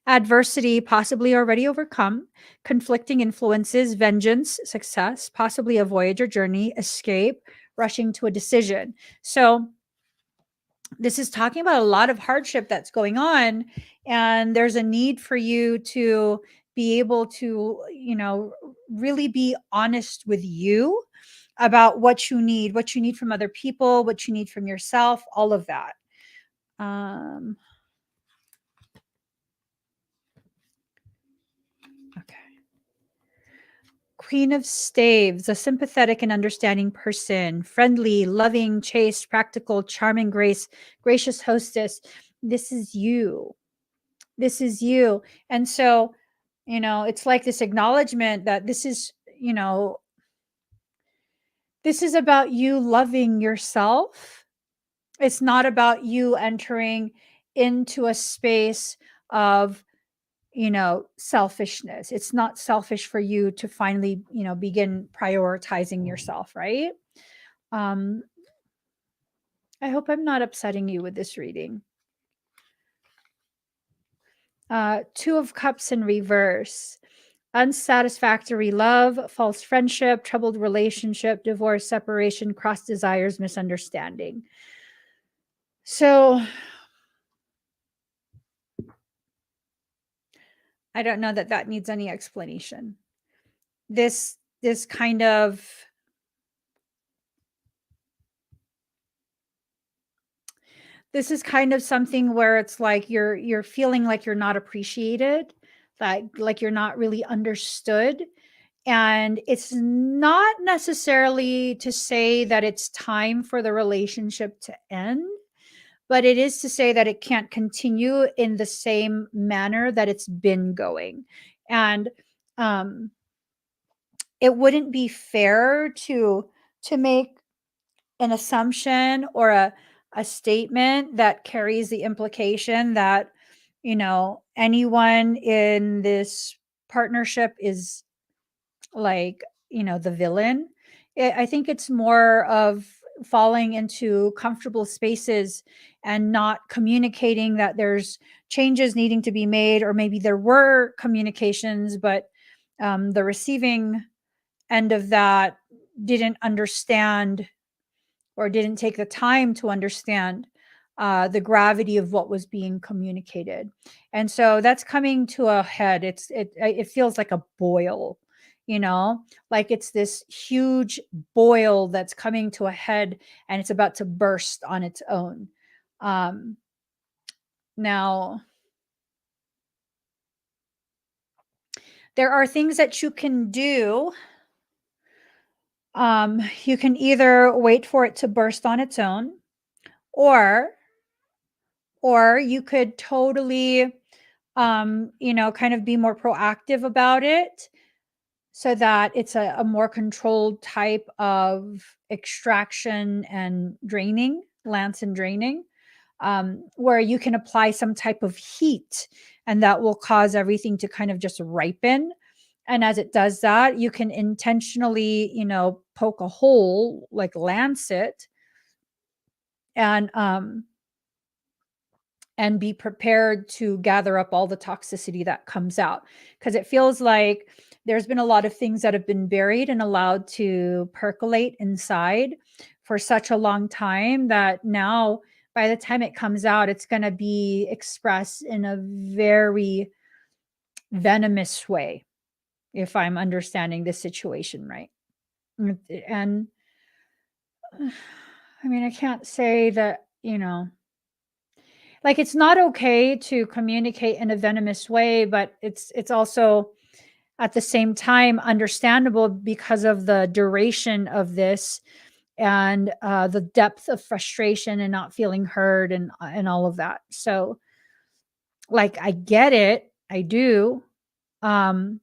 Adversity, possibly already overcome, conflicting influences, vengeance, success, possibly a voyage or journey, escape, rushing to a decision. So this is talking about a lot of hardship that's going on, and there's a need for you to be able to, really be honest with you about what you need from other people, what you need from yourself, all of that. Okay. Queen of Staves, a sympathetic and understanding person, friendly, loving, chaste, practical, charming, gracious hostess. This is you. This is you. And so, it's like this acknowledgement that this is about you loving yourself. It's not about you entering into a space of selfishness. It's not selfish for you to finally, begin prioritizing yourself, right? I hope I'm not upsetting you with this reading. 2 of Cups in reverse. Unsatisfactory love, false friendship, troubled relationship, divorce, separation, cross desires, misunderstanding. So I don't know that that needs any explanation. This kind of this is kind of something where it's like you're feeling like you're not appreciated, like you're not really understood. And it's not necessarily to say that it's time for the relationship to end, but it is to say that it can't continue in the same manner that it's been going. And um, it wouldn't be fair to make an assumption or a statement that carries the implication that, you know, anyone in this partnership is like, you know, the villain. I think it's more of falling into comfortable spaces and not communicating that there's changes needing to be made, or maybe there were communications, but the receiving end of that didn't understand or didn't take the time to understand the gravity of what was being communicated. And so that's coming to a head. It feels like a boil, you know, like it's this huge boil that's coming to a head and it's about to burst on its own. Um, Now, there are things that you can do. You can either wait for it to burst on its own, or you could totally you know, kind of be more proactive about it so that it's a more controlled type of extraction and draining, lance and draining, where you can apply some type of heat and that will cause everything to kind of just ripen. And as it does that, you can intentionally, you know, poke a hole, like lance it, and be prepared to gather up all the toxicity that comes out, because it feels like there's been a lot of things that have been buried and allowed to percolate inside for such a long time that now by the time it comes out it's going to be expressed in a very venomous way, if I'm understanding this situation right. And I mean, I can't say that, you know, like it's not okay to communicate in a venomous way, but it's also at the same time understandable because of the duration of this and the depth of frustration and not feeling heard and all of that. So like I get it, I do. um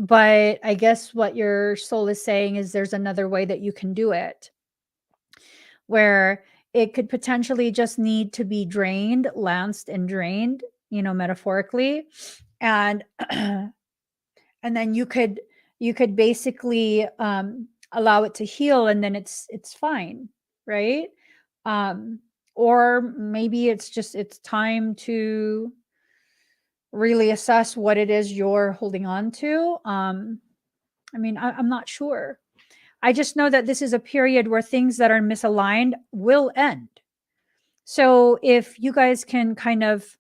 but I guess what your soul is saying is there's another way that you can do it, where it could potentially just need to be drained, lanced and drained, you know, metaphorically. And and then you could basically allow it to heal, and then it's fine, right? um or maybe it's just it's time to really assess what it is you're holding on to. I mean, I'm not sure. I just know that this is a period where things that are misaligned will end. So if you guys can kind of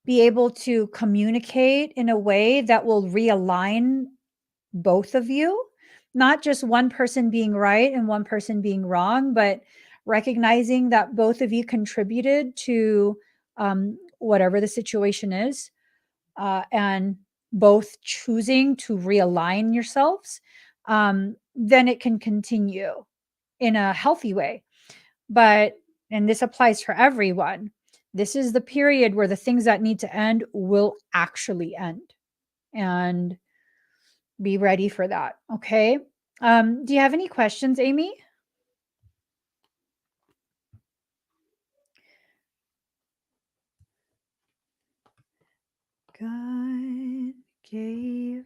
be able to communicate in a way that will realign both of you, not just one person being right and one person being wrong, but recognizing that both of you contributed to whatever the situation is, and both choosing to realign yourselves, then it can continue in a healthy way. But, and this applies for everyone, this is the period where the things that need to end will actually end. And be ready for that. Okay. Do you have any questions, Amy? God gave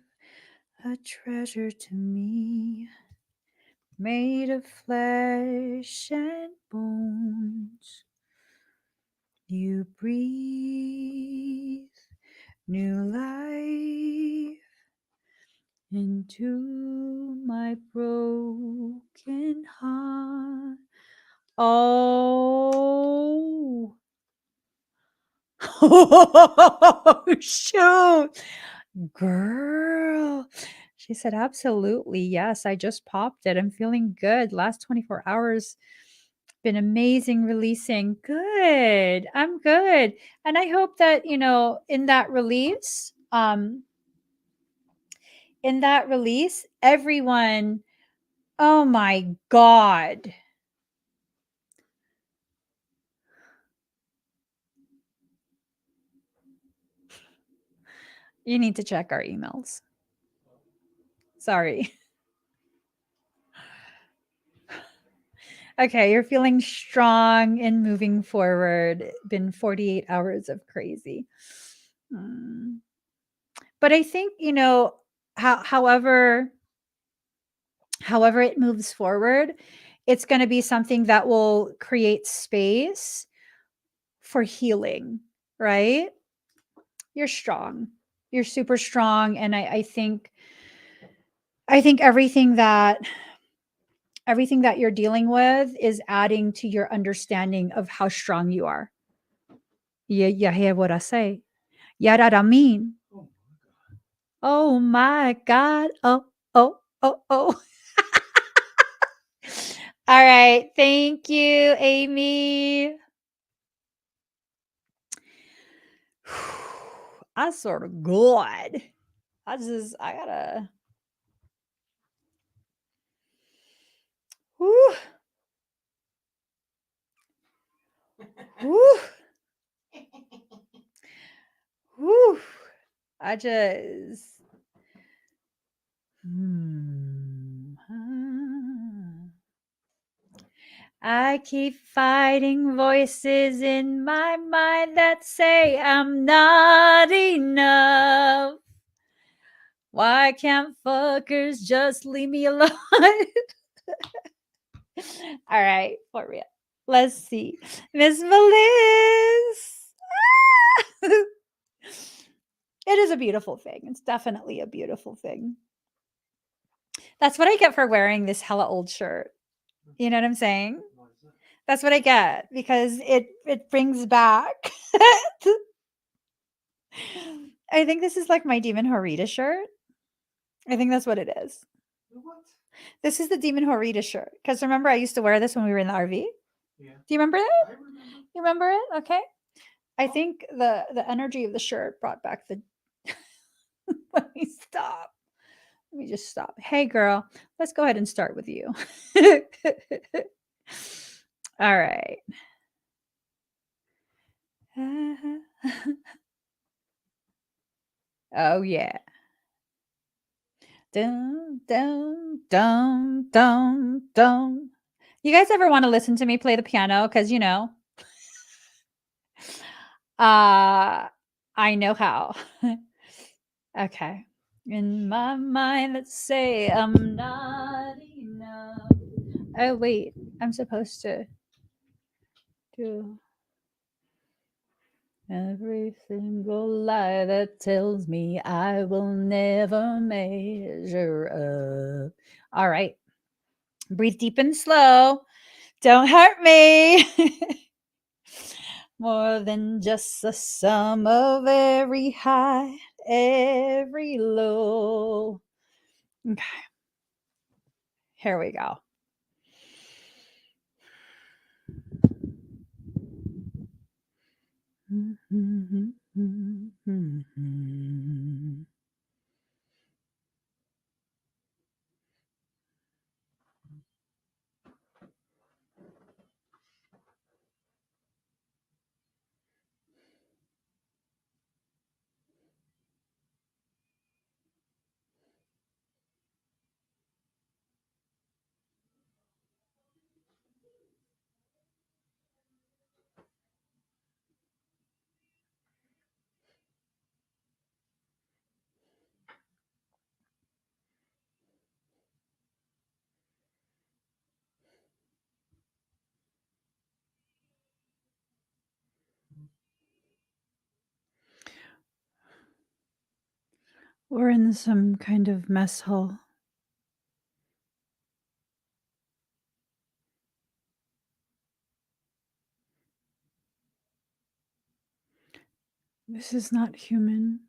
a treasure to me, made of flesh and bones. You breathe new life into my broken heart. Oh. Oh, shoot. Girl. She said, absolutely. Yes, I just popped it. I'm feeling good. Last 24 hours been amazing releasing. Good. I'm good. And I hope that, in that release, everyone, oh my God. You need to check our emails. Sorry. Okay, you're feeling strong and moving forward. Been 48 hours of crazy. But I think, however it moves forward, it's going to be something that will create space for healing, right? You're strong. You're super strong. And I think everything that you're dealing with is adding to your understanding of how strong you are. You hear what I say? Yeah, that I mean. Oh my God. Oh, oh, oh, oh. All right. Thank you, Amy. I sort of good. I gotta. Whew. Whew. Whew. I just. I keep fighting voices in my mind that say I'm not enough. Why can't fuckers just leave me alone? All right, for real. Let's see. Miss Melis. It is a beautiful thing. It's definitely a beautiful thing. That's what I get for wearing this hella old shirt. You know what I'm saying? That's what I get because it brings back. I think this is like my Demon Horita shirt. I think that's what it is. What? This is the Demon Horita shirt. Because remember, I used to wear this when we were in the RV. Yeah. Do you remember it? I remember. You remember it? Okay. I think the energy of the shirt brought back the. Let me stop. Let me just stop. Hey, girl, let's go ahead and start with you. All right. Oh, yeah. Dun, dun, dun, dun, dun. You guys ever want to listen to me play the piano? Because, I know how. Okay. In my mind, let's say I'm not enough. Oh, wait. I'm supposed to do every single lie that tells me I will never measure up. All right. Breathe deep and slow. Don't hurt me. More than just the sum of every high, every low. Okay. Here we go. We're in some kind of mess hall. This is not human.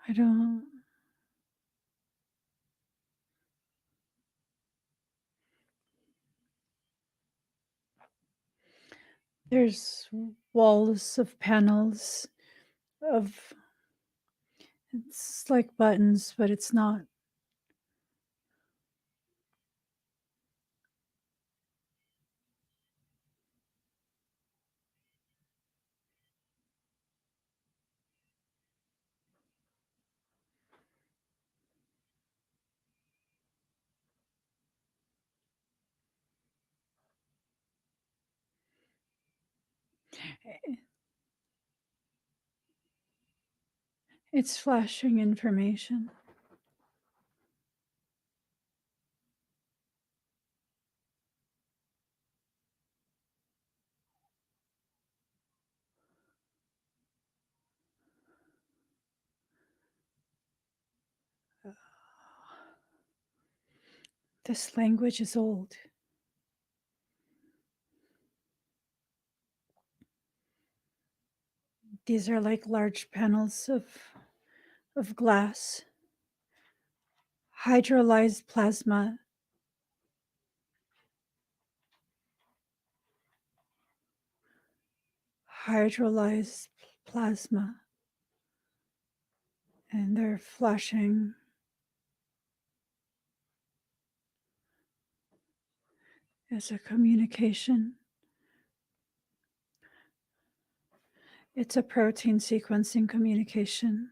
I don't. There's walls of panels of, it's like buttons, but it's not. It's flashing information. This language is old. These are like large panels of glass. Hydrolyzed plasma. Hydrolyzed plasma. And they're flashing. As a communication. It's a protein sequencing communication.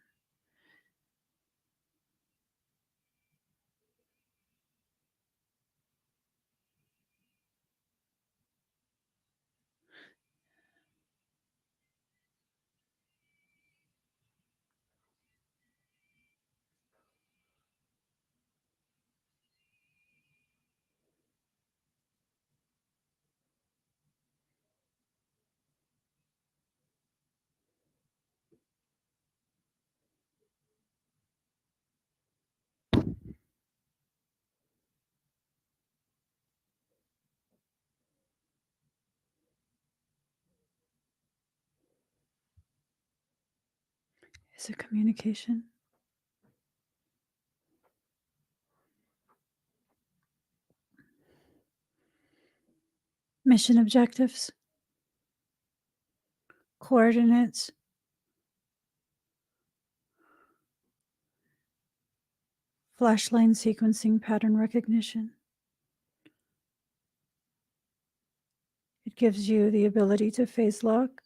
It's a communication. Mission objectives. Coordinates. Flashline sequencing pattern recognition. It gives you the ability to phase lock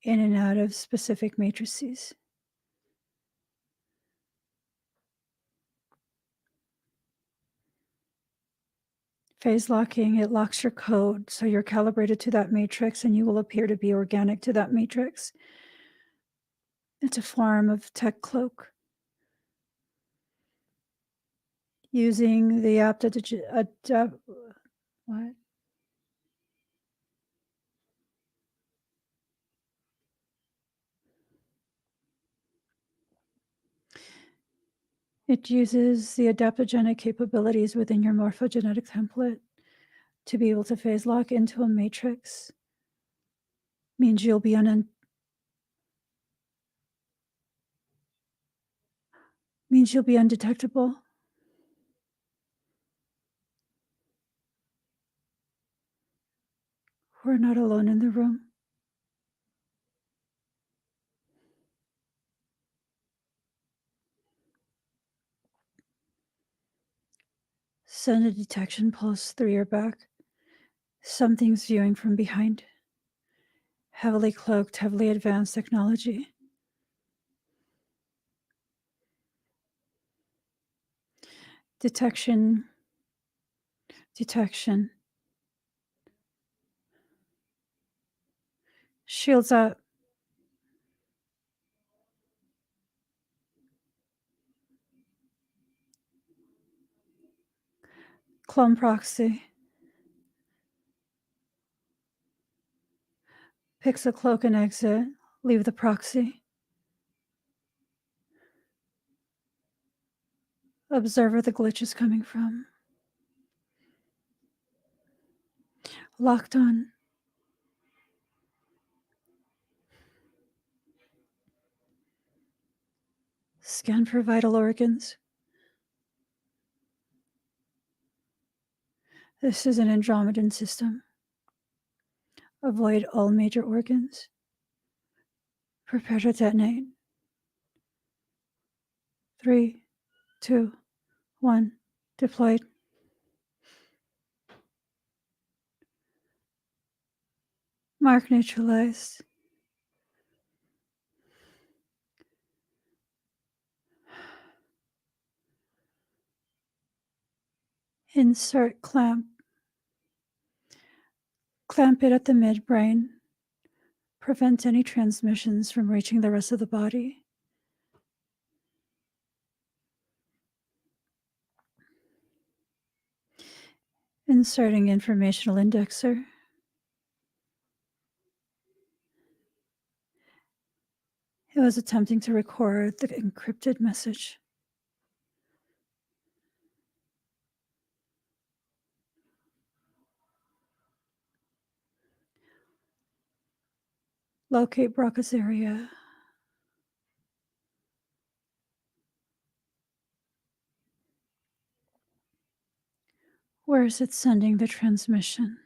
in and out of specific matrices. Phase locking, it locks your code, so you're calibrated to that matrix and you will appear to be organic to that matrix. It's a form of tech cloak. Using the what? It uses the adaptogenic capabilities within your morphogenetic template to be able to phase lock into a matrix. Means you'll be undetectable. We're not alone in the room. Send a detection pulse through your back. Something's viewing from behind. Heavily cloaked, heavily advanced technology. Detection. Shields up. Clone proxy. Picks a cloak and exit. Leave the proxy. Observe where the glitch is coming from. Locked on. Scan for vital organs. This is an Andromedan system. Avoid all major organs. Prepare to detonate. 3, 2, 1. Deployed. Mark neutralized. Insert clamp. Clamp it at the midbrain. Prevent any transmissions from reaching the rest of the body. Inserting informational indexer. It was attempting to record the encrypted message. Locate Broca's area. Where is it sending the transmission?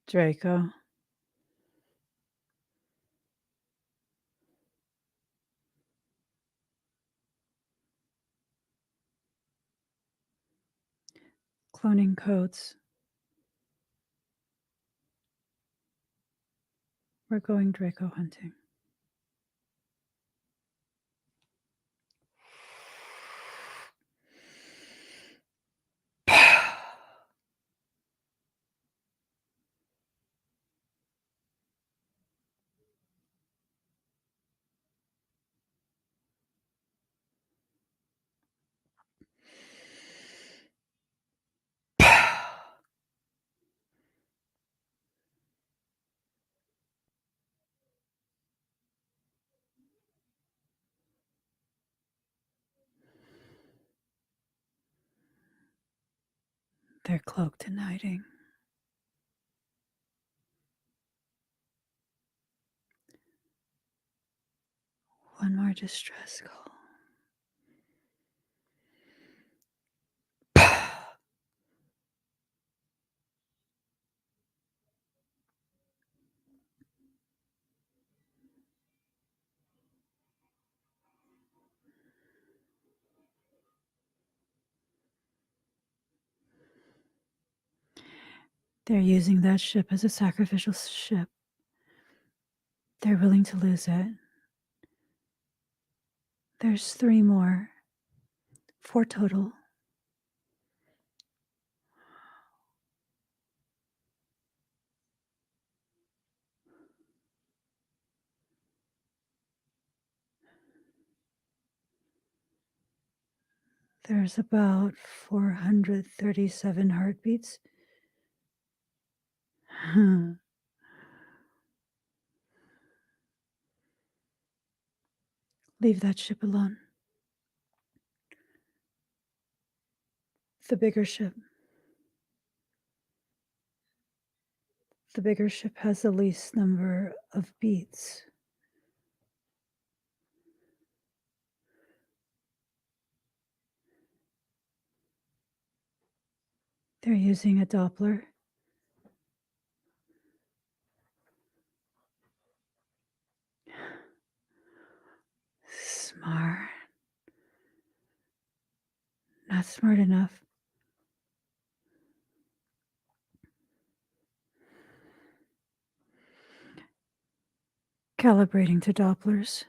Draco. Cloning codes. We're going Draco hunting. They're cloaked and hiding. One more distress call. They're using that ship as a sacrificial ship. They're willing to lose it. There's 3 more. 4 total. There's about 437 heartbeats. Leave that ship alone. The bigger ship. The bigger ship has the least number of beats. They're using a Doppler. Smart. Not smart enough. Calibrating to Dopplers.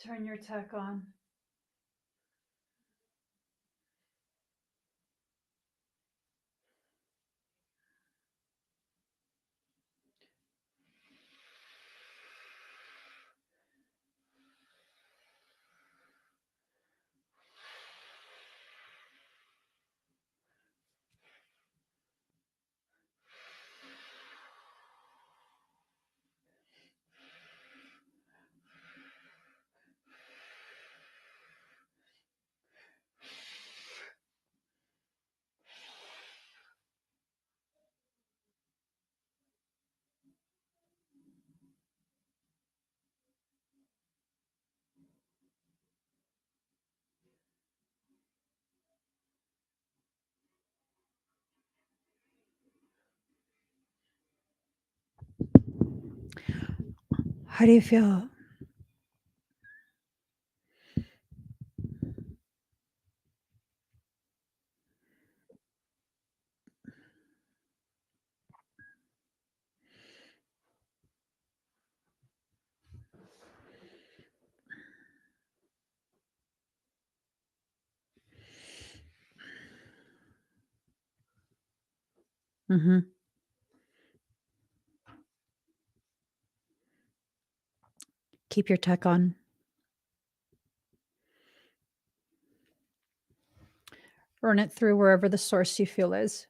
Turn your tech on. How do you feel? Mm-hmm. Keep your tech on. Run it through wherever the source you feel is.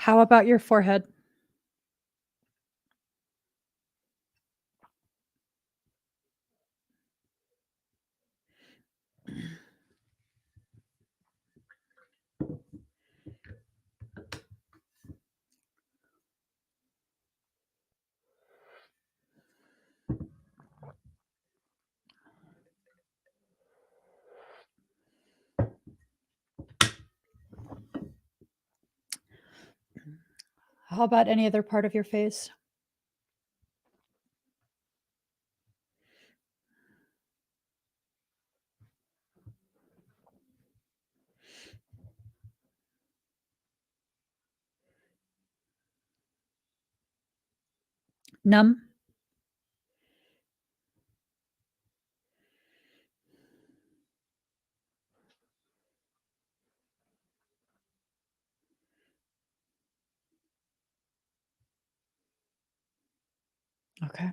How about your forehead? How about any other part of your face? Numb? Okay.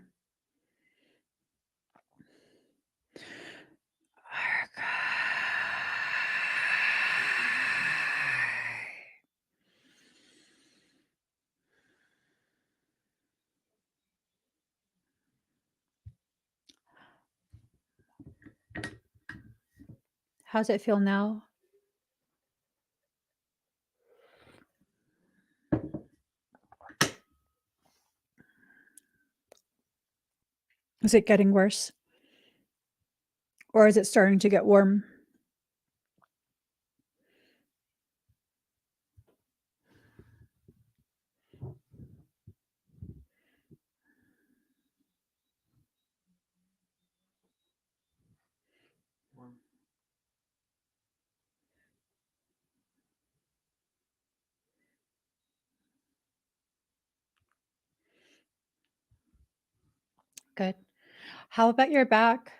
How's it feel now? Is it getting worse? Or is it starting to get warm? Good. How about your back?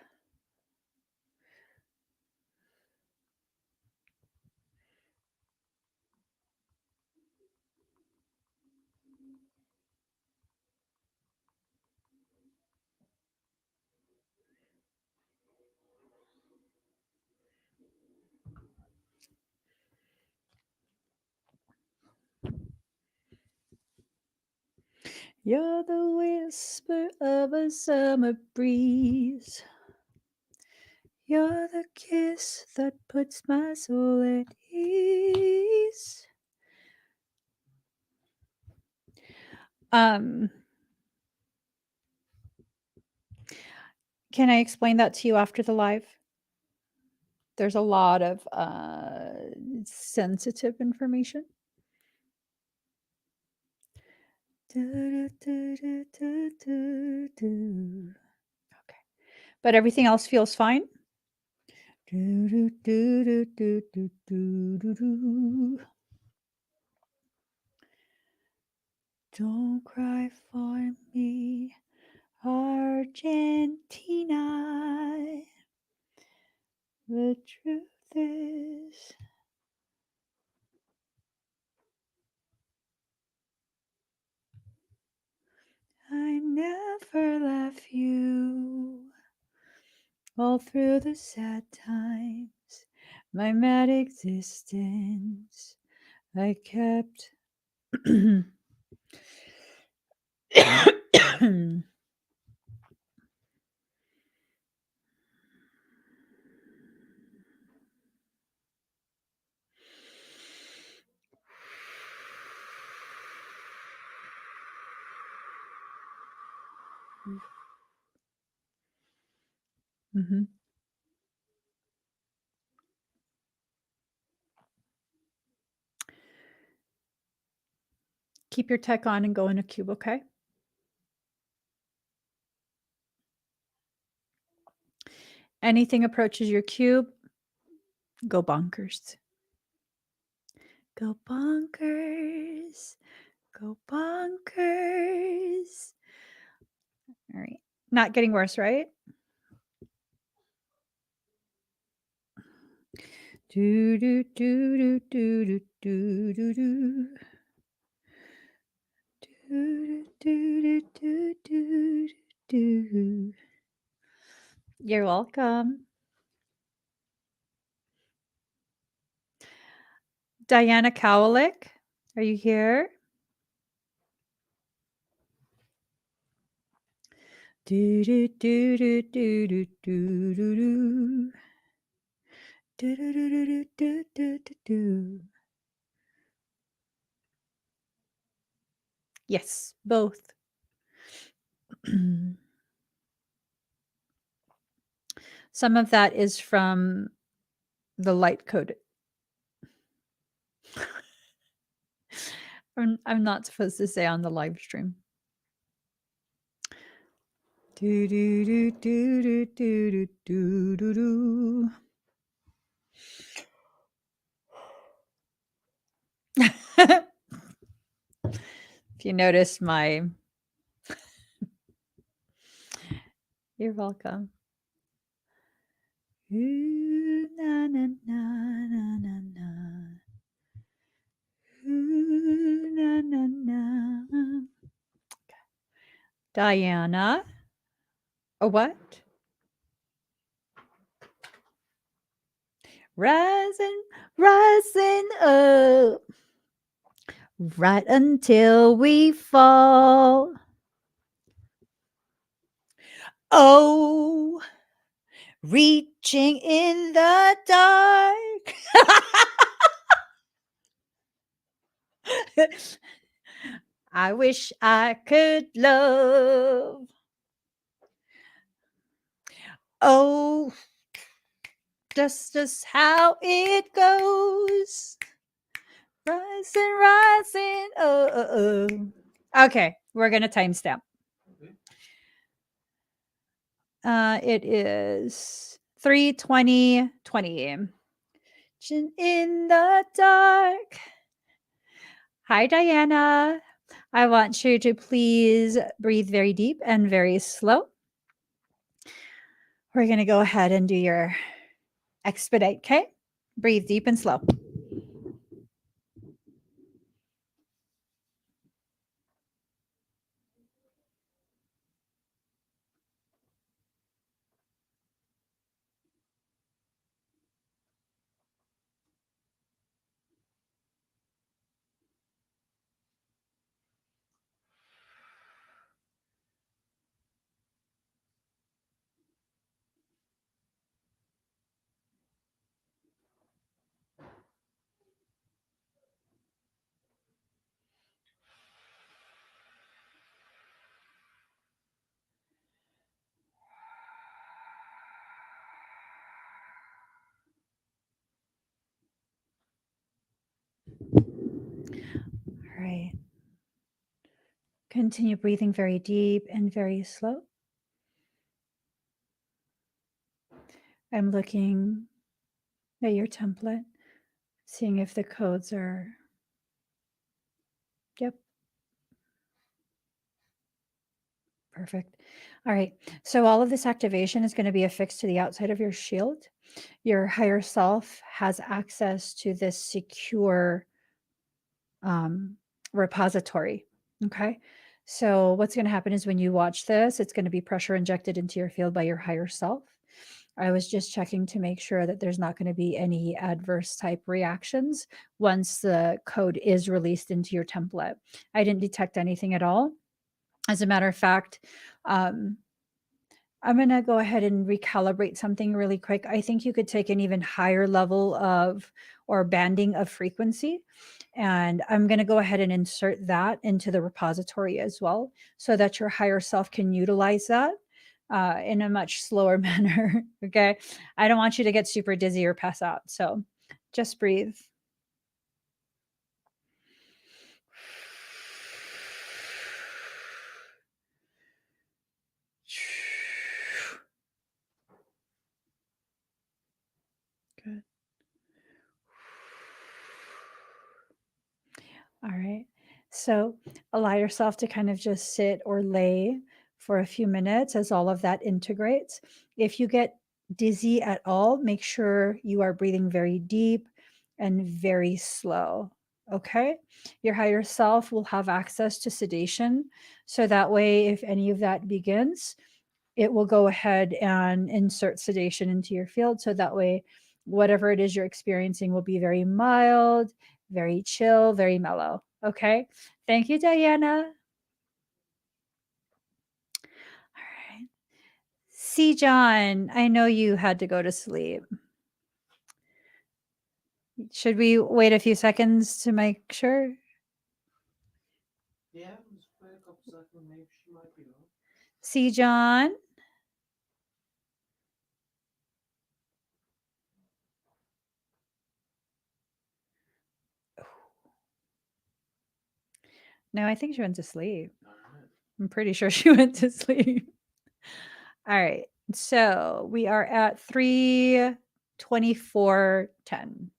You're the whisper of a summer breeze. You're the kiss that puts my soul at ease. Can I explain that to you after the live? There's a lot of sensitive information. Okay. But everything else feels fine? Don't cry for me, Argentina. The truth is, I never left you. All through the sad times, my mad existence, I kept Mhm. Keep your tech on and go in a cube, okay? Anything approaches your cube, go bonkers. Go bonkers. Go bonkers. All right. Not getting worse, right? Do do do do do do do do. Do do do do do do. You're welcome. Diana Cowellick, are you here? Do do do do do do do do do. Do do do do do do do do. Yes, both. Some of that is from the light code. I'm not supposed to say on the live stream. Do do do do do do do do do. If you notice my you're welcome. Ooh, na, na, na, na, na, na. Ooh, na, na, na. Diana. A what? Rising, rising up. Right until we fall. Oh, reaching in the dark. I wish I could love. Oh, just how it goes. Rising, rising. Oh. Okay, we're gonna timestamp. It is 3:20:20. In the dark. Hi, Diana. I want you to please breathe very deep and very slow. We're going to go ahead and do your expedite, okay? Breathe deep and slow. right. Continue breathing very deep and very slow. I'm looking at your template, seeing if the codes are, yep. Perfect. All right. So all of this activation is going to be affixed to the outside of your shield. Your higher self has access to this secure repository. Okay. So what's going to happen is when you watch this, it's going to be pressure injected into your field by your higher self. I was just checking to make sure that there's not going to be any adverse type reactions once the code is released into your template. I didn't detect anything at all. As a matter of fact, I'm going to go ahead and recalibrate something really quick. I think you could take an even higher level of or banding of frequency. And I'm going to go ahead and insert that into the repository as well so that your higher self can utilize that in a much slower manner. Okay. I don't want you to get super dizzy or pass out. So just breathe. Good. All right. So allow yourself to kind of just sit or lay for a few minutes as all of that integrates. If you get dizzy at all, make sure you are breathing very deep and very slow. Okay. Your higher self will have access to sedation. So that way, if any of that begins, it will go ahead and insert sedation into your field. So that way, whatever it is you're experiencing will be very mild, very chill, very mellow. Okay. Thank you, Diana. All right. See, John, I know you had to go to sleep. Should we wait a few seconds to make sure? Yeah, let's wait a couple seconds. Maybe she might be on. See, John. No, I think she went to sleep. All right. I'm pretty sure she went to sleep. All right. So we are at 3:24:10.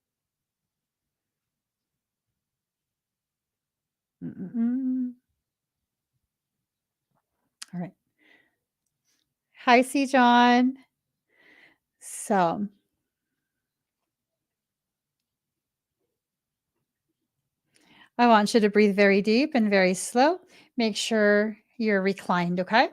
All right. Hi, C. John. So I want you to breathe very deep and very slow. Make sure you're reclined, okay?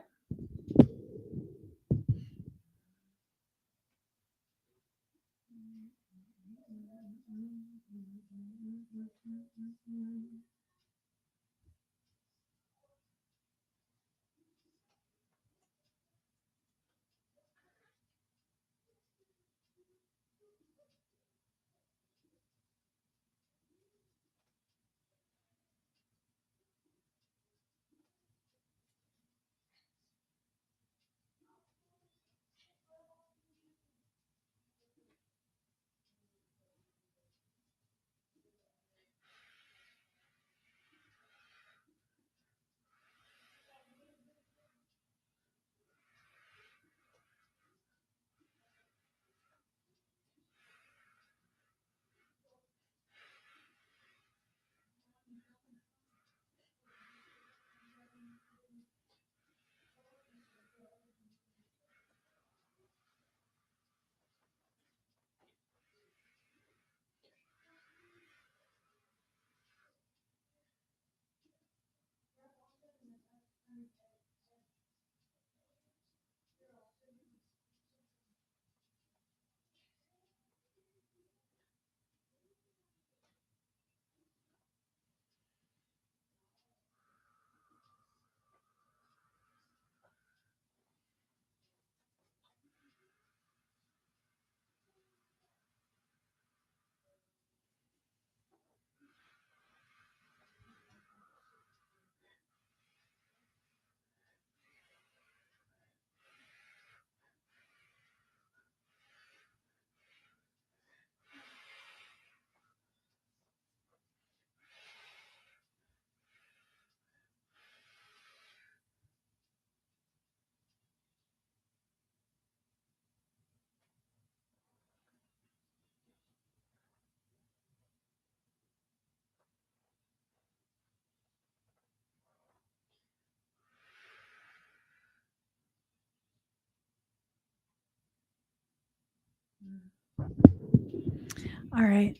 All right.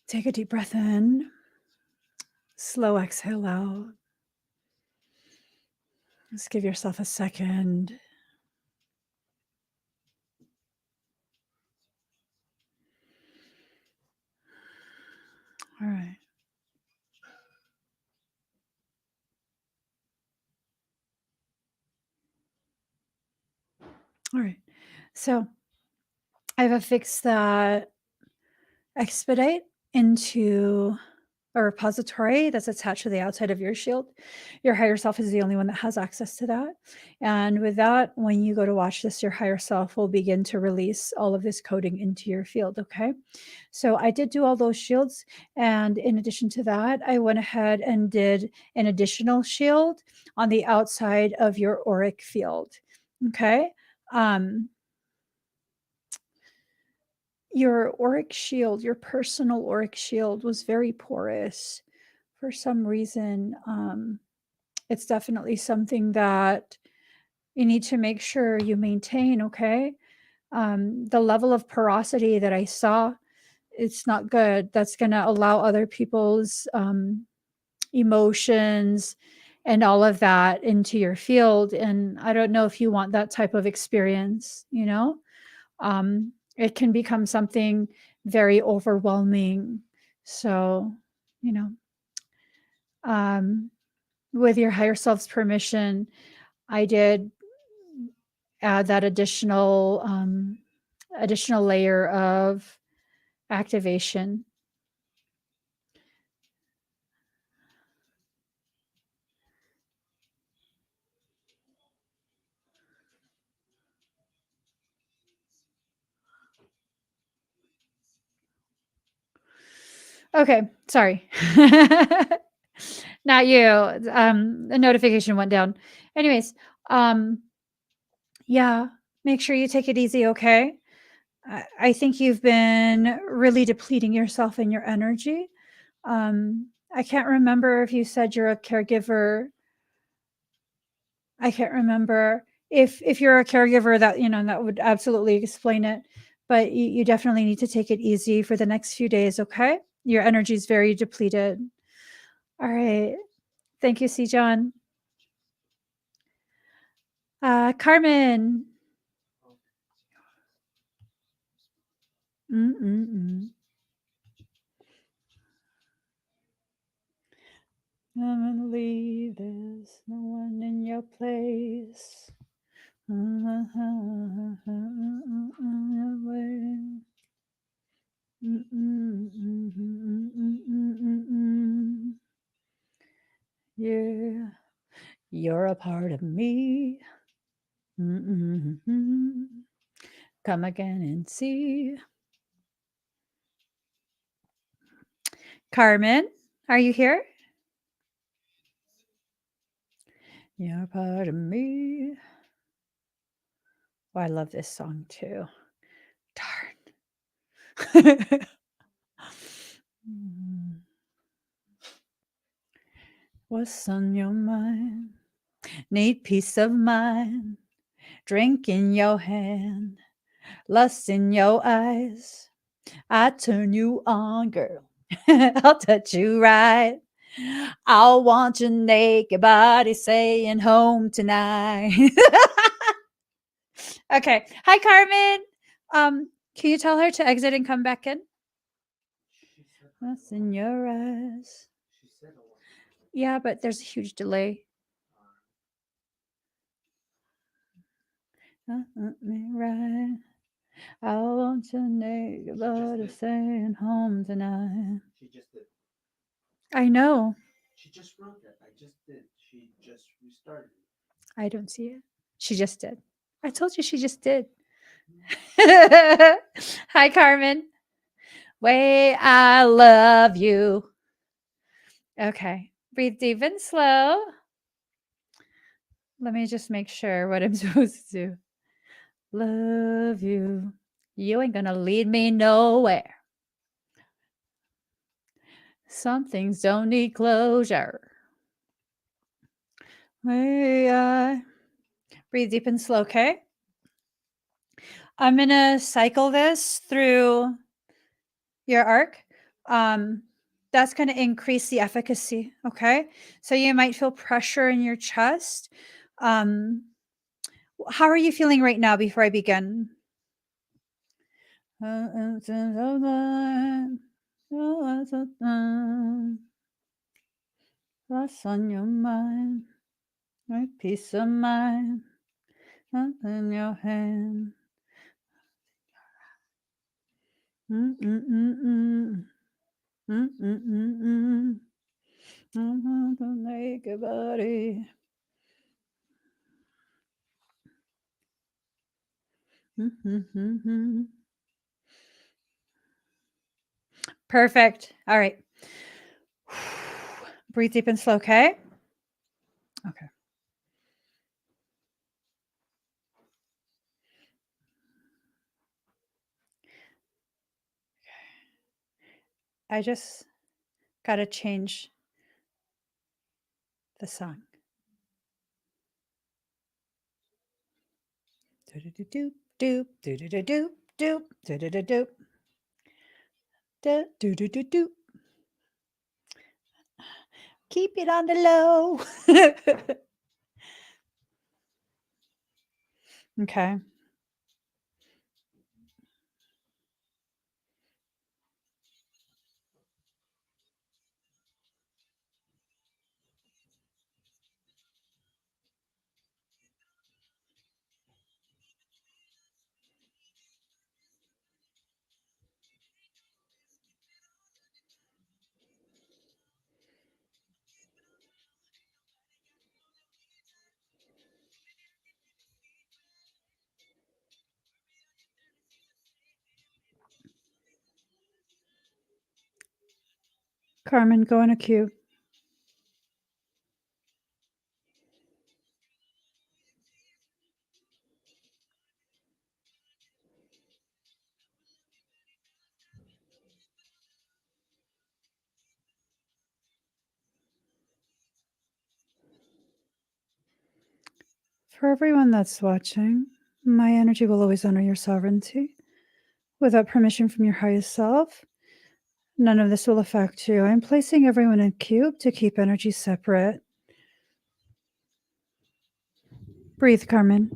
Take a deep breath in. Slow exhale out. Just give yourself a second. All right. All right. So I've affixed that expedite into a repository that's attached to the outside of your shield. Your higher self is the only one that has access to that. And with that, when you go to watch this, your higher self will begin to release all of this coding into your field. Okay. So I did do all those shields. And in addition to that, I went ahead and did an additional shield on the outside of your auric field. Okay. Your auric shield, your personal auric shield was very porous for some reason. It's definitely something that you need to make sure you maintain. Okay. The level of porosity that I saw, it's not good. That's going to allow other people's emotions and all of that into your field. And I don't know if you want that type of experience, you know? It can become something very overwhelming. So, you know, with your higher self's permission, I did add that additional layer of activation. Okay, sorry. Not you. The notification went down. Anyways, yeah, make sure you take it easy, okay? I think you've been really depleting yourself and your energy. I can't remember if you said you're a caregiver. I can't remember if you're a caregiver, that, you know, that would absolutely explain it. But you definitely need to take it easy for the next few days, okay? Your energy is very depleted. All right. Thank you, C. John. Carmen. Mm-mm-mm. I'm gonna leave this, no one in your place. Yeah, you're a part of me. Come again and see. Carmen, are you here? You're a part of me. Oh, I love this song too. Darn. What's on your mind? Need peace of mind. Drink in your hand. Lust in your eyes. I turn you on, girl. I'll touch you right. I'll want your naked body saying home tonight. Okay. Hi, Carmen. Can you tell her to exit and come back in? What's in your eyes? Yeah, but there's a huge delay. Me right. I want your naked body saying home tonight. She just did. I know. She just wrote that. I just did. She just restarted it. I don't see it. She just did. I told you she just did. Hi, Carmen. Way I love you. Okay. Breathe deep and slow. Let me just make sure what I'm supposed to do. Love you. You ain't gonna lead me nowhere. Some things don't need closure. May I breathe deep and slow, okay? I'm gonna cycle this through your arc, that's going to increase the efficacy. Okay. So you might feel pressure in your chest. How are you feeling right now before I begin? What's on your mind? My peace of mind. In your hand. Naked body. Perfect. All right. Breathe deep and slow, okay? Okay. I just got to change the song. Do-do-do-do, doop, do-do-do-do, doop, do-do-do-do. Do-do-do-do. Keep it on the low. Okay. Carmen, go in a queue. For everyone that's watching, my energy will always honor your sovereignty. Without permission from your highest self, none of this will affect you. I'm placing everyone in cube to keep energy separate. Breathe, Carmen.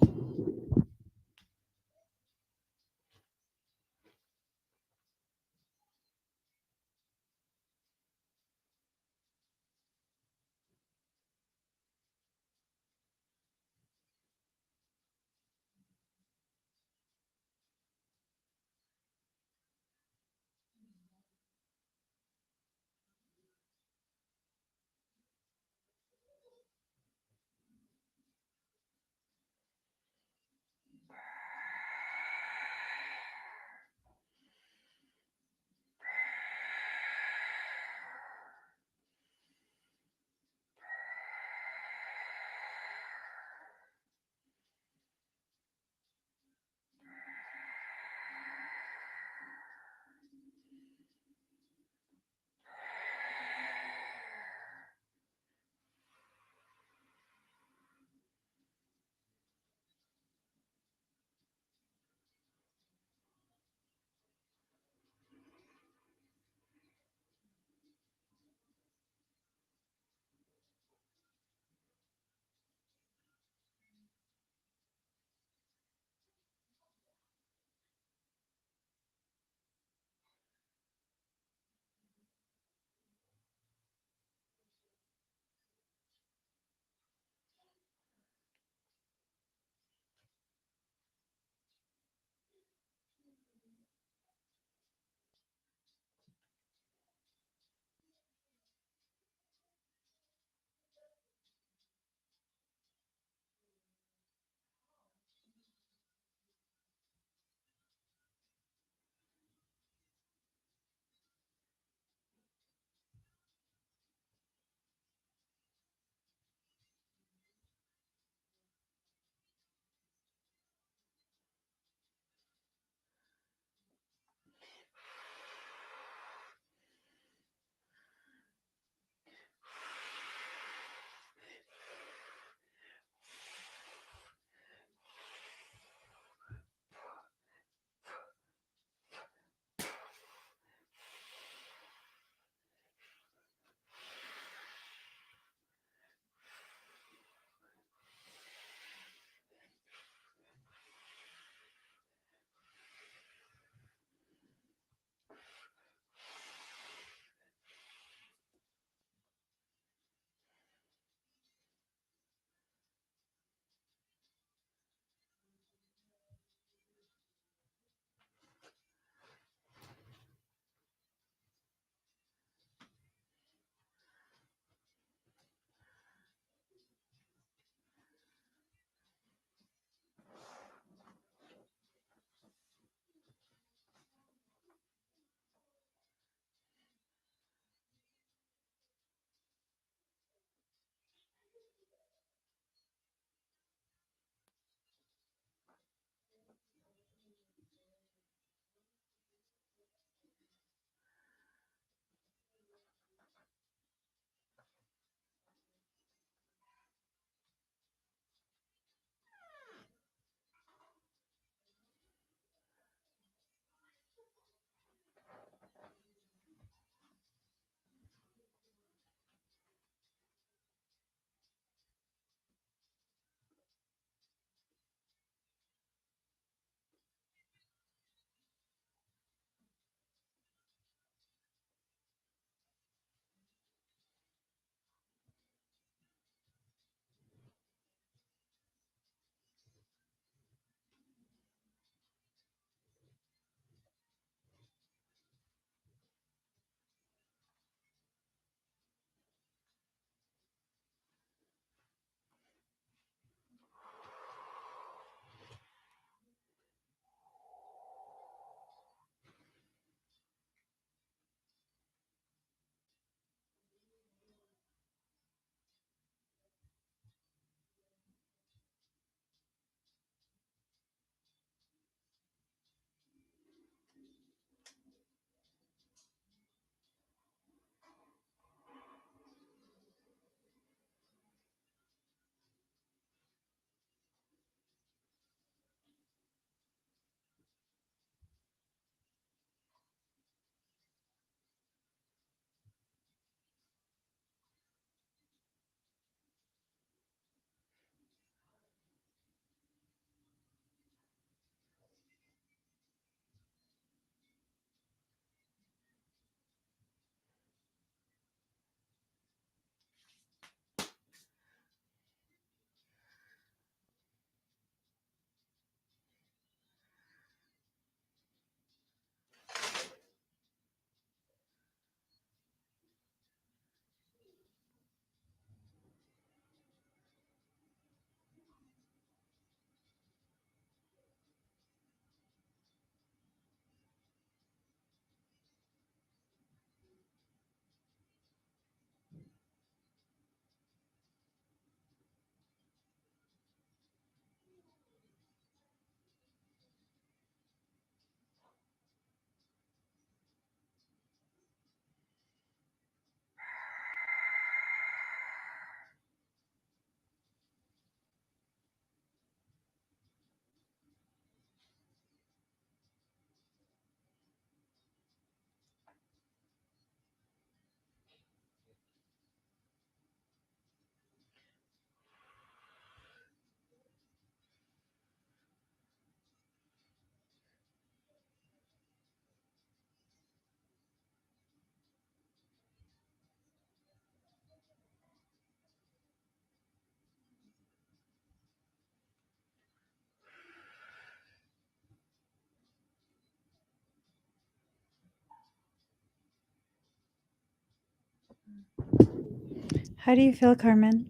How do you feel, Carmen?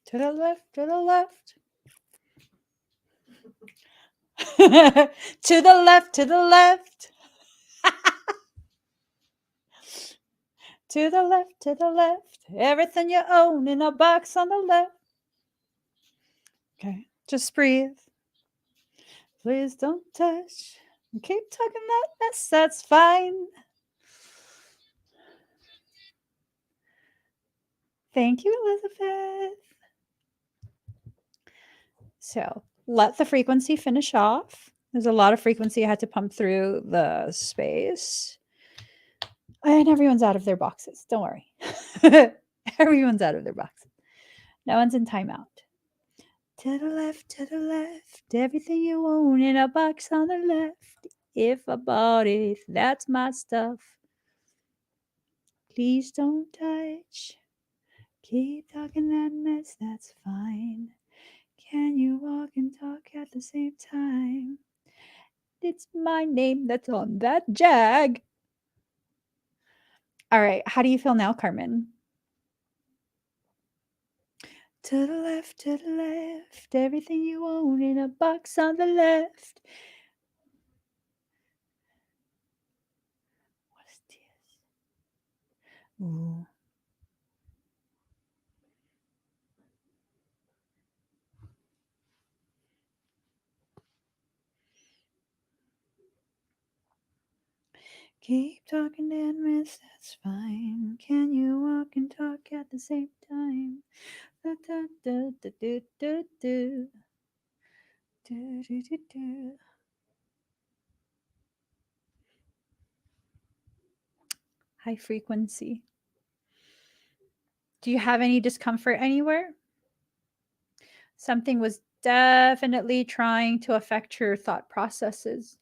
To the left, to the left. To the left, to the left. To the left, to the left. Everything you own in a box on the left. Okay, just breathe. Please don't touch. Keep talking that mess, that's fine. Thank you, Elizabeth. So let the frequency finish off. There's a lot of frequency I had to pump through the space. And everyone's out of their boxes. Don't worry. Everyone's out of their boxes. No one's in timeout. To the left, to the left. Everything you own in a box on the left. If I bought it, that's my stuff. Please don't touch. Keep talking that mess, that's fine. Can you walk and talk at the same time? It's my name that's on that jag. All right, how do you feel now, Carmen? To the left, to the left. Everything you own in a box on the left. What is this? Ooh. Keep talking and miss, that's fine. Can you walk and talk at the same time? Da, da, da, da, do, do, do. Do, do, do, do. High frequency. Do you have any discomfort anywhere? Something was definitely trying to affect your thought processes.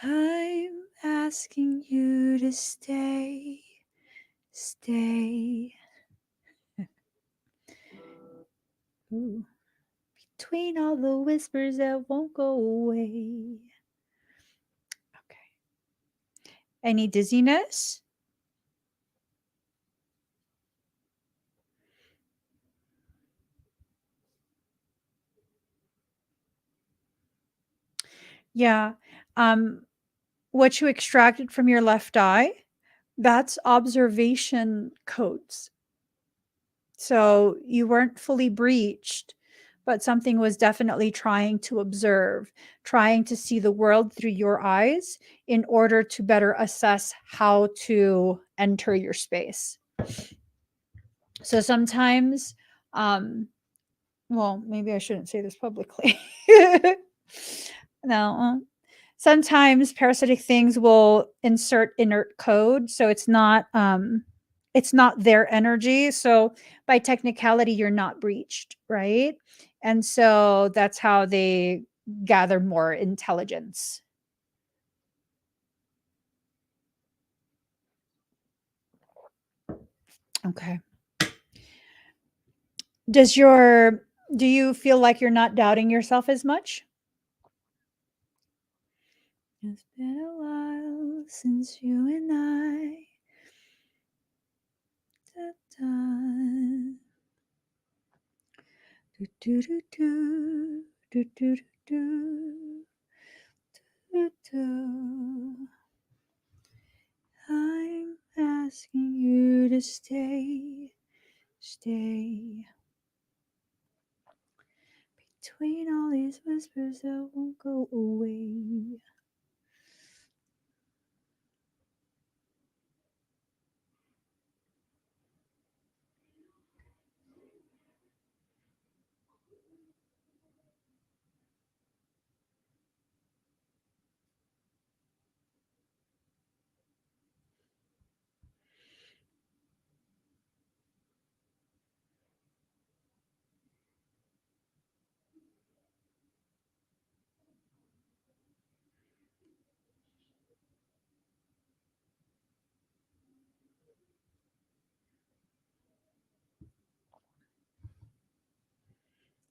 I'm asking you to stay. Stay. Ooh. Between all the whispers that won't go away. Okay. Any dizziness? Yeah. What you extracted from your left eye, that's observation codes. So you weren't fully breached, but something was definitely trying to observe, trying to see the world through your eyes in order to better assess how to enter your space. So sometimes, well, maybe I shouldn't say this publicly. No. Sometimes parasitic things will insert inert code, so it's not their energy. So by technicality, you're not breached, right? And so that's how they gather more intelligence. Okay. Do you feel like you're not doubting yourself as much? It's been a while since you and I. Da-da. Do, do, do, do, do, do, do, do, do. I'm asking you to stay, stay. Between all these whispers that won't go away.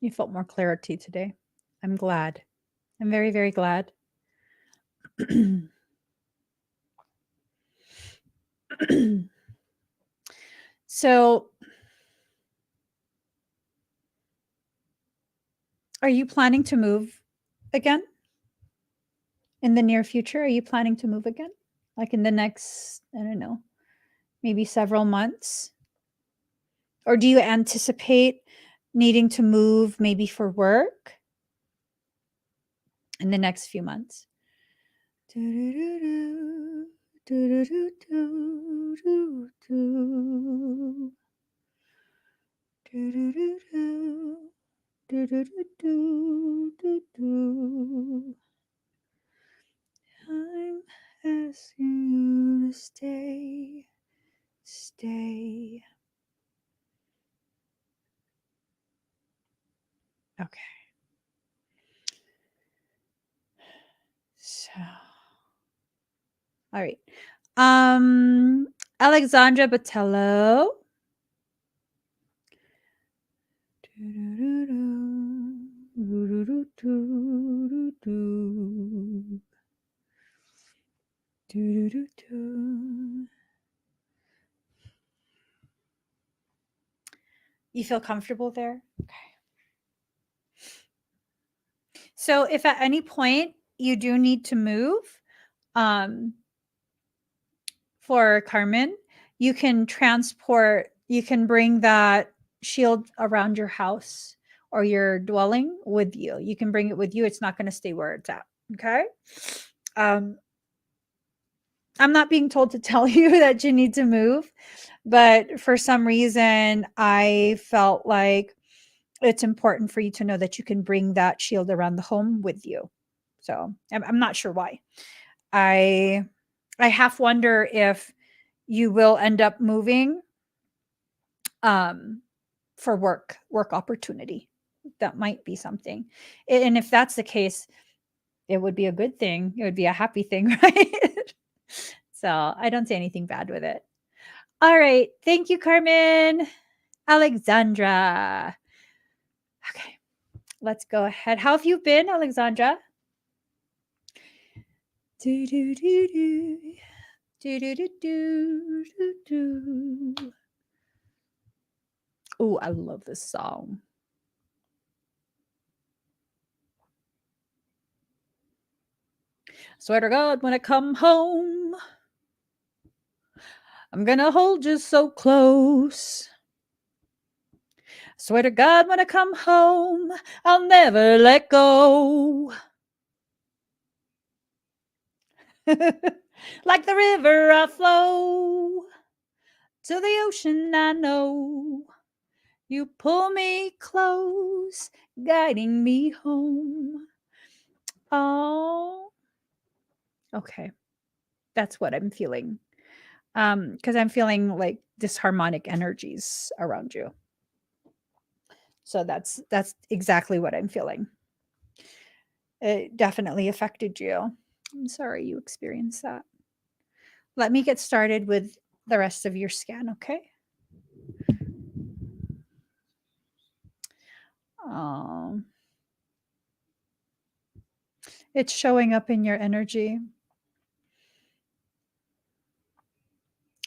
You felt more clarity today. I'm glad. I'm very, very glad. So, are you planning to move again in the near future? Are you planning to move again? Like in the next, I don't know, maybe several months? Or do you anticipate needing to move maybe for work in the next few months? I'm asking you to stay, stay. Okay. So, all right. Alexandra Botello. You feel comfortable there? Okay. So if at any point you do need to move, for Carmen, you can bring that shield around your house or your dwelling with you. You can bring it with you. It's not going to stay where it's at. Okay. I'm not being told to tell you that you need to move, but for some reason, I felt like it's important for you to know that you can bring that shield around the home with you. So I'm not sure why. I half wonder if you will end up moving for work opportunity. That might be something. And if that's the case, it would be a good thing. It would be a happy thing, right? So I don't say anything bad with it. All right. Thank you, Carmen. Alexandra. Okay. Let's go ahead. How have you been, Alexandra? Do, do, do, do. Do, do, do, do, do, do. Oh, I love this song. Swear to God, when I come home, I'm gonna hold you so close. Swear to God, when I come home, I'll never let go. Like the river I flow to the ocean, I know. You pull me close, guiding me home. Oh, okay. That's what I'm feeling. Because I'm feeling like disharmonic energies around you. So that's exactly what I'm feeling. It definitely affected you. I'm sorry you experienced that. Let me get started with the rest of your scan, okay? It's showing up in your energy.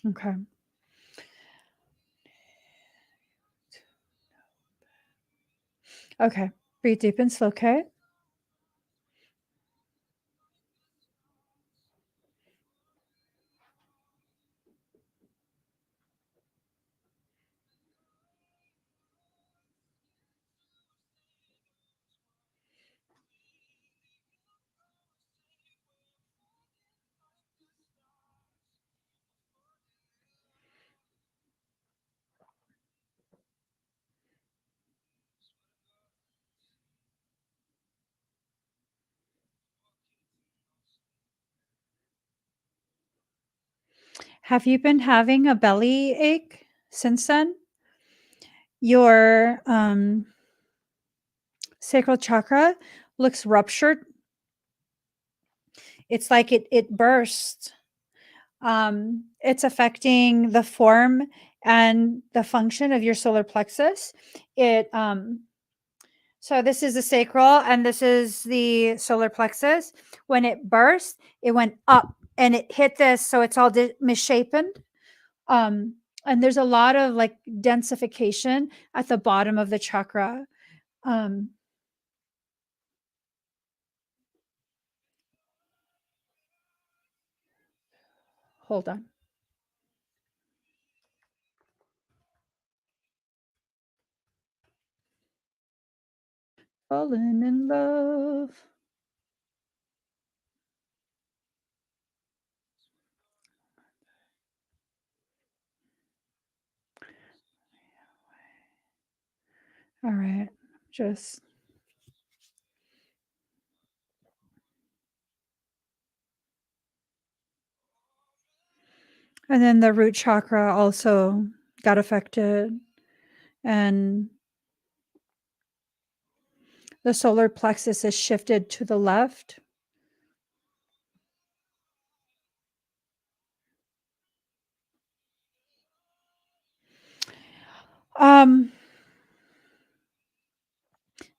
Okay. Okay. Breathe deep and slow, okay? Have you been having a belly ache since then? Your sacral chakra looks ruptured. It's like it burst. It's affecting the form and the function of your solar plexus. It So this is the sacral and this is the solar plexus. When it burst, it went up and it hit this, so it's all misshapen. And there's a lot of like densification at the bottom of the chakra. Hold on. Falling in love. All right. Just and then the root chakra also got affected, and the solar plexus is shifted to the left.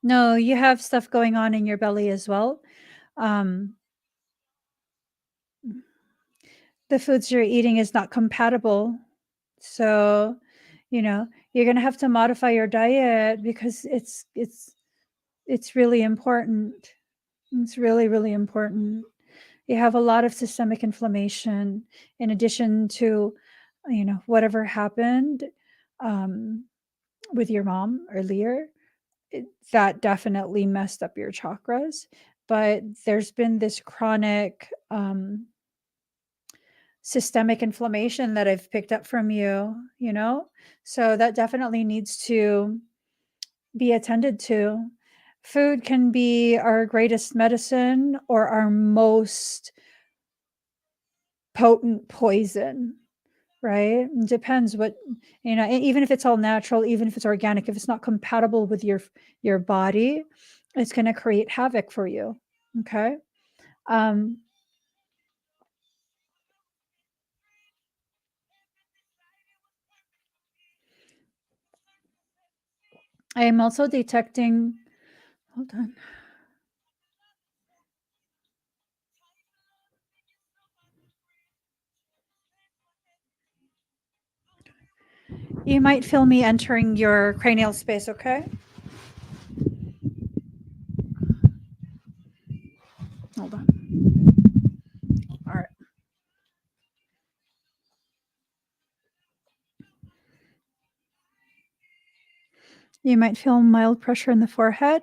No, you have stuff going on in your belly as well. The foods you're eating is not compatible. So, you're going to have to modify your diet because it's really important. It's really, really important. You have a lot of systemic inflammation in addition to, whatever happened with your mom earlier. That definitely messed up your chakras. But there's been this chronic systemic inflammation that I've picked up from you, So that definitely needs to be attended to. Food can be our greatest medicine or our most potent poison, right? It depends what, even if it's all natural, even if it's organic, if it's not compatible with your body, it's going to create havoc for you. Okay. I am also detecting, hold on. You might feel me entering your cranial space, okay? Hold on. All right. You might feel mild pressure in the forehead.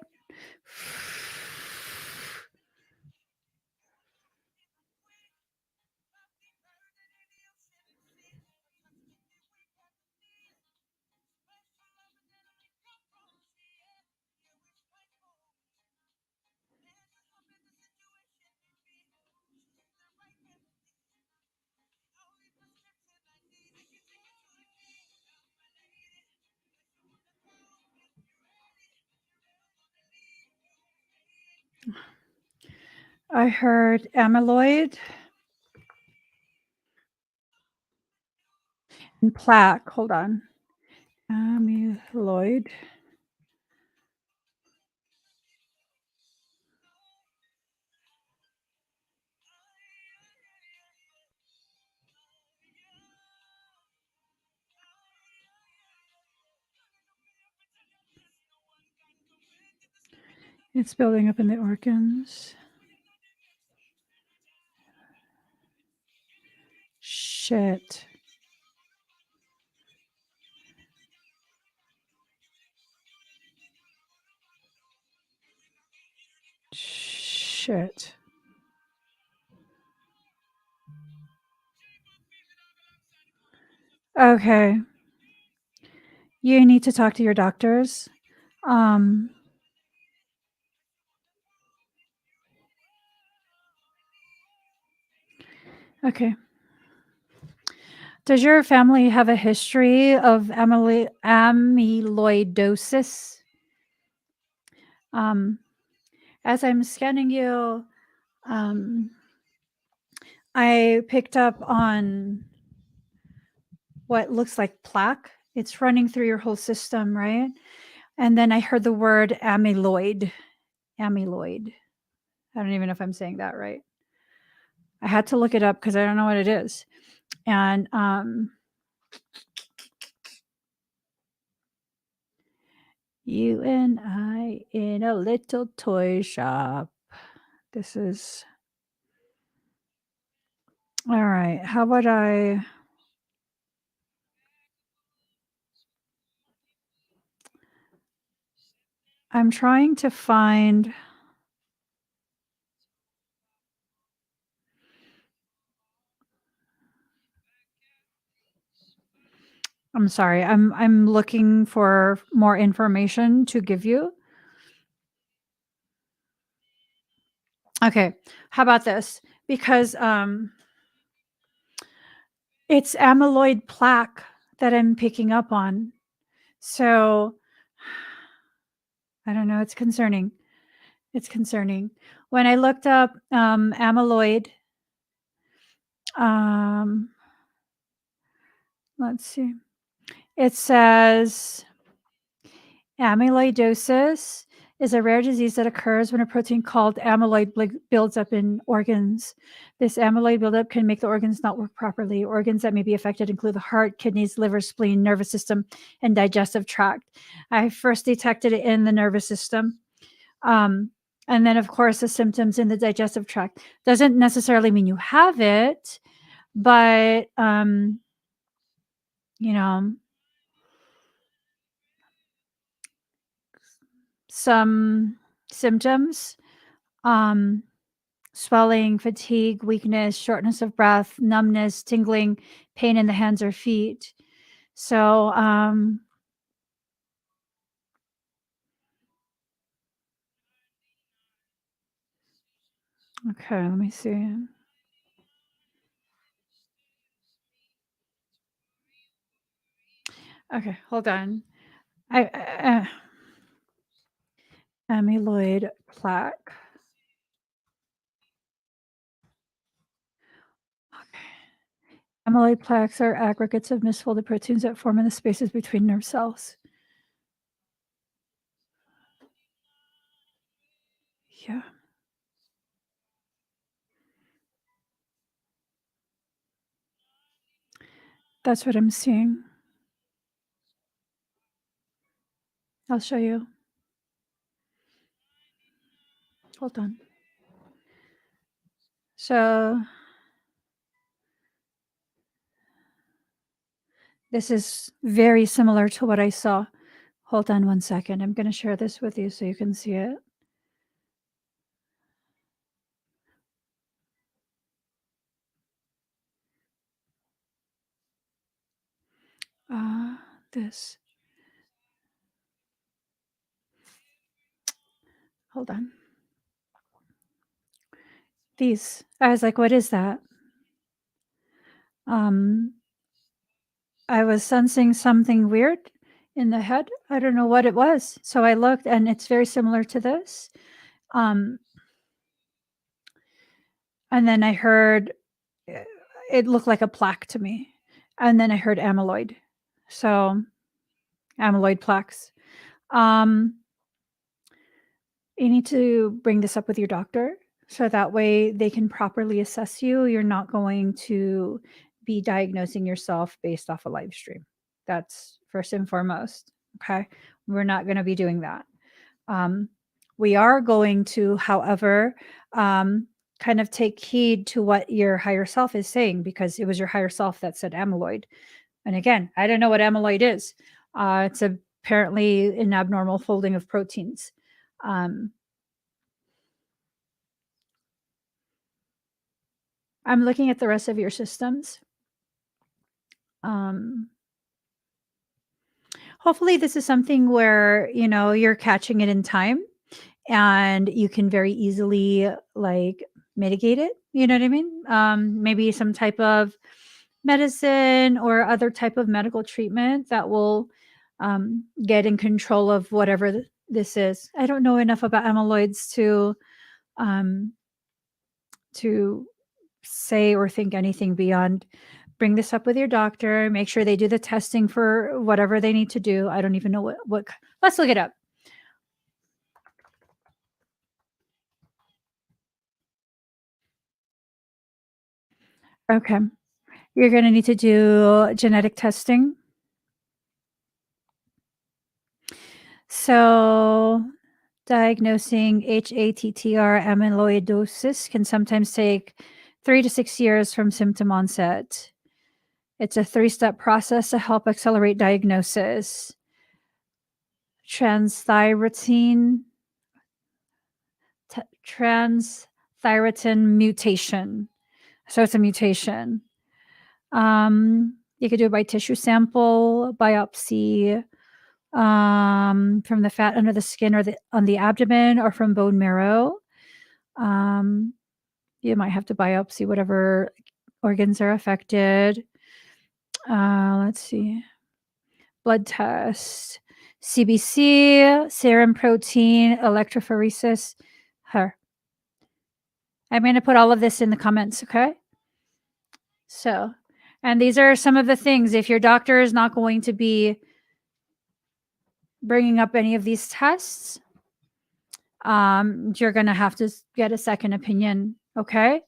I heard amyloid and plaque. Hold on. Amyloid. It's building up in the organs. Shit. Shit. Okay. You need to talk to your doctors. Okay. Does your family have a history of amyloidosis? As I'm scanning you, I picked up on what looks like plaque. It's running through your whole system, right? And then I heard the word amyloid. Amyloid. I don't even know if I'm saying that right. I had to look it up because I don't know what it is. And you and I in a little toy shop. This is all right. How about I'm trying to find. I'm sorry. I'm looking for more information to give you. Okay. How about this? Because it's amyloid plaque that I'm picking up on. So I don't know. It's concerning. It's concerning. When I looked up amyloid, um, let's see. It says amyloidosis is a rare disease that occurs when a protein called amyloid builds up in organs. This amyloid buildup can make the organs not work properly. Organs that may be affected include the heart, kidneys, liver, spleen, nervous system, and digestive tract. I first detected it in the nervous system. And then, of course, the symptoms in the digestive tract. Doesn't necessarily mean you have it, but, you know, some symptoms, swelling, fatigue, weakness, shortness of breath, numbness, tingling, pain in the hands or feet. So, okay, let me see. Okay, hold on. Amyloid plaque. Okay. Amyloid plaques are aggregates of misfolded proteins that form in the spaces between nerve cells. Yeah. That's what I'm seeing. I'll show you. Hold on. So this is very similar to what I saw. Hold on one second. I'm going to share this with you so you can see it. This. Hold on. These. I was like, what is that? I was sensing something weird in the head. I don't know what it was. So I looked and it's very similar to this. And then I heard it looked like a plaque to me. And then I heard amyloid. So amyloid plaques. You need to bring this up with your doctor so that way they can properly assess you. You're not going to be diagnosing yourself based off a live stream. That's first and foremost. Okay. We're not going to be doing that. We are going to, however, kind of take heed to what your higher self is saying because it was your higher self that said amyloid. And again, I don't know what amyloid is. It's apparently an abnormal folding of proteins. I'm looking at the rest of your systems. Hopefully this is something where, you're catching it in time and you can very easily like mitigate it. You know what I mean? Maybe some type of medicine or other type of medical treatment that will get in control of whatever this is. I don't know enough about amyloids to say or think anything beyond, bring this up with your doctor, make sure they do the testing for whatever they need to do. I don't even know what let's look it up. Okay. You're going to need to do genetic testing. So, diagnosing HATTR amyloidosis can sometimes take 3 to 6 years from symptom onset. It's a 3-step process to help accelerate diagnosis. Transthyretin mutation. So it's a mutation. You could do it by tissue sample, biopsy, from the fat under the skin or on the abdomen, or from bone marrow. You might have to biopsy whatever organs are affected. Let's see. Blood test, CBC, serum protein, electrophoresis. I'm going to put all of this in the comments, okay? So, and these are some of the things. If your doctor is not going to be bringing up any of these tests, you're going to have to get a second opinion, okay?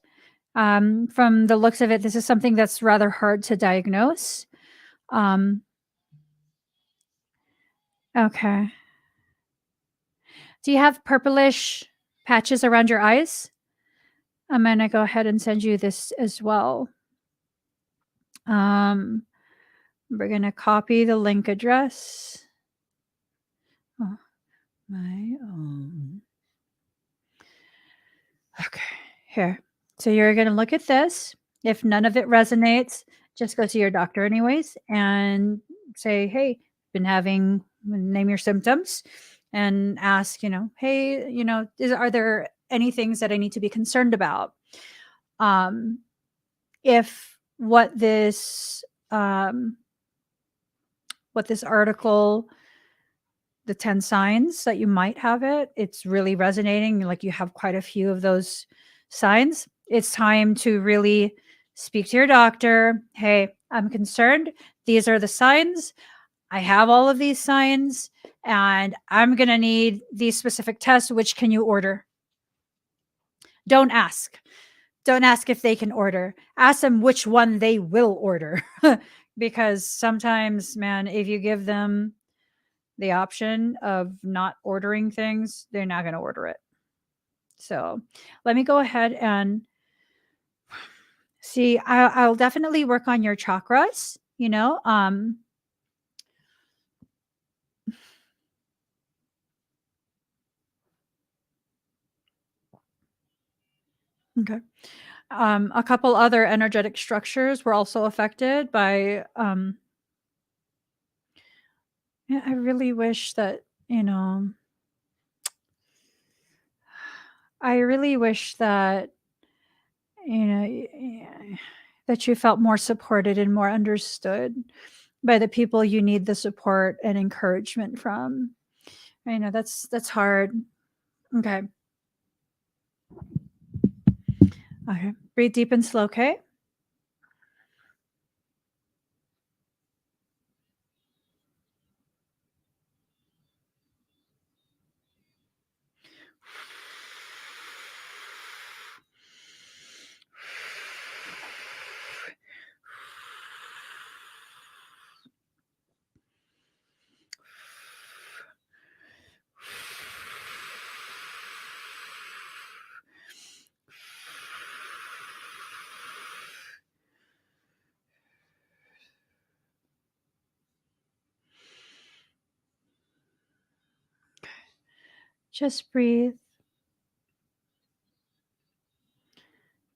From the looks of it, this is something that's rather hard to diagnose. Okay. Do you have purplish patches around your eyes? I'm going to go ahead and send you this as well. We're going to copy the link address. Oh, my own. Okay, here. So you're going to look at this. If none of it resonates, just go to your doctor anyways and say, hey, name your symptoms and ask, hey, are there any things that I need to be concerned about? If what this article, the 10 signs that you might have it's really resonating, like you have quite a few of those signs, it's time to really speak to your doctor. Hey, I'm concerned. These are the signs. I have all of these signs and I'm going to need these specific tests. Which can you order? Don't ask if they can order. Ask them which one they will order. Because sometimes, man, if you give them the option of not ordering things, they're not going to order it. So let me go ahead and see. I'll definitely work on your chakras, okay. A couple other energetic structures were also affected by, I really wish that, I really wish that, that you felt more supported and more understood by the people you need the support and encouragement from. I know that's hard. Okay. Okay. Breathe deep and slow, okay? Just breathe.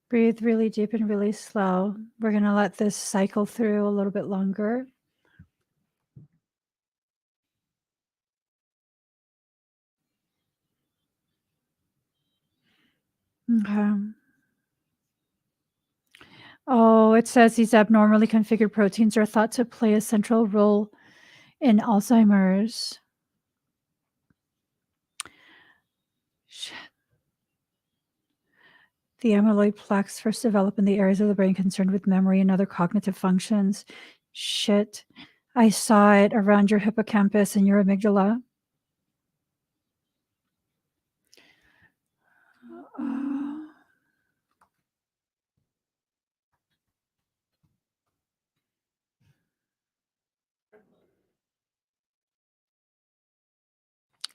Breathe really deep and really slow. We're going to let this cycle through a little bit longer. Okay. Oh, it says these abnormally configured proteins are thought to play a central role in Alzheimer's. Shit. The amyloid plaques first develop in the areas of the brain concerned with memory and other cognitive functions. Shit. I saw it around your hippocampus and your amygdala.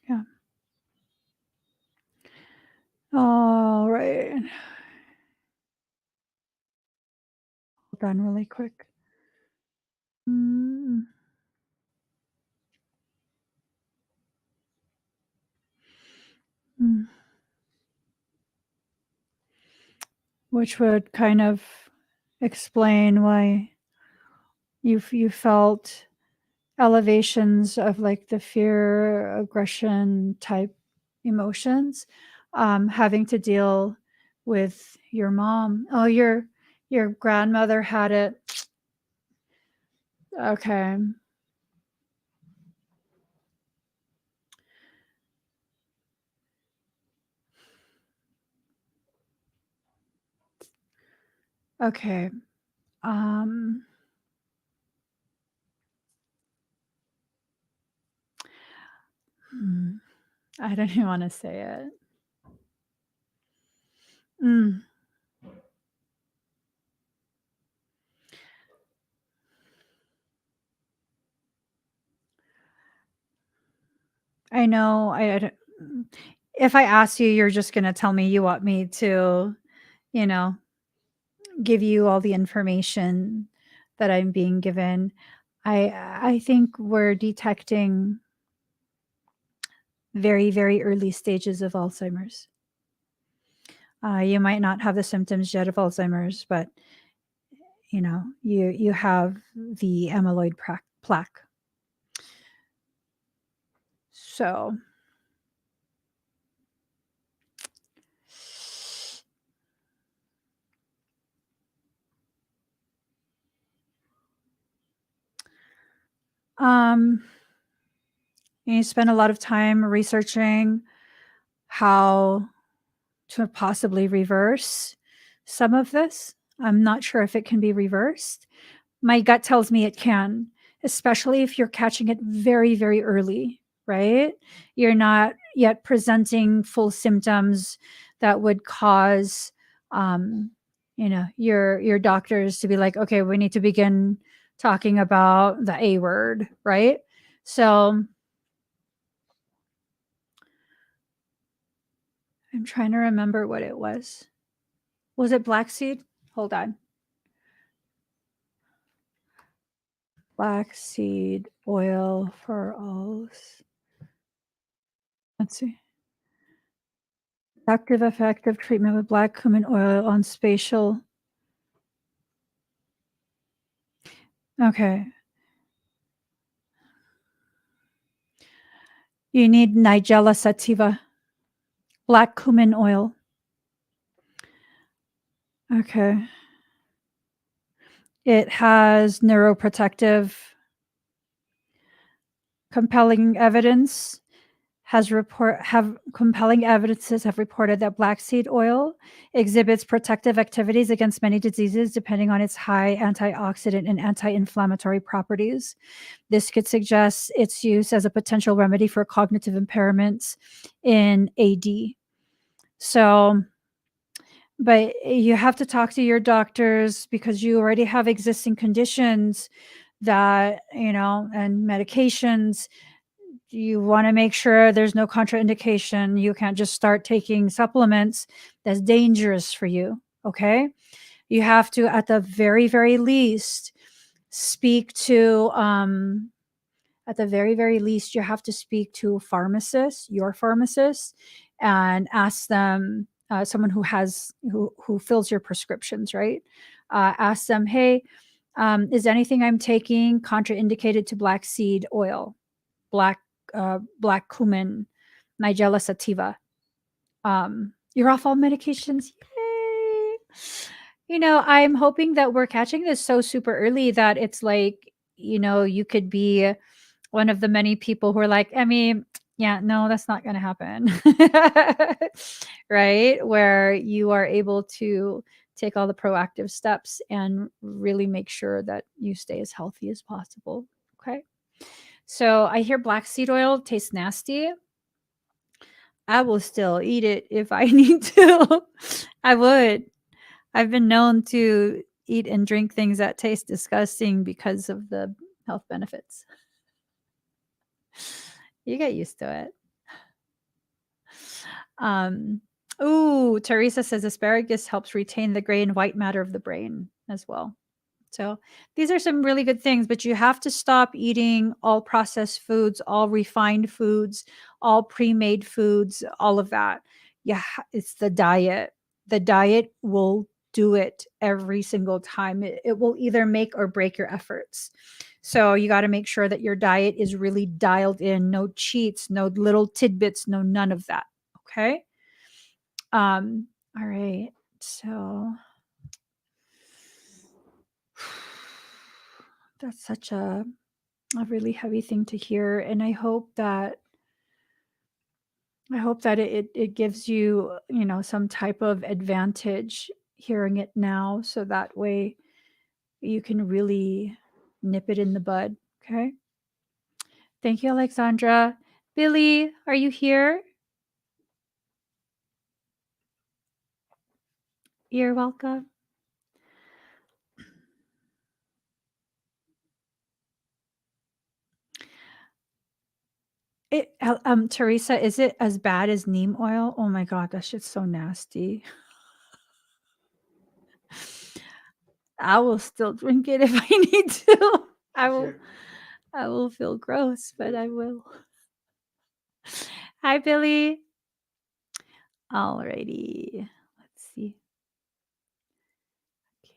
Yeah. All right. Hold on really quick. Mm. Mm. Which would kind of explain why you felt elevations of like the fear, aggression type emotions, having to deal with your mom. Oh, your grandmother had it. Okay. Okay. Um, I don't even want to say it. Mm. I know. I don't, if I ask you, you're just gonna tell me you want me to, you know, give you all the information that I'm being given. I think we're detecting very, very early stages of Alzheimer's. You might not have the symptoms yet of Alzheimer's, but you have the amyloid plaque. So you spend a lot of time researching how to possibly reverse some of this. I'm not sure if it can be reversed. My gut tells me it can, especially if you're catching it very, very early, right? You're not yet presenting full symptoms that would cause, your doctors to be like, okay, we need to begin talking about the A word, right? So I'm trying to remember what it was. Was it black seed? Hold on. Black seed oil for all. Let's see. Active effect of treatment with black cumin oil on spatial. Okay. You need Nigella sativa, black cumin oil. Okay. It has neuroprotective compelling evidence compelling evidences have reported that black seed oil exhibits protective activities against many diseases depending on its high antioxidant and anti-inflammatory properties. This could suggest its use as a potential remedy for cognitive impairments in AD. So, but you have to talk to your doctors because you already have existing conditions that, and medications. You want to make sure there's no contraindication. You can't just start taking supplements that's dangerous for you. Okay. You have to, at the very, very least, speak to, you have to speak to a pharmacist, your pharmacist, and ask them, someone who fills your prescriptions, right? Ask them, hey, is anything I'm taking contraindicated to black seed oil, black cumin, Nigella sativa? You're off all medications. Yay! I'm hoping that we're catching this so super early that it's like, you could be one of the many people who are like, I mean, Yeah, no, that's not going to happen. Right? Where you are able to take all the proactive steps and really make sure that you stay as healthy as possible. Okay. So I hear black seed oil tastes nasty. I will still eat it if I need to. I would. I've been known to eat and drink things that taste disgusting because of the health benefits. You get used to it. Teresa says asparagus helps retain the gray and white matter of the brain as well. So these are some really good things, but you have to stop eating all processed foods, all refined foods, all pre-made foods, all of that. Yeah, it's the diet. The diet will do it every single time. It will either make or break your efforts. So you got to make sure that your diet is really dialed in, no cheats, no little tidbits, no none of that. Okay? All right. So that's such a really heavy thing to hear, and I hope that it gives you, some type of advantage hearing it now, so that way you can really nip it in the bud. Okay. Thank you, Alexandra. Billy, are you here? You're welcome. Teresa, is it as bad as neem oil? Oh my god, that shit's so nasty. I will still drink it if I need to. I will. Sure. I will feel gross, but I will. Hi, Billy. Alrighty. Let's see. Okay.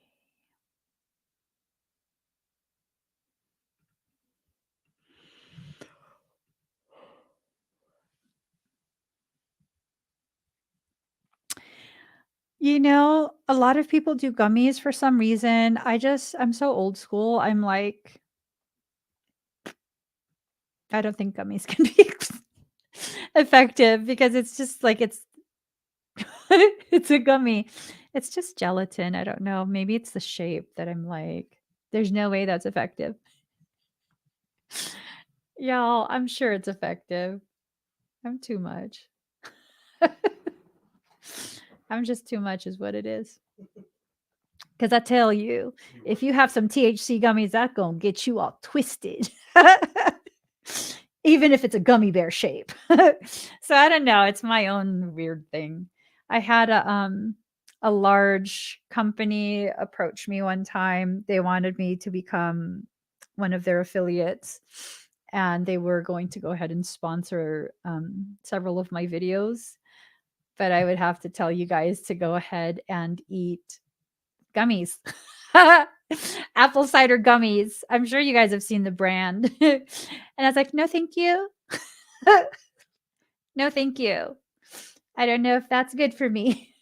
A lot of people do gummies for some reason. I'm so old school. I'm like, I don't think gummies can be effective because it's just like it's a gummy. It's just gelatin. I don't know. Maybe it's the shape that I'm like, there's no way that's effective. Y'all, I'm sure it's effective. I'm too much. I'm just too much is what it is. Because I tell you, if you have some THC gummies, that's going to get you all twisted. Even if it's a gummy bear shape. So I don't know. It's my own weird thing. I had a large company approach me one time. They wanted me to become one of their affiliates, and they were going to go ahead and sponsor several of my videos. But I would have to tell you guys to go ahead and eat gummies. Apple cider gummies. I'm sure you guys have seen the brand. And I was like, no, thank you. No, thank you. I don't know if that's good for me,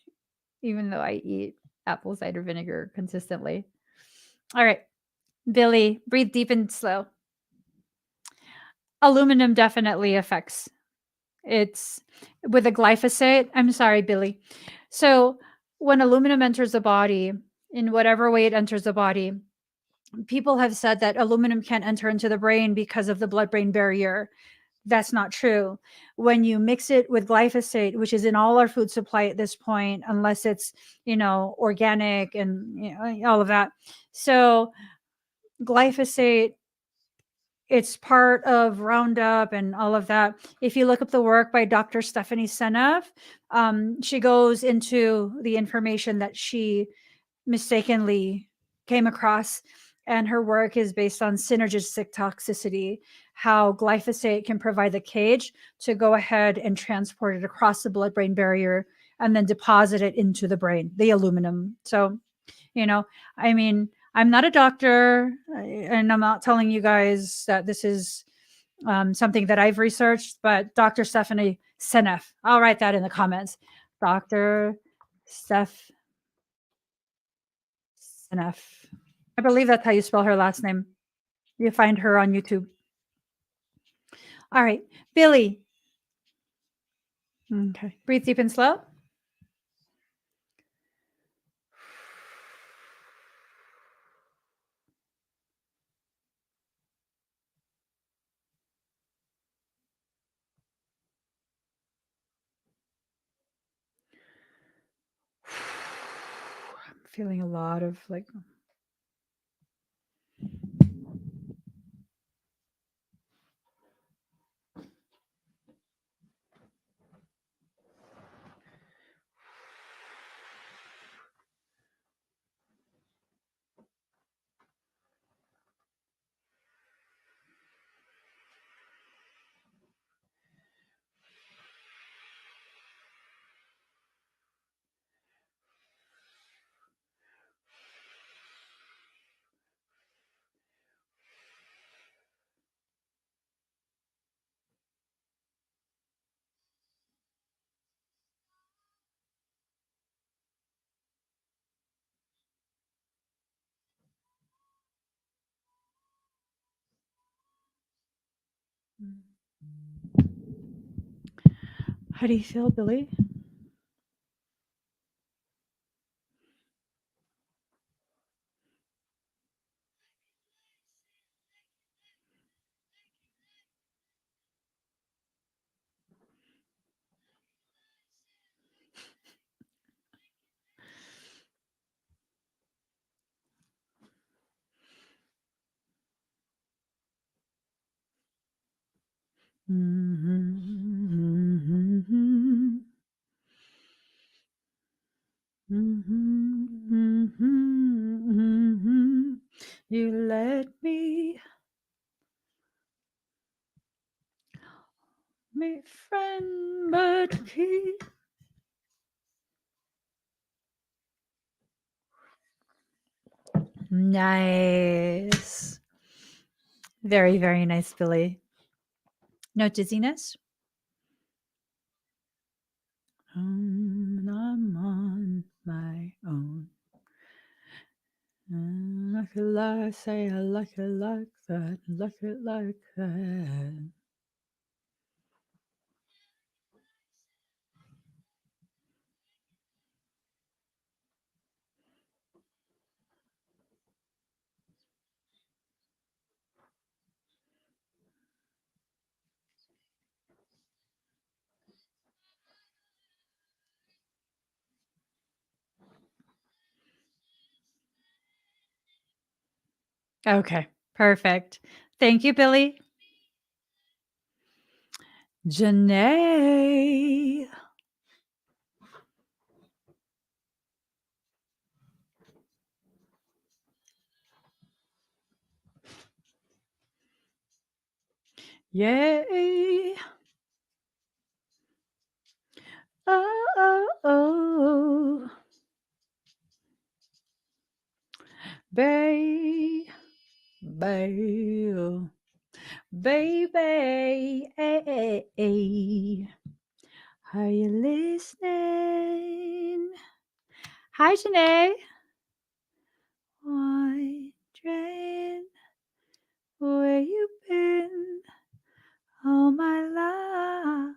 even though I eat apple cider vinegar consistently. All right, Billy, breathe deep and slow. Aluminum definitely affects. It's with a glyphosate. I'm sorry, Billy. So when aluminum enters the body, in whatever way it enters the body, people have said that aluminum can't enter into the brain because of the blood-brain barrier. That's not true. When you mix it with glyphosate, which is in all our food supply at this point, unless it's, organic and all of that. So glyphosate, it's part of Roundup and all of that. If you look up the work by Dr. Stephanie Seneff, she goes into the information that she mistakenly came across, and her work is based on synergistic toxicity, how glyphosate can provide the cage to go ahead and transport it across the blood-brain barrier and then deposit it into the brain, the aluminum. So, I mean, I'm not a doctor, and I'm not telling you guys that this is something that I've researched, but Dr. Stephanie Seneff, I'll write that in the comments. Dr. Steph Seneff. I believe that's how you spell her last name. You find her on YouTube. All right, Billy. Okay. Breathe deep and slow. I'm feeling a lot of like how do you feel, Billy? You let me friend, but keep. Nice. Very, very nice, Billy. No dizziness? And I'm on my own. Like it like, say I like it like that, like it like that. Okay, perfect. Thank you, Billy. Janae. Yay. Oh, oh, oh. Baby. Baby. Hey. Are you listening? Hi, Janae. Wondering where you been all my life.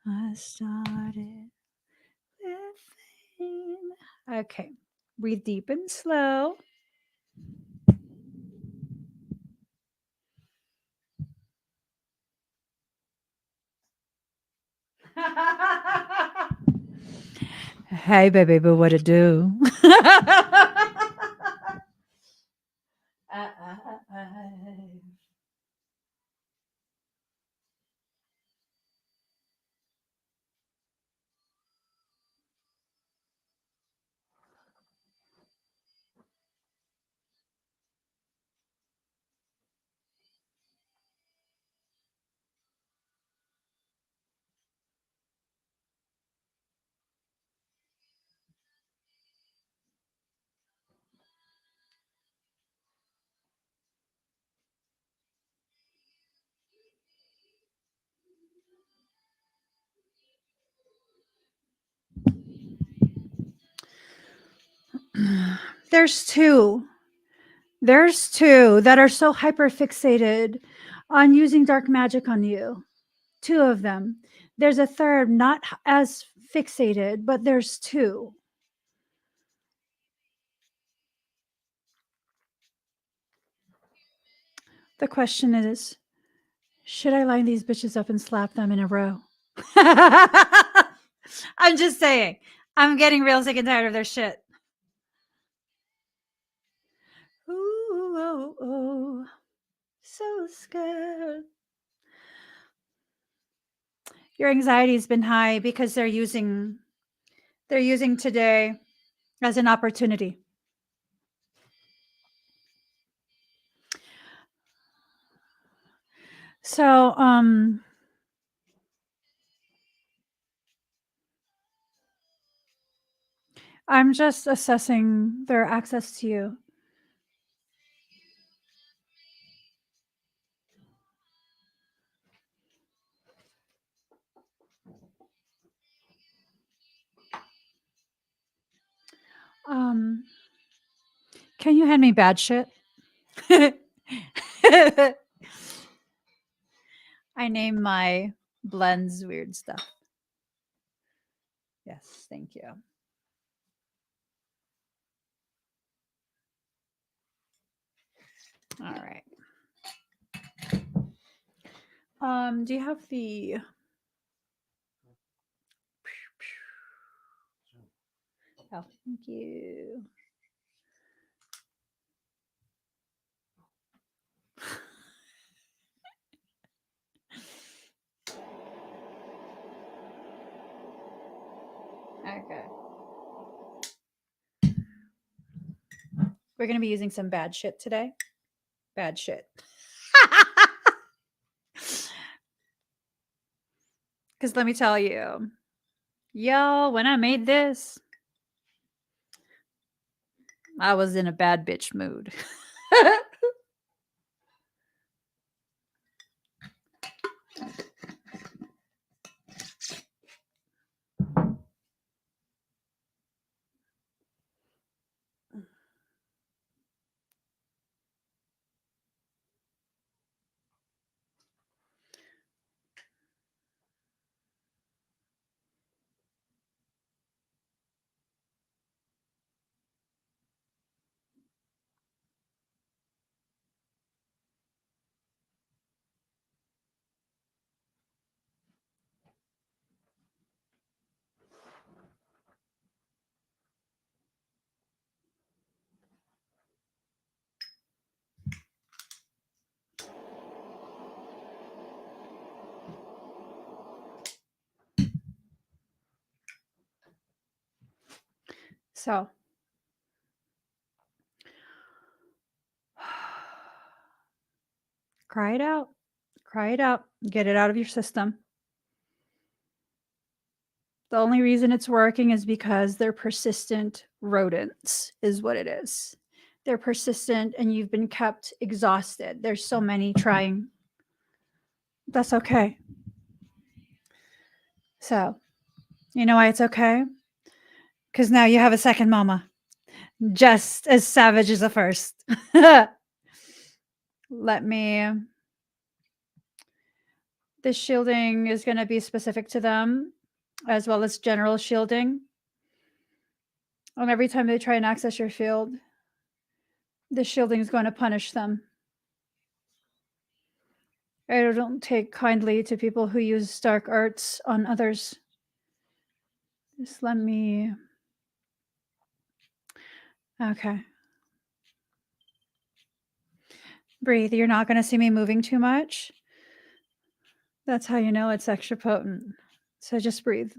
I started living. Okay, breathe deep and slow. Hey, baby, but what to do? There's two. There's two that are so hyper fixated on using dark magic on you. 2 of them. There's a third, not as fixated, but there's 2. The question is, should I line these bitches up and slap them in a row? I'm just saying. I'm getting real sick and tired of their shit. Ooh, oh, oh. So scared. Your anxiety's been high because they're using today as an opportunity. So, I'm just assessing their access to you. Can you hand me bad shit? I name my blends weird stuff. Yes, thank you. All right. Do you have the Oh, thank you. Okay. We're going to be using some bad shit today. Bad shit. Because let me tell you, yo, when I made this, I was in a bad bitch mood. So, cry it out. Cry it out. Get it out of your system. The only reason it's working is because they're persistent rodents, is what it is. They're persistent and you've been kept exhausted. There's so many trying. That's okay. So, you know why it's okay? Because now you have a second mama, just as savage as the first. Let me. This shielding is going to be specific to them, as well as general shielding. And every time they try and access your field, the shielding is going to punish them. I don't take kindly to people who use dark arts on others. Just let me. Okay. Breathe. You're not going to see me moving too much. That's how you know it's extra potent. So just breathe.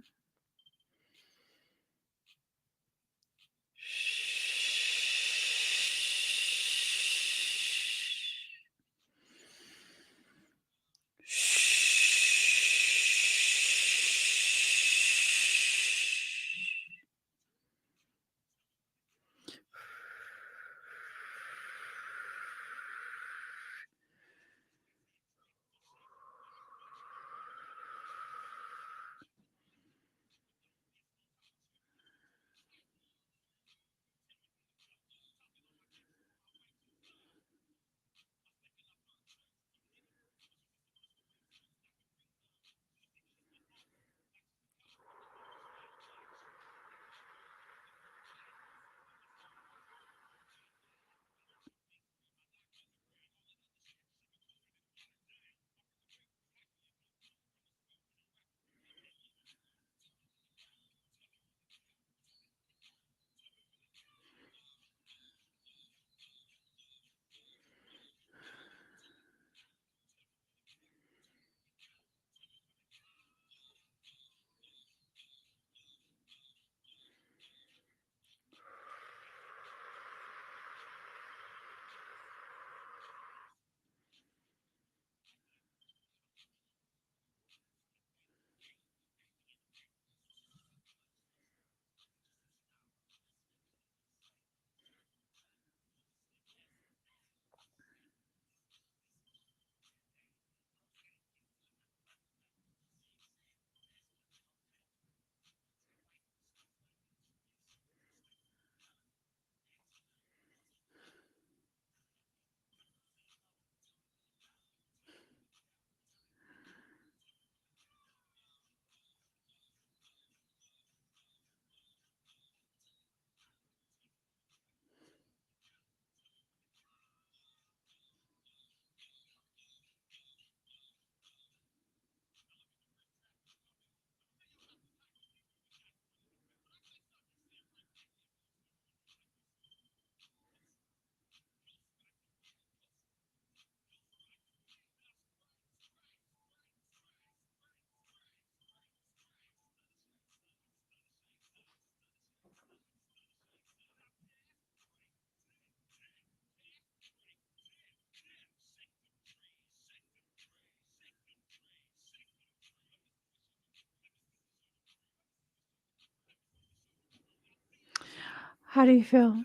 How do you feel?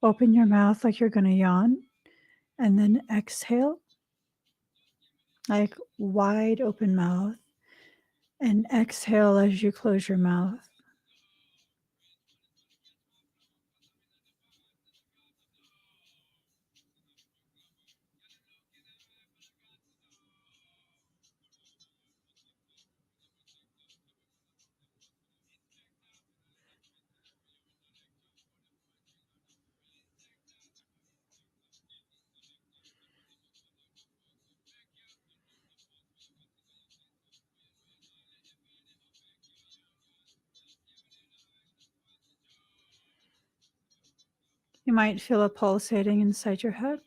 Open your mouth like you're going to yawn, and then exhale, like wide open mouth, and exhale as you close your mouth. You might feel a pulsating inside your head.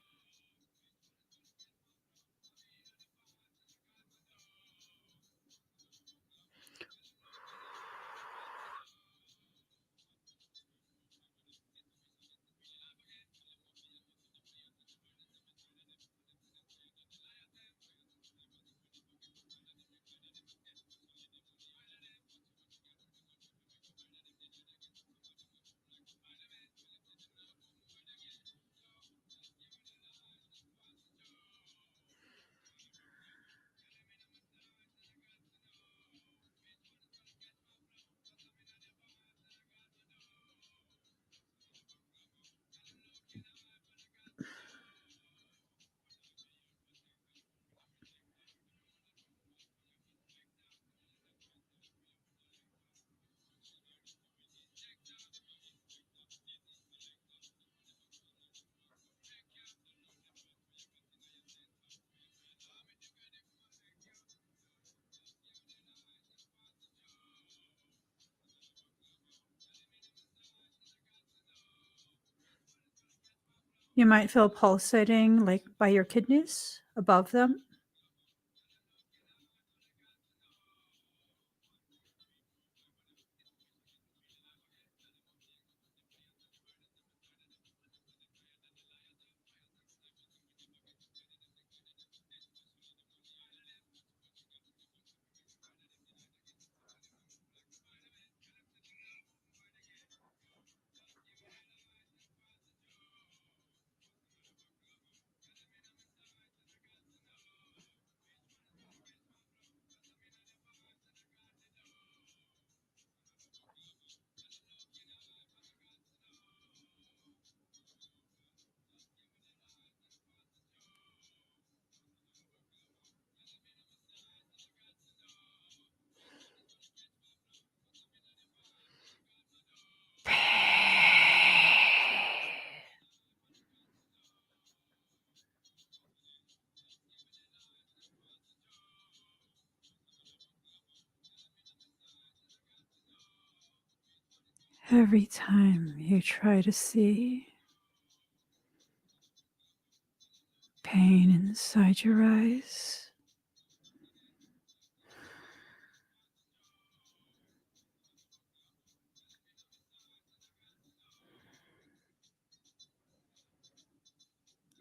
You might feel pulsating like by your kidneys above them. Every time you try to see pain inside your eyes,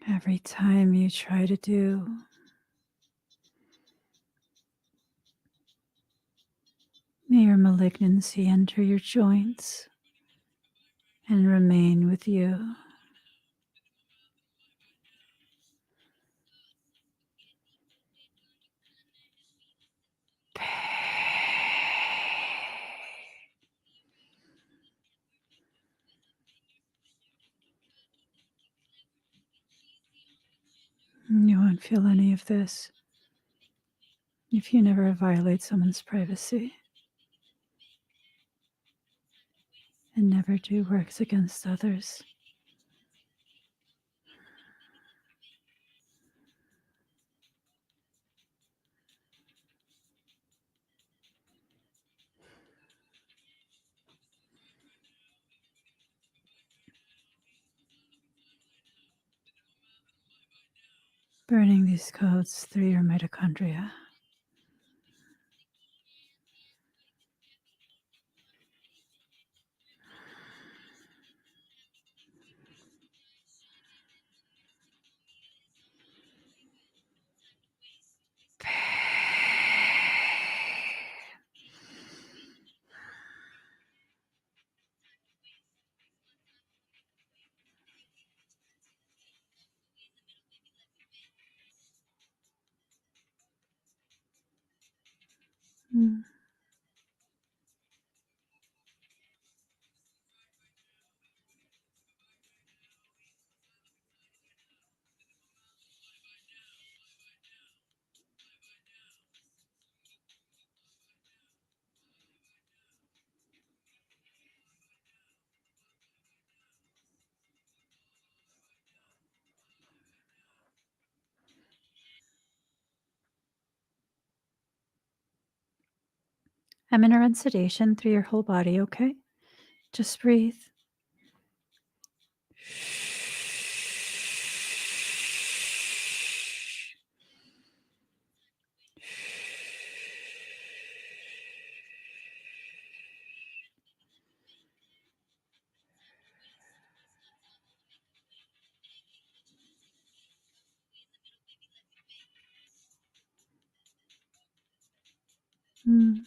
every time you try to do may your malignancy enter your joints and remain with you. You won't feel any of this if you never violate someone's privacy and never do works against others. Burning these codes through your mitochondria. Mm. I'm going to run sedation through your whole body, okay? Just breathe. Mm.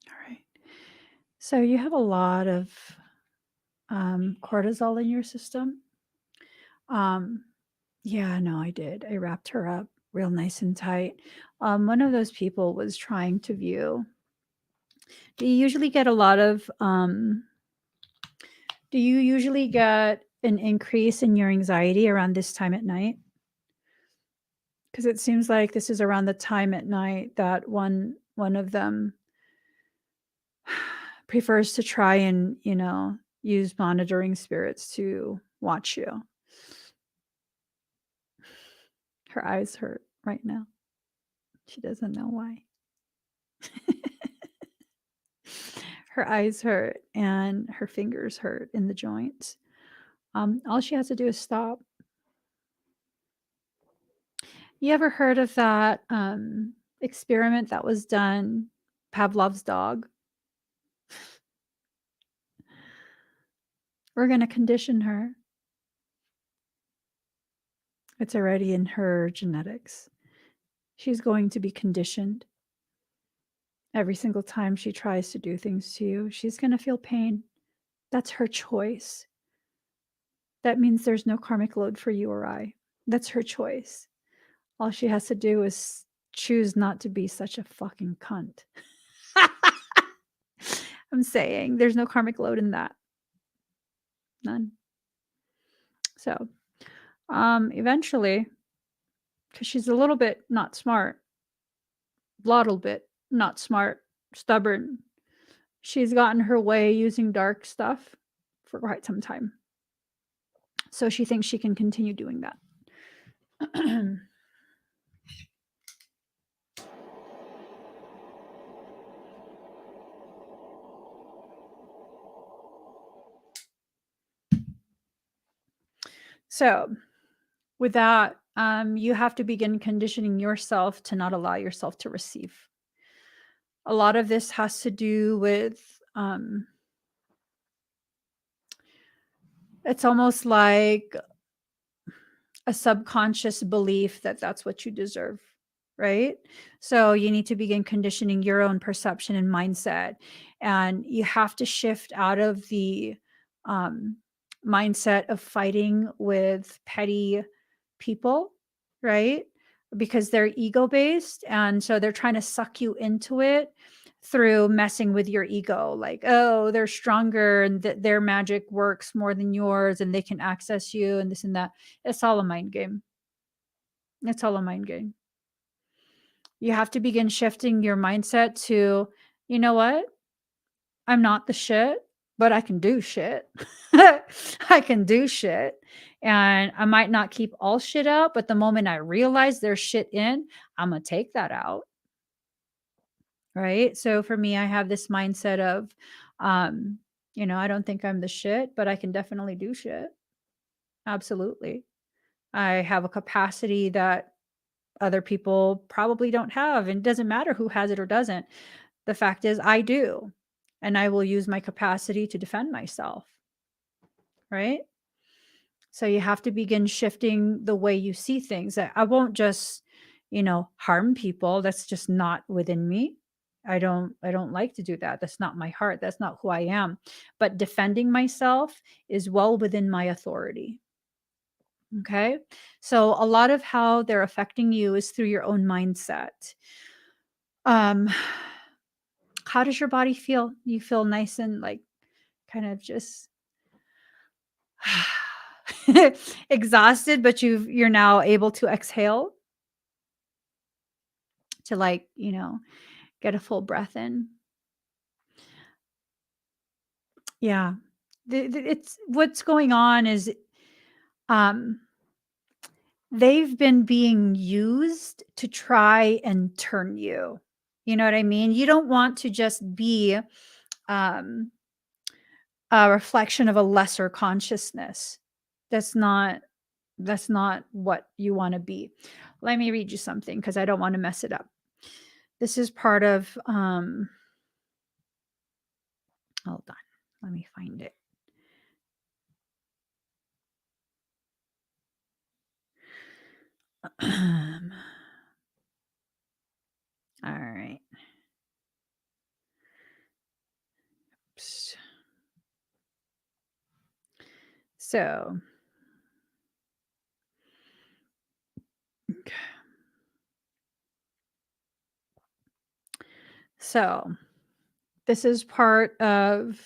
All right. So you have a lot of cortisol in your system. Yeah, no, I did. I wrapped her up real nice and tight. One of those people was trying to view. Do you usually get a lot of do you usually get an increase in your anxiety around this time at night? Because it seems like this is around the time at night that one of them prefers to try and, use monitoring spirits to watch you. Her eyes hurt right now. She doesn't know why. Her eyes hurt and her fingers hurt in the joints. All she has to do is stop. You ever heard of that experiment that was done, Pavlov's dog? We're going to condition her. It's already in her genetics. She's going to be conditioned. Every single time she tries to do things to you, she's going to feel pain. That's her choice. That means there's no karmic load for you or I. That's her choice. All she has to do is choose not to be such a fucking cunt. I'm saying there's no karmic load in that. None. So, eventually, because she's a little bit not smart, little bit not smart, stubborn, she's gotten her way using dark stuff for quite some time. So she thinks she can continue doing that. So with that, You have to begin conditioning yourself to not allow yourself to receive. A lot of this has to do with, it's almost like a subconscious belief that that's what you deserve, right? So you need to begin conditioning your own perception and mindset. And you have to shift out of the mindset of fighting with petty people, right? Because they're ego based. And so they're trying to suck you into it through messing with your ego, like, oh, they're stronger and their magic works more than yours and they can access you and this and that. It's all a mind game. It's all a mind game. You have to begin shifting your mindset to, you know what? I'm not the shit, but I can do shit. I can do shit. And I might not keep all shit out, but the moment I realize there's shit in, I'm going to take that out. Right. So for me, I have this mindset of, I don't think I'm the shit, but I can definitely do shit. Absolutely. I have a capacity that other people probably don't have. And it doesn't matter who has it or doesn't. The fact is, I do. And I will use my capacity to defend myself. Right. So you have to begin shifting the way you see things. I won't just, harm people. That's just not within me. I don't like to do that. That's not my heart. That's not who I am. But defending myself is well within my authority. Okay? So a lot of how they're affecting you is through your own mindset. How does your body feel? You feel nice and like kind of just exhausted, but you're now able to exhale to get a full breath in. Yeah. It's what's going on is they've been being used to try and turn you. You know what I mean? You don't want to just be a reflection of a lesser consciousness. That's not what you want to be. Let me read you something because I don't want to mess it up. This is part of hold on. Let me find it. All right. Oops. So, okay. So this is part of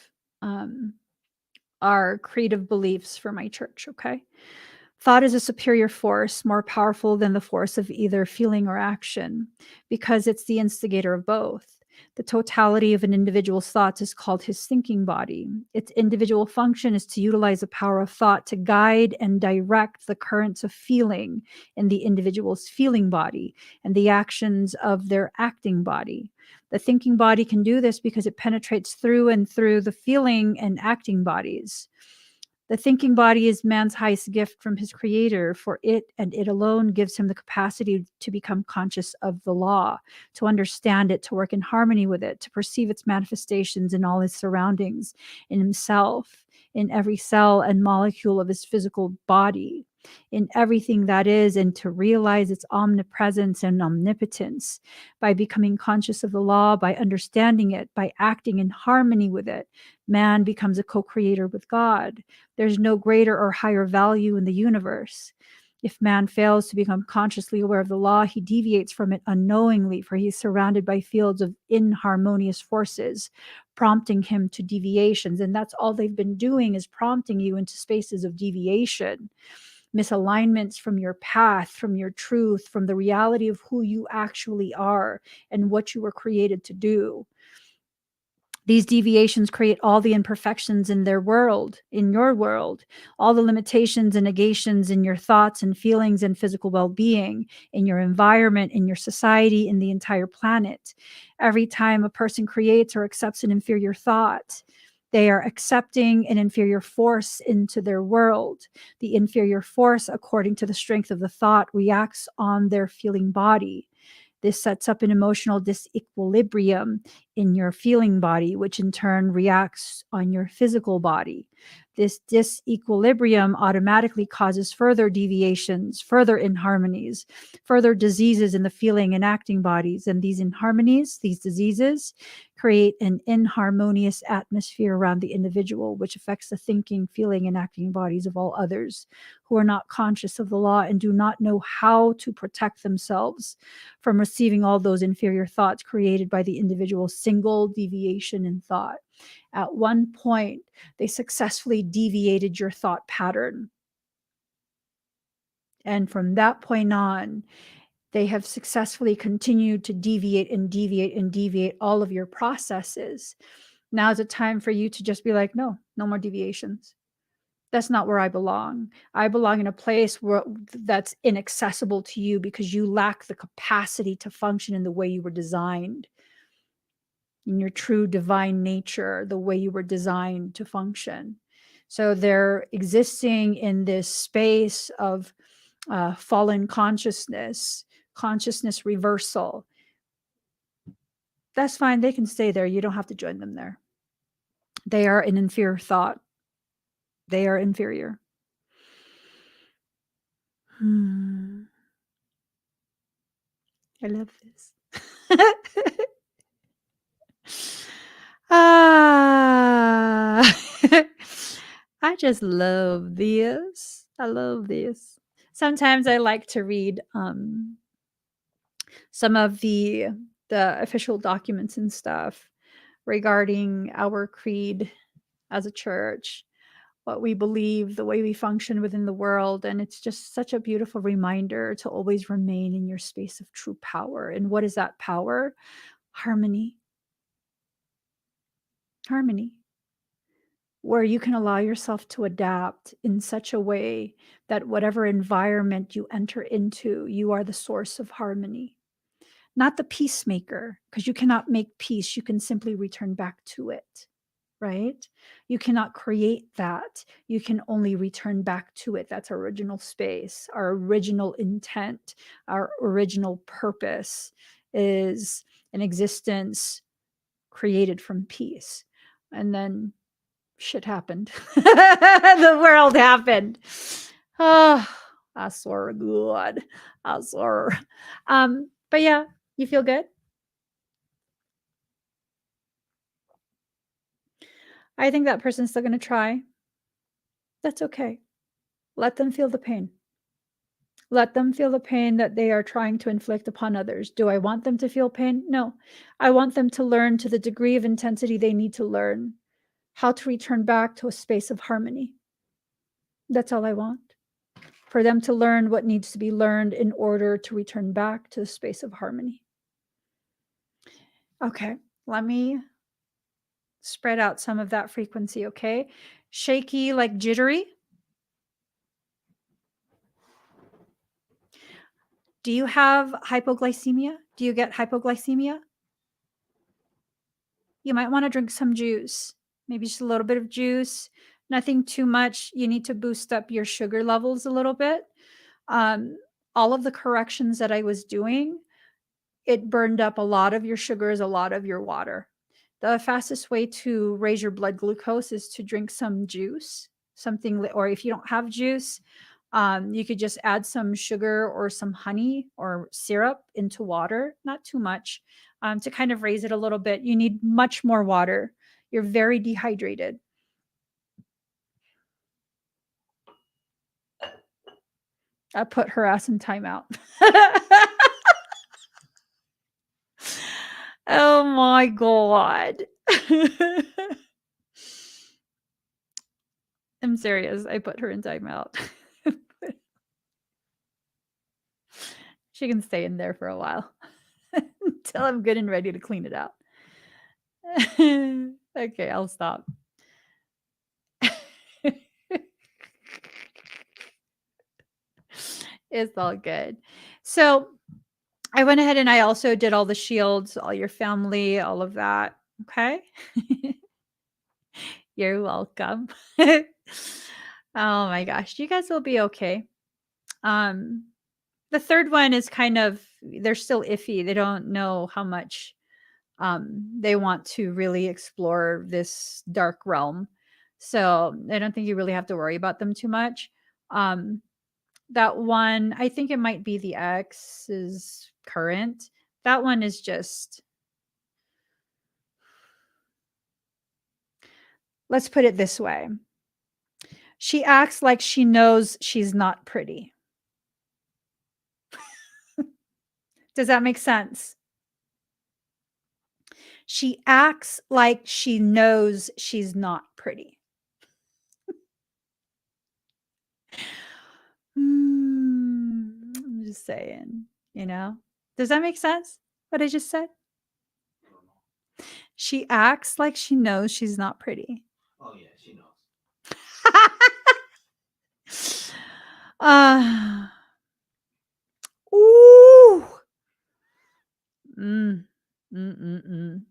our creative beliefs for my church. Okay. Thought is a superior force, more powerful than the force of either feeling or action, because it's the instigator of both. The totality of an individual's thoughts is called his thinking body. Its individual function is to utilize the power of thought to guide and direct the currents of feeling in the individual's feeling body and the actions of their acting body. The thinking body can do this because it penetrates through and through the feeling and acting bodies. The thinking body is man's highest gift from his creator, for it and it alone gives him the capacity to become conscious of the law, to understand it, to work in harmony with it, to perceive its manifestations in all his surroundings, in himself, in every cell and molecule of his physical body, in everything that is, and to realize its omnipresence and omnipotence. By becoming conscious of the law, by understanding it, by acting in harmony with it, man becomes a co-creator with God. There's no greater or higher value in the universe. If man fails to become consciously aware of the law, he deviates from it unknowingly, for he's surrounded by fields of inharmonious forces, prompting him to deviations. And that's all they've been doing, is prompting you into spaces of deviation, misalignments from your path, from your truth, from the reality of who you actually are and what you were created to do. These deviations create all the imperfections in their world, in your world, all the limitations and negations in your thoughts and feelings and physical well-being, in your environment, in your society, in the entire planet. Every time a person creates or accepts an inferior thought, They are accepting an inferior force into their world. The inferior force, according to the strength of the thought, reacts on their feeling body. This sets up an emotional disequilibrium in your feeling body, which in turn reacts on your physical body. This disequilibrium automatically causes further deviations, further inharmonies, further diseases in the feeling and acting bodies. And these inharmonies, these diseases, create an inharmonious atmosphere around the individual, which affects the thinking, feeling, and acting bodies of all others who are not conscious of the law and do not know how to protect themselves from receiving all those inferior thoughts created by the individual's single deviation in thought. At one point, they successfully deviated your thought pattern. And from that point on, they have successfully continued to deviate and deviate and deviate all of your processes. Now is a time for you to just be like, no more deviations. That's not where I belong. I belong in a place that's inaccessible to you because you lack the capacity to function in the way you were designed, in your true divine nature, the way you were designed to function. So they're existing in this space of fallen consciousness reversal. That's fine. They can stay there. You don't have to join them there. They are an inferior thought. They are inferior. I love this. I just love this. I love this. Sometimes I like to read some of the official documents and stuff regarding our creed as a church, what we believe, the way we function within the world. And it's just such a beautiful reminder to always remain in your space of true power. And what is that power? Harmony. Harmony. Where you can allow yourself to adapt in such a way that whatever environment you enter into, you are the source of harmony. Not the peacemaker, because you cannot make peace. You can simply return back to it. Right? You cannot create that. You can only return back to it. That's our original space, our original intent, our original purpose is an existence created from peace. And then shit happened. The world happened. Oh, I swear good. I swear. But yeah, you feel good? I think that person's still going to try. That's okay. Let them feel the pain. Let them feel the pain that they are trying to inflict upon others. Do I want them to feel pain? No. I want them to learn to the degree of intensity they need to learn how to return back to a space of harmony. That's all I want. For them to learn what needs to be learned in order to return back to the space of harmony. Okay, let me spread out some of that frequency, okay? Shaky, like jittery. Do you have hypoglycemia? Do you get hypoglycemia? You might want to drink some juice, maybe just a little bit of juice, nothing too much. You need to boost up your sugar levels a little bit. All of the corrections that I was doing, it burned up a lot of your sugars, a lot of your water. The fastest way to raise your blood glucose is to drink some juice, something, or if you don't have juice, you could just add some sugar or some honey or syrup into water, not too much, to kind of raise it a little bit. You need much more water. You're very dehydrated. I put her ass in timeout. Oh my God. I'm serious. I put her in timeout. She can stay in there for a while until I'm good and ready to clean it out. Okay, I'll stop. It's all good. So I went ahead and I also did all the shields, all your family, all of that. Okay. You're welcome. Oh my gosh, you guys will be okay. The third one is kind of, they're still iffy. They don't know how much they want to really explore this dark realm. So I don't think you really have to worry about them too much. That one, I think it might be the ex's current. That one is just, let's put it this way. She acts like she knows she's not pretty. Does that make sense? She acts like she knows she's not pretty. I'm just saying, you know? Does that make sense, what I just said? She acts like she knows she's not pretty. Oh yeah, she knows. Ooh. Mm. Mm-mm-mm.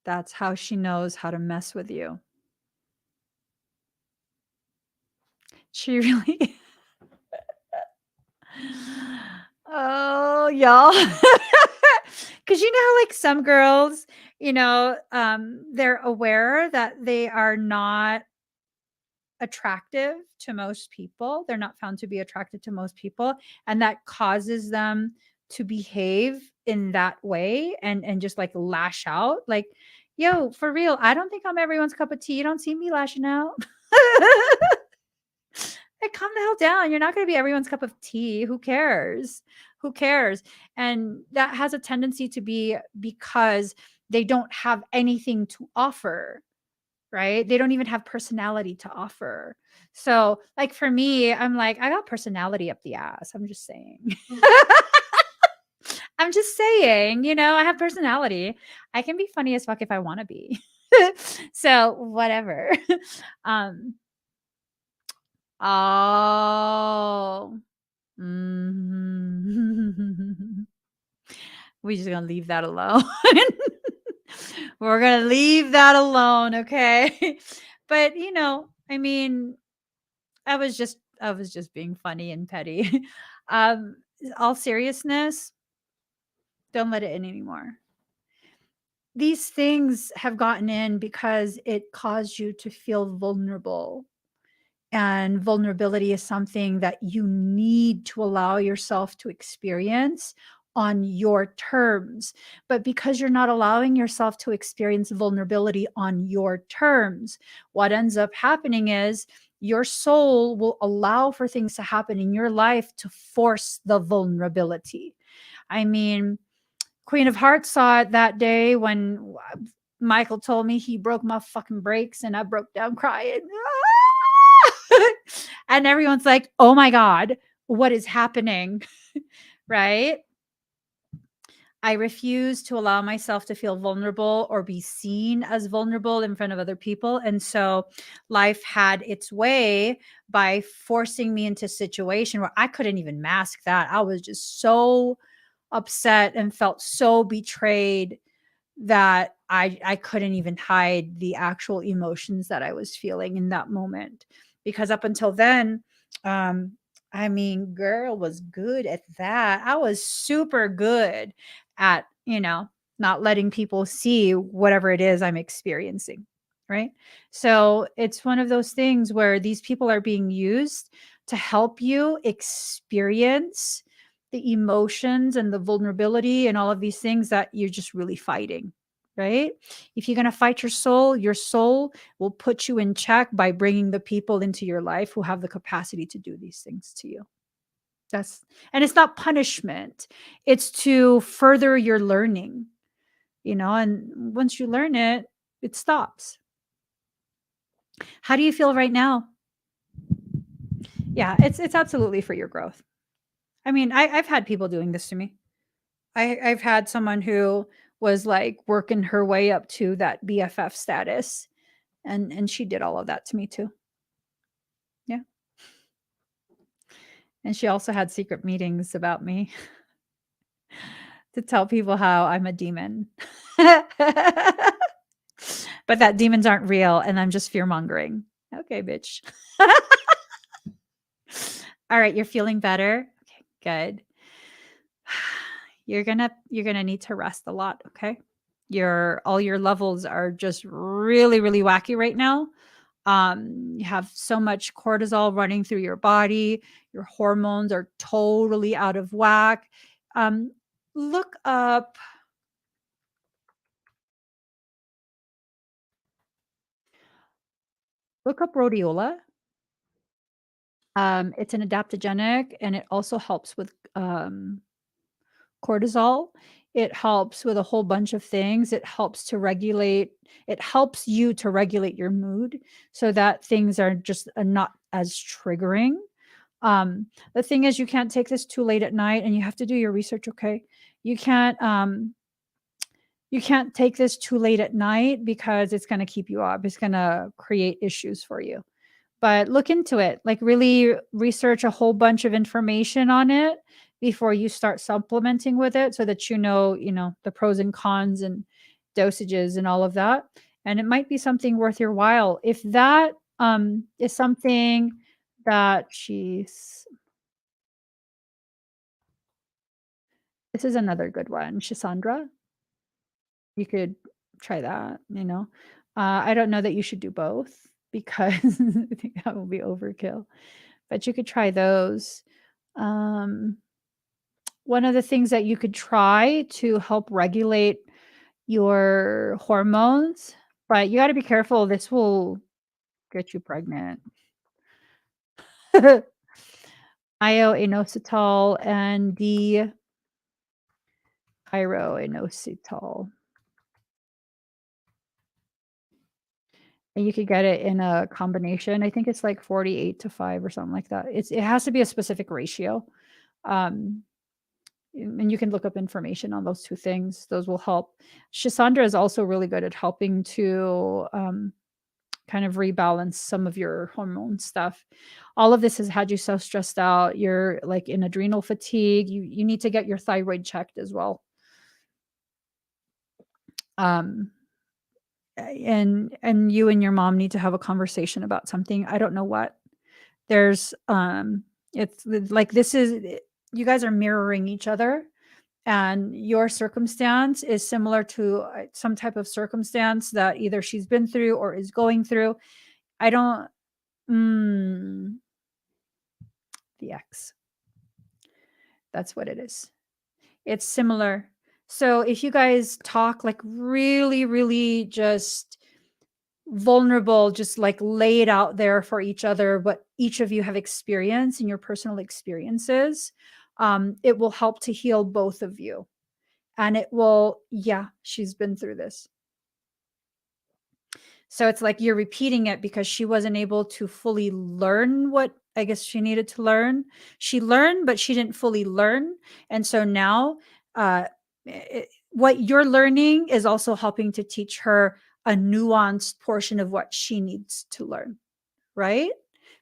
That's how she knows how to mess with you. She really. Oh, y'all. Because you know how, like, some girls, they're aware that they are not attractive to most people. They're not found to be attractive to most people. And that causes them to behave in that way and just like lash out. Like, yo, for real, I don't think I'm everyone's cup of tea. You don't see me lashing out. Like, calm the hell down. You're not going to be everyone's cup of tea. Who cares? Who cares? And that has a tendency to be because they don't have anything to offer, right? They don't even have personality to offer. So, like, for me, I'm like, I got personality up the ass. I'm just saying. I'm just saying, I have personality. I can be funny as fuck if I want to be. So, whatever. Oh. Mhm. We're just gonna leave that alone. We're gonna leave that alone, okay? But I mean, I was just being funny and petty. Um, all seriousness, don't let it in anymore. These things have gotten in because it caused you to feel vulnerable. And vulnerability is something that you need to allow yourself to experience on your terms. But because you're not allowing yourself to experience vulnerability on your terms, what ends up happening is your soul will allow for things to happen in your life to force the vulnerability. I mean, Queen of Hearts saw it that day when Michael told me he broke my fucking brakes and I broke down crying. And everyone's like, oh my God, what is happening? Right? I refuse to allow myself to feel vulnerable or be seen as vulnerable in front of other people. And so life had its way by forcing me into a situation where I couldn't even mask that. I was just so upset and felt so betrayed that I couldn't even hide the actual emotions that I was feeling in that moment. Because up until then, I mean, girl was good at that. I was super good at, not letting people see whatever it is I'm experiencing. Right. So it's one of those things where these people are being used to help you experience the emotions and the vulnerability and all of these things that you're just really fighting, right? If you're going to fight your soul will put you in check by bringing the people into your life who have the capacity to do these things to you. And it's not punishment. It's to further your learning, and once you learn it, it stops. How do you feel right now? Yeah, it's absolutely for your growth. I mean, I've had people doing this to me. I've had someone who was like working her way up to that BFF status, and she did all of that to me too. Yeah. And she also had secret meetings about me to tell people how I'm a demon. but that demons aren't real and I'm just fear mongering. Okay, bitch. All right, you're feeling better. Okay, good. You're gonna need to rest a lot. Okay, all your levels are just really wacky right now. You have so much cortisol running through your body. Your hormones are totally out of whack. Um, look up rhodiola. It's an adaptogenic and it also helps with cortisol. It helps with a whole bunch of things. It helps you to regulate your mood so that things are just not as triggering. The thing is, you can't take this too late at night and you have to do your research. Okay. You can't take this too late at night because it's going to keep you up. It's going to create issues for you. But look into it, like really research a whole bunch of information on it before you start supplementing with it so that you know the pros and cons and dosages and all of that. And it might be something worth your while. If that is something that this is another good one, Shisandra. You could try that. I don't know that you should do both because I think that will be overkill. But you could try those. Um, one of the things that you could try to help regulate your hormones, but you got to be careful. This will get you pregnant. Ioinositol and d-pyroinositol. And you could get it in a combination. I think it's like 48-5 or something like that. It has to be a specific ratio. And you can look up information on those two things. Those will help. Shisandra is also really good at helping to kind of rebalance some of your hormone stuff. All of this has had you so stressed out. You're like in adrenal fatigue. You need to get your thyroid checked as well. And you and your mom need to have a conversation about something. I don't know what. There's it's like you guys are mirroring each other, and your circumstance is similar to some type of circumstance that either she's been through or is going through. I don't the X. That's what it is. It's similar. So if you guys talk like really just vulnerable, just like lay it out there for each other, what each of you have experienced in your personal experiences, it will help to heal both of you. And it will, she's been through this. So it's like you're repeating it because she wasn't able to fully learn what I guess she needed to learn. She learned, but she didn't fully learn. And so now what you're learning is also helping to teach her a nuanced portion of what she needs to learn, right?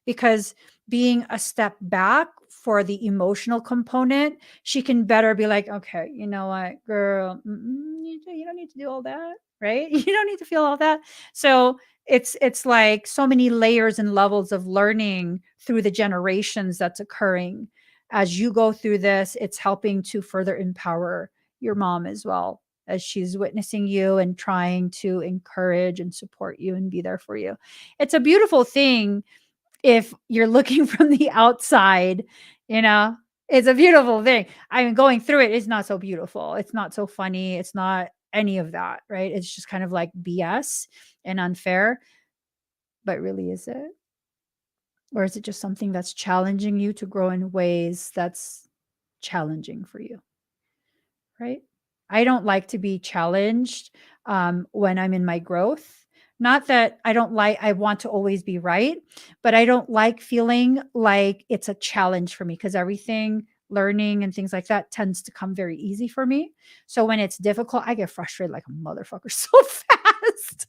Because being a step back for the emotional component, she can better be like, okay, you know what, girl, you don't need to do all that, right? You don't need to feel all that. So it's like so many layers and levels of learning through the generations that's occurring. As you go through this, it's helping to further empower your mom as well, as she's witnessing you and trying to encourage and support you and be there for you. It's a beautiful thing. If you're looking from the outside, it's a beautiful thing. I mean, going through it is not so beautiful. It's not so funny. It's not any of that, right? It's just kind of like BS and unfair. But really, is it? Or is it just something that's challenging you to grow in ways that's challenging for you? Right? I don't like to be challenged when I'm in my growth. Not that I want to always be right, but I don't like feeling like it's a challenge for me because everything, learning and things like that, tends to come very easy for me. So when it's difficult, I get frustrated like a motherfucker so fast.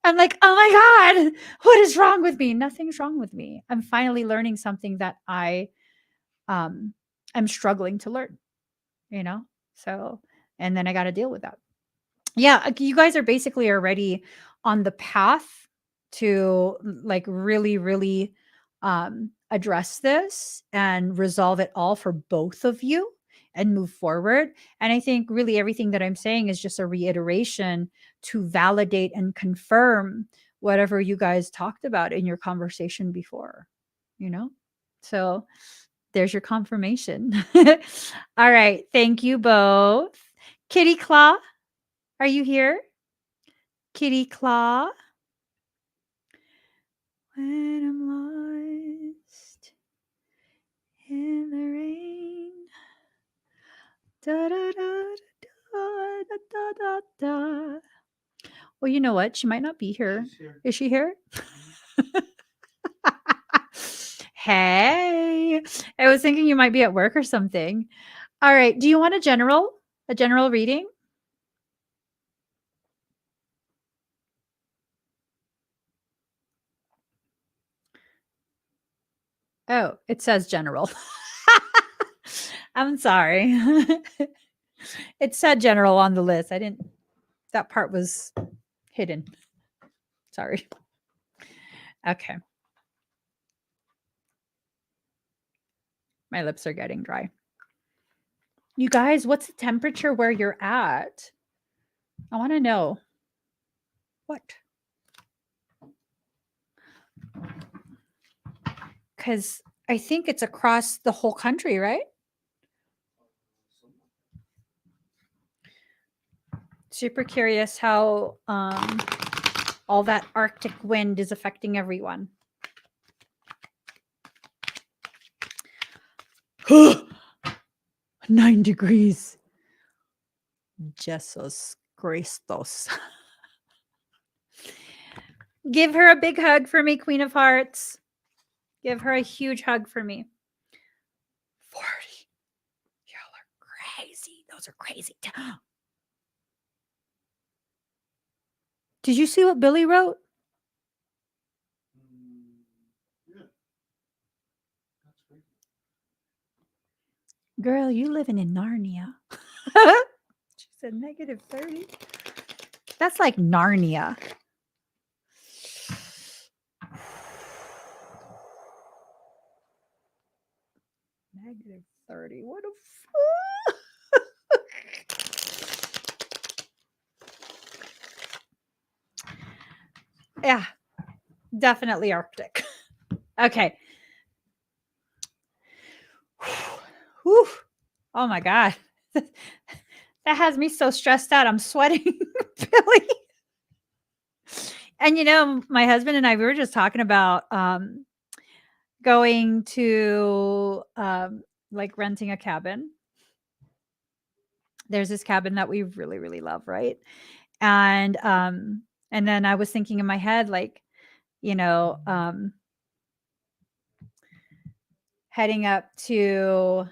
I'm like, oh my God, what is wrong with me? Nothing's wrong with me. I'm finally learning something that I'm struggling to learn. So, and then I got to deal with that. Yeah, you guys are basically already on the path to like really address this and resolve it all for both of you and move forward. And I think really everything that I'm saying is just a reiteration to validate and confirm whatever you guys talked about in your conversation before, you know? So there's your confirmation. All right. Thank you both. Kitty Claw, are you here? Kitty Claw. When I'm lost in the rain. Da, da, da, da, da, da, da, da. Well, you know what? She might not be here. She's here. Is she here? Hey, I was thinking you might be at work or something. All right. Do you want a general reading? Oh, it says general. I'm sorry. It said general on the list. That part was hidden. Sorry. Okay. My lips are getting dry. You guys, what's the temperature where you're at? I want to know. What? Because I think it's across the whole country, right? Super curious how all that Arctic wind is affecting everyone. 9 degrees. Jesus Christos. Give her a big hug for me, Queen of Hearts. Give her a huge hug for me. 40. Y'all are crazy. Those are crazy. Did you see what Billy wrote? Yeah. That's great. Girl, you living in Narnia. She said -30. That's like Narnia. -30. What a yeah, definitely Arctic. Okay. Whew. Oh my God. That has me so stressed out. I'm sweating, Billy. And you know, my husband and I, we were just talking about going to like renting a cabin. There's this cabin that we really love, right? And then I was thinking in my head, like, you know, heading up to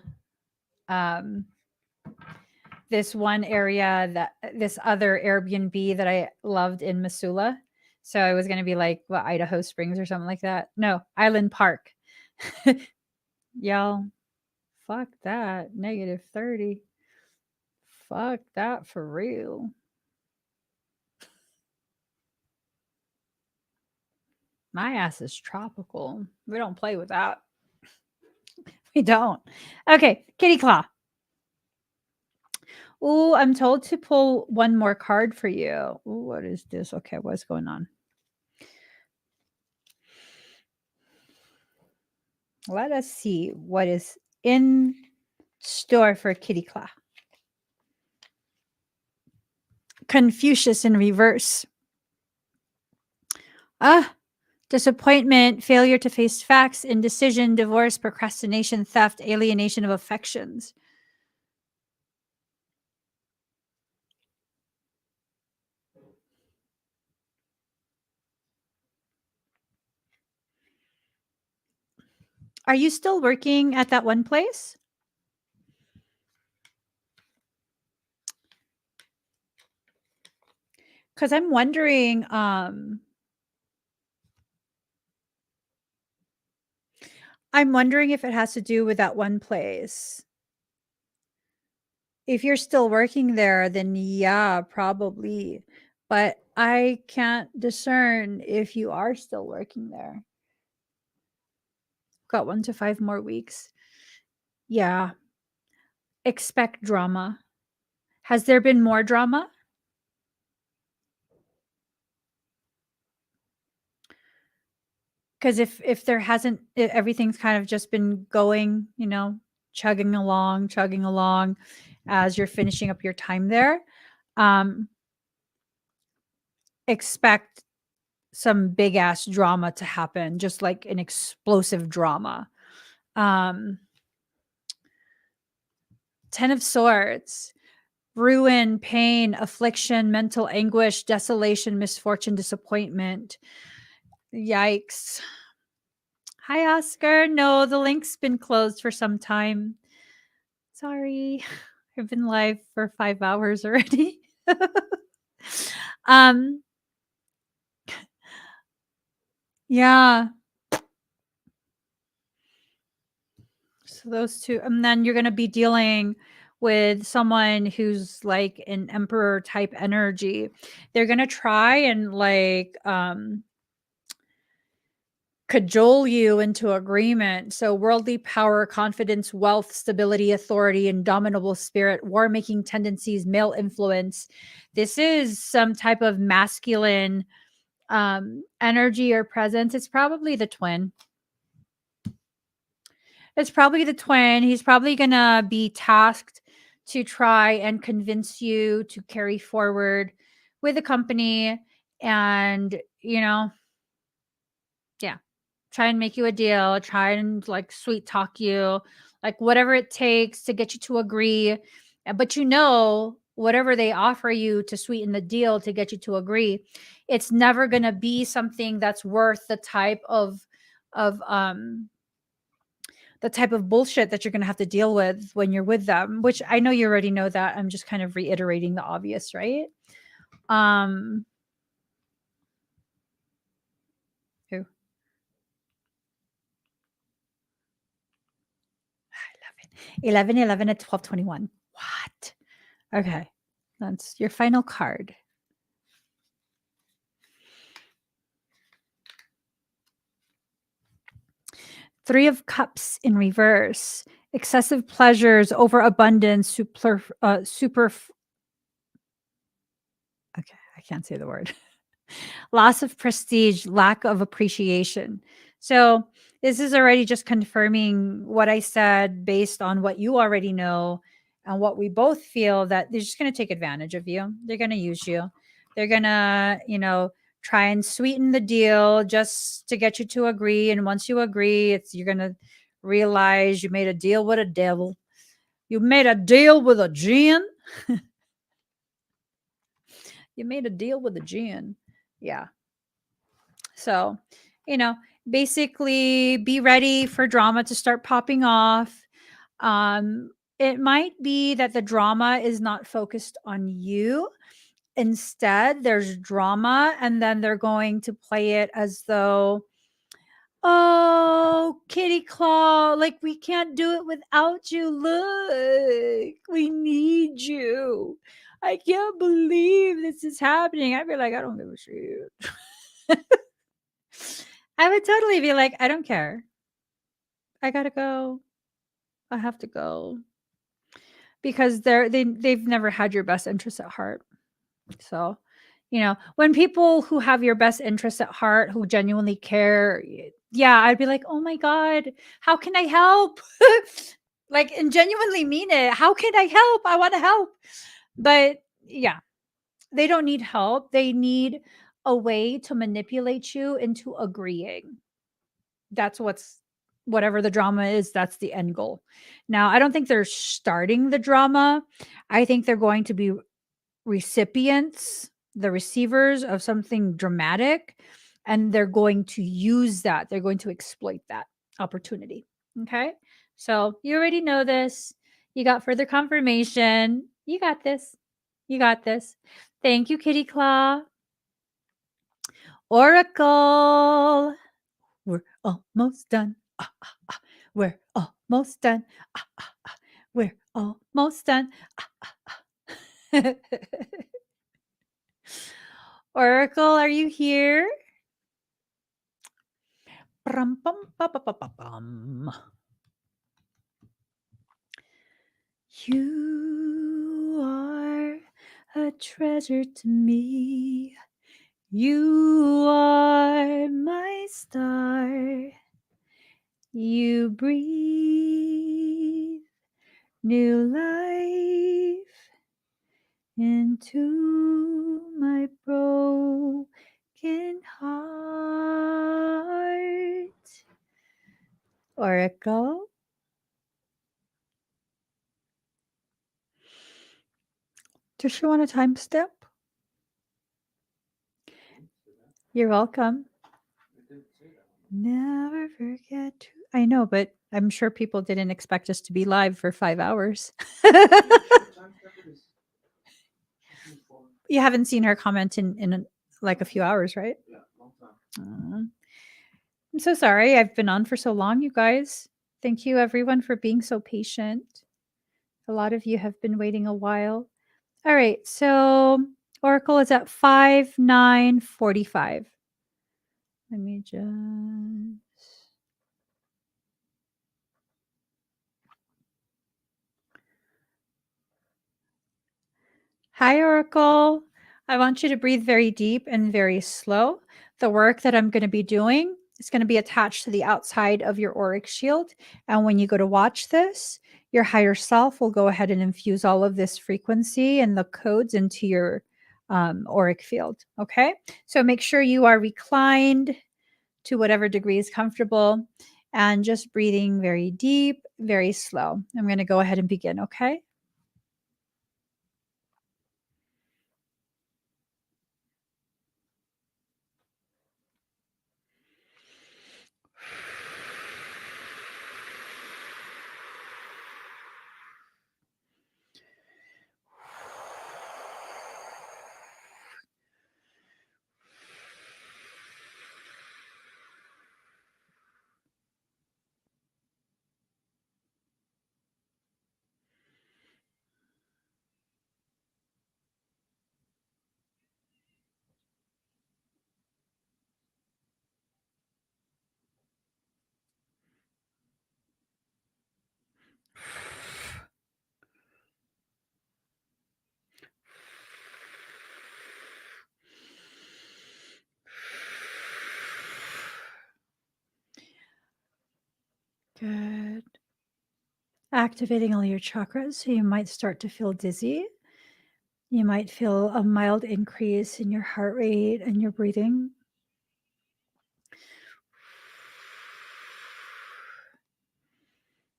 this one area, that this other Airbnb that I loved in Missoula. So I was going to be like, what, Idaho Springs or something like that. No, Island Park. Y'all, fuck that. -30. Fuck that for real. My ass is tropical. We don't play with that. We don't. Okay, Kitty Claw. Oh, I'm told to pull one more card for you. Ooh, what is this? Okay, what's going on? Let us see what is in store for Kitty Claw. Confucius in reverse. Disappointment, failure to face facts, indecision, divorce, procrastination, theft, alienation of affections. Are you still working at that one place? Because I'm wondering, if it has to do with that one place. If you're still working there, then yeah, probably. But I can't discern if you are still working there. Got 1 to 5 more weeks. Yeah. Expect drama. Has there been more drama? Because if there hasn't, everything's kind of just been going, chugging along as you're finishing up your time there. Expect some big ass drama to happen, just like an explosive drama. 10 of Swords, ruin, pain, affliction, mental anguish, desolation, misfortune, disappointment. Yikes. Hi, Oscar. No, the link's been closed for some time. Sorry. I've been live for 5 hours already. Yeah. So those two, and then you're going to be dealing with someone who's like an emperor type energy. They're going to try and like cajole you into agreement. So worldly power, confidence, wealth, stability, authority, indomitable spirit, war-making tendencies, male influence. This is some type of masculine energy or presence. It's probably the twin. It's probably the twin. He's probably going to be tasked to try and convince you to carry forward with the company and, yeah, try and make you a deal, try and like sweet talk you, like whatever it takes to get you to agree. But whatever they offer you to sweeten the deal to get you to agree, it's never going to be something that's worth the type of bullshit that you're going to have to deal with when you're with them, which I know you already know that. I'm just kind of reiterating the obvious, right? Who? 11 at 12:21. What? Okay. That's your final card. Three of Cups in reverse. Excessive pleasures, overabundance, super. Okay, I can't say the word. Loss of prestige, lack of appreciation. So this is already just confirming what I said based on what you already know and what we both feel, that they're just going to take advantage of you. They're going to use you. They're going to, try and sweeten the deal just to get you to agree. And once you agree, you're going to realize you made a deal with a devil. You made a deal with a djinn. You made a deal with a djinn. Yeah. So, basically be ready for drama to start popping off. It might be that the drama is not focused on you. Instead, there's drama, and then they're going to play it as though, oh, kitty claw, like we can't do it without you. Look, we need you. I can't believe this is happening. I'd be like, I don't give a shit. I would totally be like, I don't care. I gotta go. I have to go. Because they've never had your best interests at heart. So, when people who have your best interests at heart, who genuinely care, yeah, I'd be like, oh my God, how can I help? Like, and genuinely mean it. How can I help? I want to help. But yeah, they don't need help. They need a way to manipulate you into agreeing. That's whatever the drama is, that's the end goal. Now, I don't think they're starting the drama. I think they're going to be recipients, the receivers of something dramatic, and they're going to use that. They're going to exploit that opportunity. Okay. So you already know this. You got further confirmation. You got this. You got this. Thank you, Kitty Claw. Oracle. We're almost done. We're almost done. We're Almost done. Oracle, are you here? You are a treasure to me. You are my star. You breathe new life into my broken heart. Oracle. Does she want a time step? You're welcome. Never forget to. I know, but I'm sure people didn't expect us to be live for 5 hours. You haven't seen her comment in like a few hours, right? Yeah, long time. I'm so sorry. I've been on for so long, you guys. Thank you, everyone, for being so patient. A lot of you have been waiting a while. All right, so Oracle is at 5:45. Let me just. Hi, Oracle. I want you to breathe very deep and very slow. The work that I'm going to be doing is going to be attached to the outside of your auric shield. And when you go to watch this, your higher self will go ahead and infuse all of this frequency and the codes into your auric field. Okay. So make sure you are reclined to whatever degree is comfortable and just breathing very deep, very slow. I'm going to go ahead and begin. Okay. Good. Activating all your chakras, so you might start to feel dizzy. You might feel a mild increase in your heart rate and your breathing.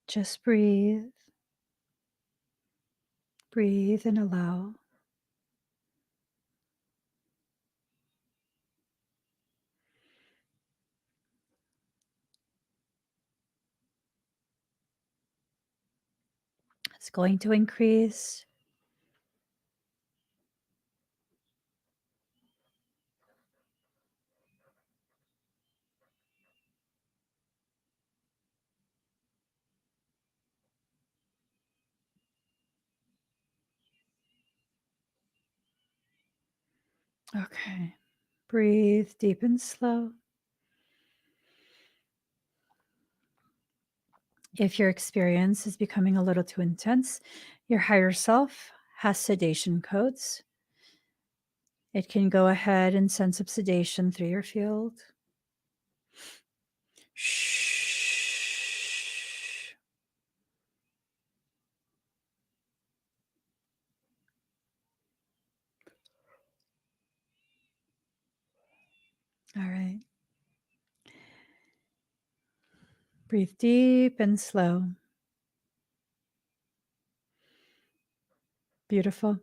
Just breathe. Breathe and allow. It's going to increase. Okay. Breathe deep and slow. If your experience is becoming a little too intense, your higher self has sedation codes. It can go ahead and send some sedation through your field. Shh. All right. Breathe deep and slow. Beautiful.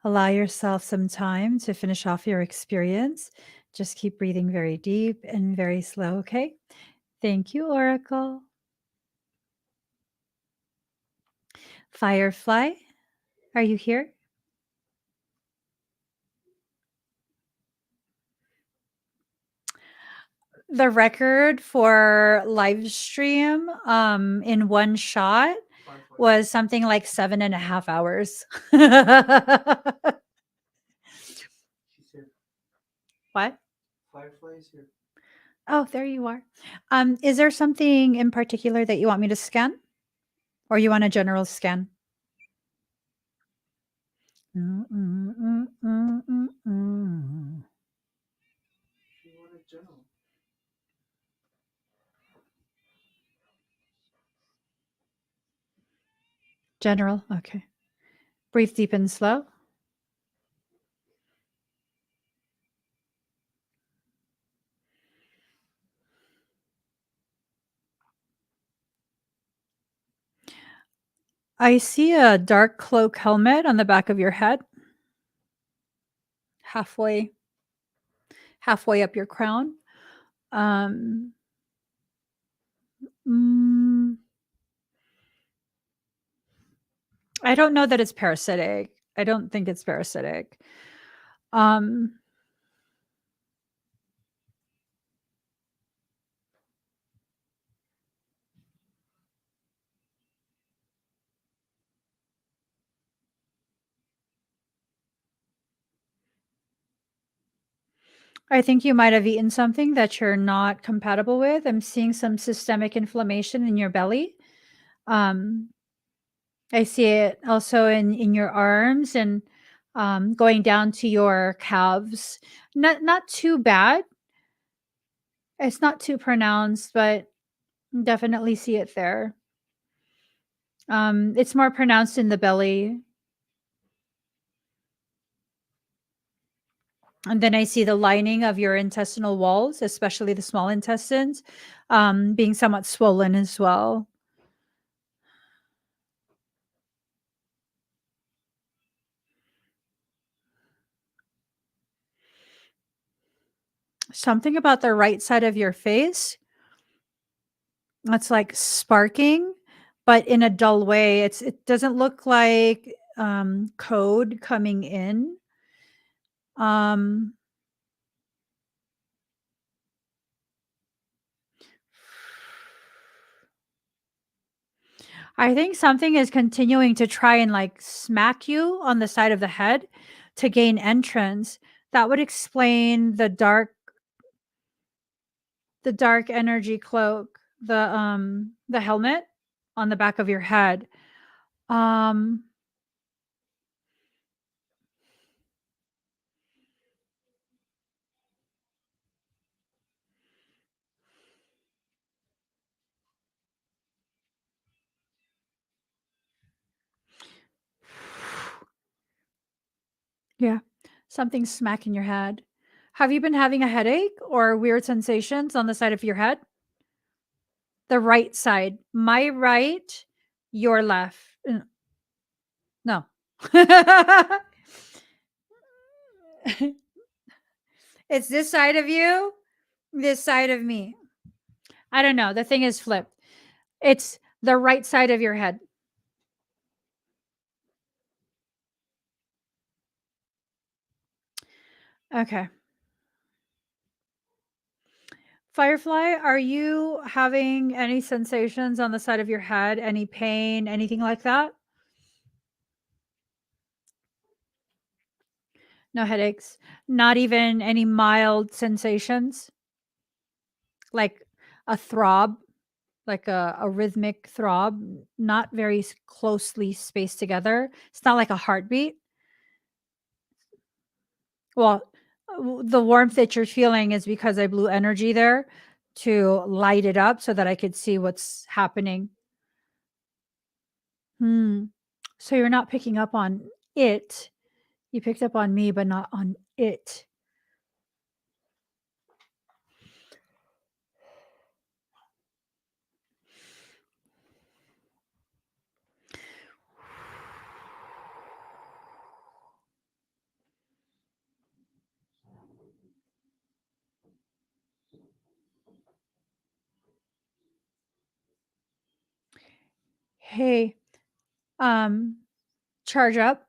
Allow yourself some time to finish off your experience. Just keep breathing very deep and very slow, okay? Thank you, Oracle. Firefly, are you here? The record for live stream in one shot was something like 7.5 hours. She's here. What? Firefly is here. Oh, there you are. Is there something in particular that you want me to scan? Or you want a general scan? She wanted general. General, okay. Breathe deep and slow. I see a dark cloak helmet on the back of your head. Halfway up your crown. I don't know that it's parasitic. I don't think it's parasitic. I think you might have eaten something that you're not compatible with. I'm seeing some systemic inflammation in your belly. I see it also in your arms and going down to your calves. Not too bad. It's not too pronounced, but definitely see it there. It's more pronounced in the belly. And then I see the lining of your intestinal walls, especially the small intestines, being somewhat swollen as well. Something about the right side of your face that's like sparking, but in a dull way. It doesn't look like code coming in. I think something is continuing to try and like smack you on the side of the head to gain entrance. That would explain the dark energy cloak, the helmet on the back of your head. Yeah, something smacking your head. Have you been having a headache or weird sensations on the side of your head? The right side. My right, your left. No. It's this side of you, this side of me. I don't know. The thing is flipped. It's the right side of your head. Okay. Firefly, are you having any sensations on the side of your head? Any pain, anything like that? No headaches, not even any mild sensations like a throb, like a rhythmic throb, not very closely spaced together. It's not like a heartbeat. Well, the warmth that you're feeling is because I blew energy there to light it up so that I could see what's happening. So you're not picking up on it. You picked up on me, but not on it. Hey, charge up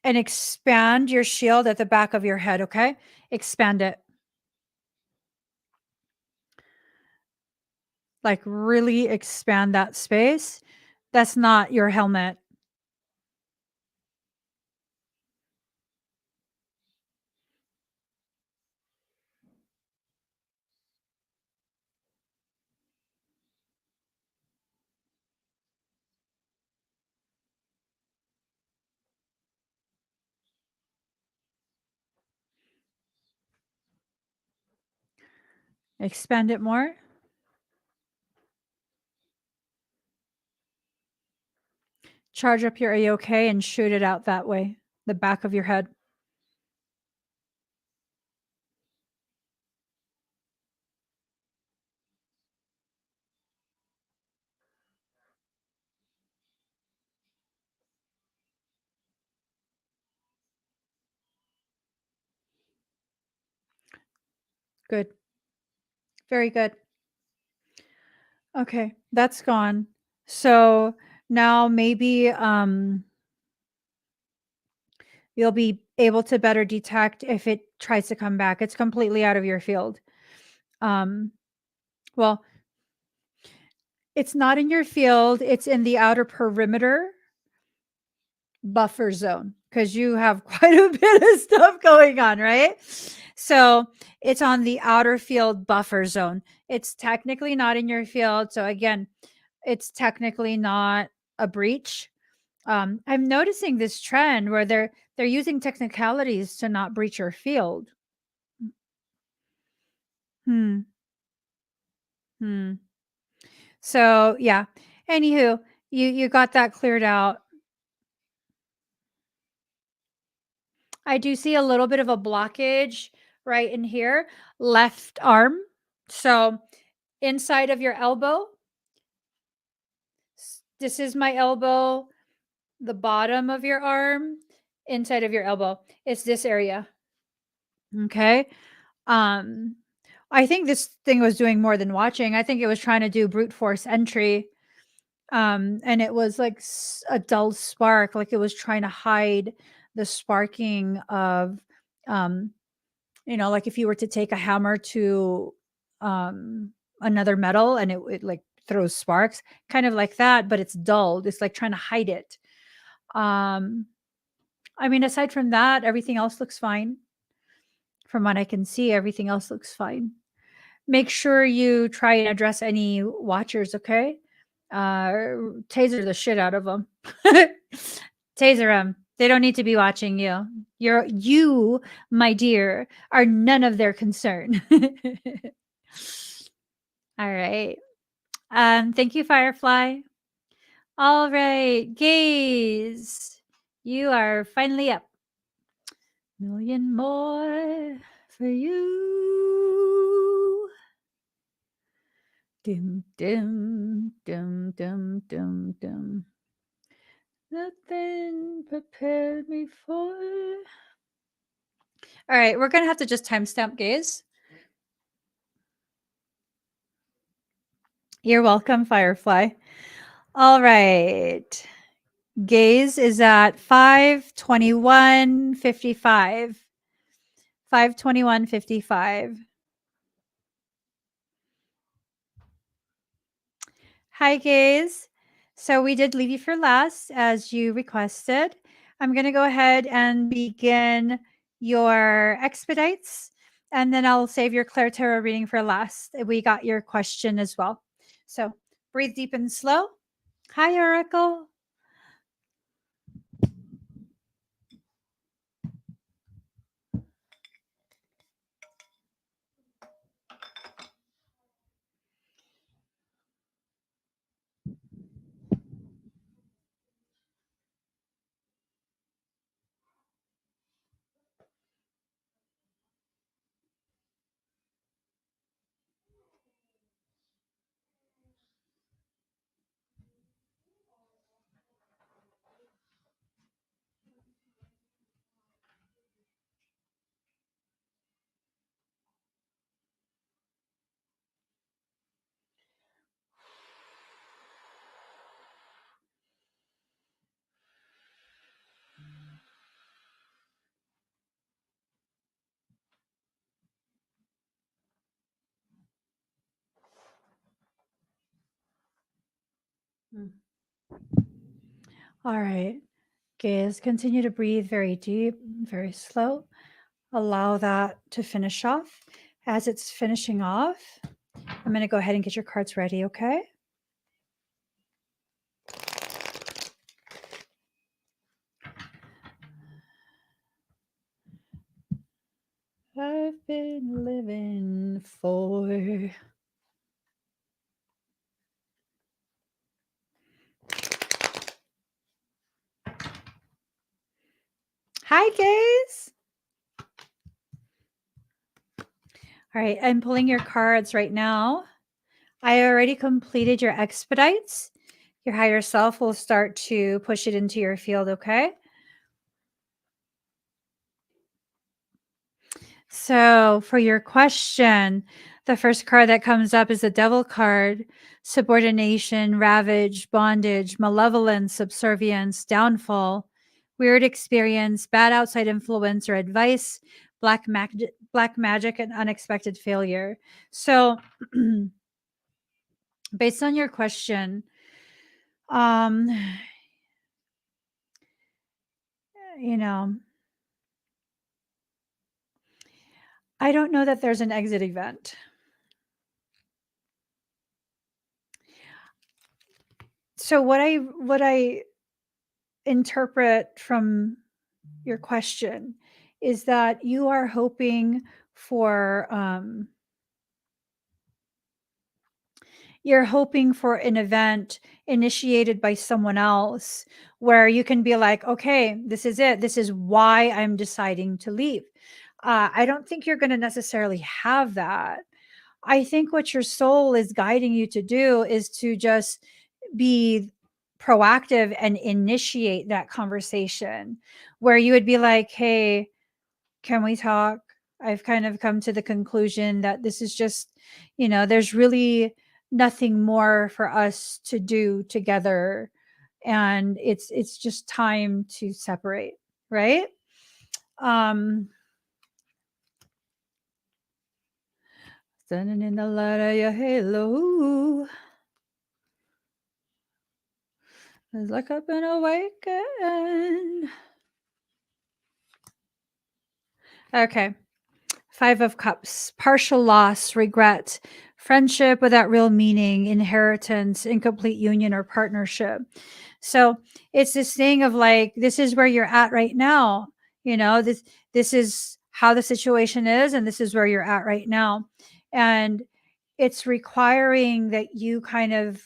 and expand your shield at the back of your head, okay? Expand it. Like really expand that space. That's not your helmet. Expand it more. Charge up your AOK and shoot it out that way, the back of your head. Good. Very good. Okay, that's gone. So now maybe you'll be able to better detect if it tries to come back. It's completely out of your field. Well, it's not in your field, it's in the outer perimeter buffer zone because you have quite a bit of stuff going on, right? So it's on the outer field buffer zone. It's technically not in your field. So again, it's technically not a breach. I'm noticing this trend where they're using technicalities to not breach your field. Hmm. Hmm. So yeah. Anywho, you got that cleared out. I do see a little bit of a blockage right in here, left arm. So inside of your elbow, this is my elbow, the bottom of your arm, inside of your elbow. It's this area. Okay. Um, I think this thing was doing more than watching. I think it was trying to do brute force entry. And it was like a dull spark, like it was trying to hide the sparking of, um, like if you were to take a hammer to another metal and it like throws sparks, kind of like that, but it's dulled. It's like trying to hide it. Um, I mean, aside from that, everything else looks fine. From what I can see, everything else looks fine. Make sure you try and address any watchers, okay? Taser the shit out of them. Taser them. They don't need to be watching you. You, my dear, are none of their concern. All right. Thank you, Firefly. All right, Gaze. You are finally up. Million more for you. Dim, dim, dim, dim, dim, dim. Nothing prepared me for. All right, we're going to have to just timestamp Gaze. You're welcome, Firefly. All right. Gaze is at 5:21:55. 5:21:55. Hi, Gaze. So we did leave you for last as you requested. I'm going to go ahead and begin your expedites, and then I'll save your Claire Tarot reading for last. We got your question as well. So breathe deep and slow. Hi, Oracle. All right. Gaze, continue to breathe very deep, very slow. Allow that to finish off. As it's finishing off, I'm going to go ahead and get your cards ready, okay? I've been living for... Hi, Gaze. All right, I'm pulling your cards right now. I already completed your expedites. Your higher self will start to push it into your field, okay? So for your question, the first card that comes up is the Devil card. Subordination, ravage, bondage, malevolence, subservience, downfall, weird experience, bad outside influence or advice, black magic, and unexpected failure. So based on your question, you know, I don't know that there's an exit event. So what I interpret from your question is that you are hoping for an event initiated by someone else where you can be like, okay, this is it. This is why I'm deciding to leave. I don't think you're going to necessarily have that. I think what your soul is guiding you to do is to just be proactive and initiate that conversation where you would be like, hey, can we talk? I've kind of come to the conclusion that this is just, there's really nothing more for us to do together. And it's just time to separate, right? Standing in the light of your halo. It's like I've been awakened. Okay. 5 of Cups, partial loss, regret, friendship without real meaning, inheritance, incomplete union or partnership. So it's this thing of like, this is where you're at right now. This is how the situation is, and this is where you're at right now. And it's requiring that you kind of,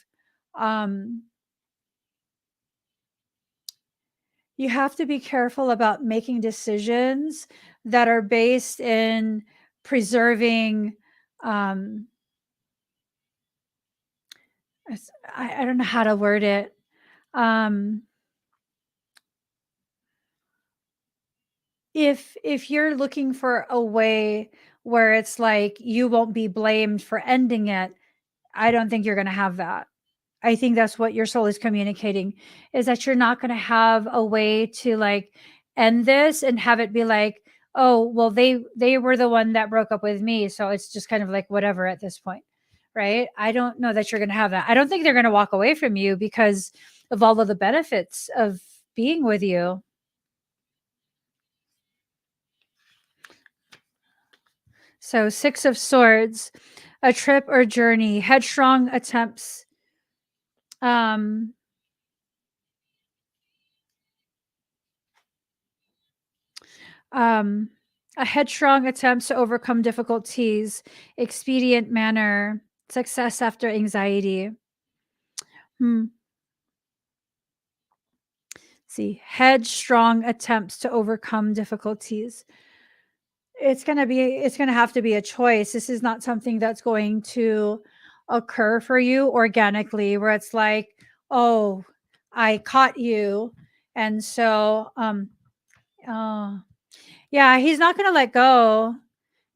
you have to be careful about making decisions that are based in preserving I don't know how to word it. If you're looking for a way where it's like you won't be blamed for ending it, I don't think you're going to have that. I think that's what your soul is communicating, is that you're not going to have a way to like end this and have it be like, oh, well, they were the one that broke up with me, so it's just kind of like whatever at this point, right? I don't know that you're going to have that. I don't think they're going to walk away from you because of all of the benefits of being with you. So 6 of Swords, a trip or journey, headstrong attempts, a headstrong attempts to overcome difficulties, expedient manner, success after anxiety. See, headstrong attempts to overcome difficulties. It's going to have to be a choice. This is not something that's going to occur for you organically where it's like, oh, I caught you. And so, yeah, he's not going to let go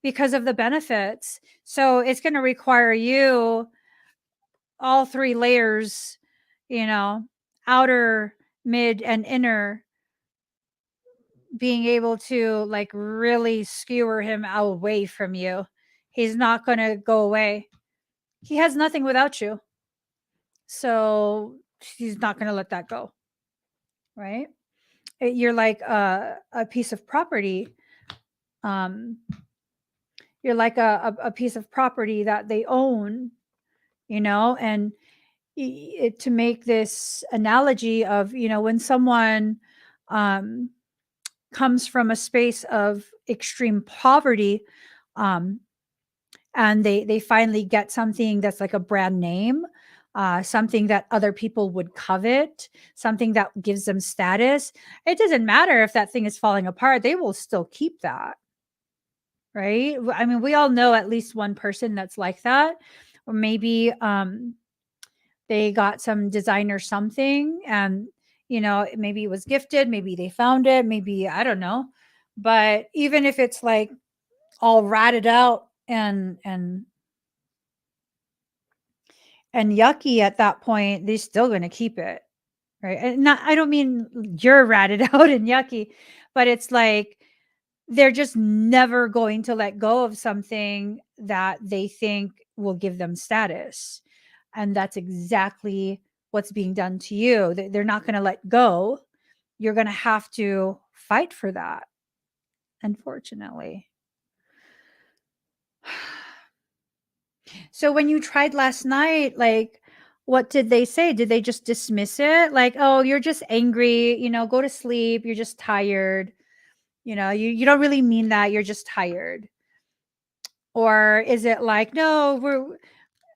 because of the benefits. So it's going to require you all 3 layers, outer, mid, and inner, being able to like really skewer him away from you. He's not going to go away. He has nothing without you. So he's not going to let that go. right? You're like a piece of property. Um, you're like a piece of property that they own, and to make this analogy of, when someone um, comes from a space of extreme poverty, um, and they finally get something that's like a brand name, something that other people would covet, something that gives them status. It doesn't matter if that thing is falling apart, they will still keep that, right? I mean, we all know at least one person that's like that. Or maybe they got some designer something, and maybe it was gifted, maybe they found it, maybe, I don't know. But even if it's like all ratted out and yucky at that point, they're still going to keep it, right? And not, I don't mean you're ratted out and yucky, but it's like they're just never going to let go of something that they think will give them status. And that's exactly what's being done to you. They're not going to let go. You're going to have to fight for that, unfortunately. So when you tried last night, like, what did they say? Did they just dismiss it? Like, oh, you're just angry, go to sleep, you're just tired. You don't really mean that, you're just tired. Or is it like, no,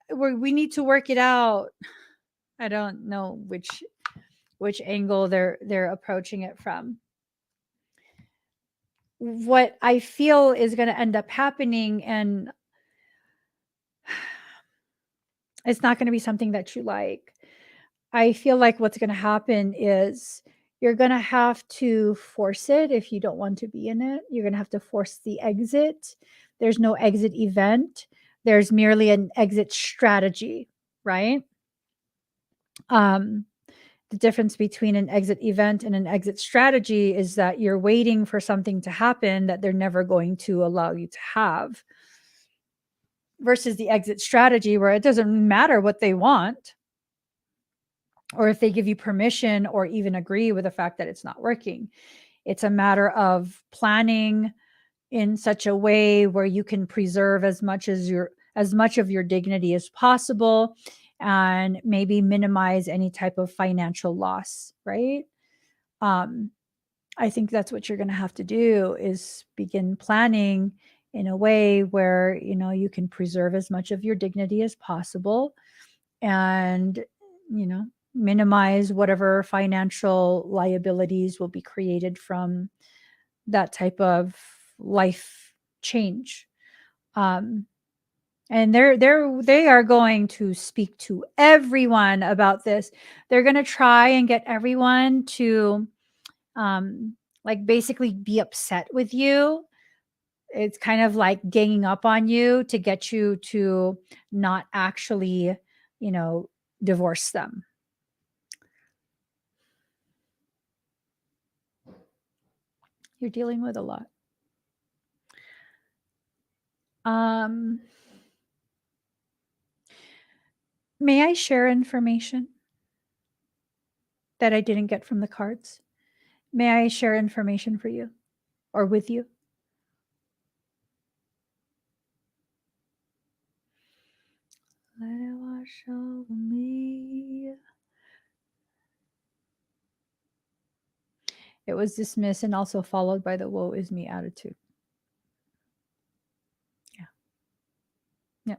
we need to work it out? I don't know which angle they're approaching it from. What I feel is going to end up happening, and it's not going to be something that you like. I feel like what's going to happen is you're going to have to force it if you don't want to be in it. You're going to have to force the exit. There's no exit event. There's merely an exit strategy, right? The difference between an exit event and an exit strategy is that you're waiting for something to happen that they're never going to allow you to have, versus the exit strategy where it doesn't matter what they want or if they give you permission or even agree with the fact that it's not working. It's a matter of planning in such a way where you can preserve as much of your dignity as possible, and maybe minimize any type of financial loss, right? I think that's what you're going to have to do, is begin planning in a way where you can preserve as much of your dignity as possible, and minimize whatever financial liabilities will be created from that type of life change. And they are going to speak to everyone about this. They're going to try and get everyone to like basically be upset with you. It's kind of like ganging up on you to get you to not actually, divorce them. You're dealing with a lot. May I share information that I didn't get from the cards? May I share information for you or with you? Let it wash over me. It was dismissed and also followed by the woe is me attitude. Yeah. Yeah.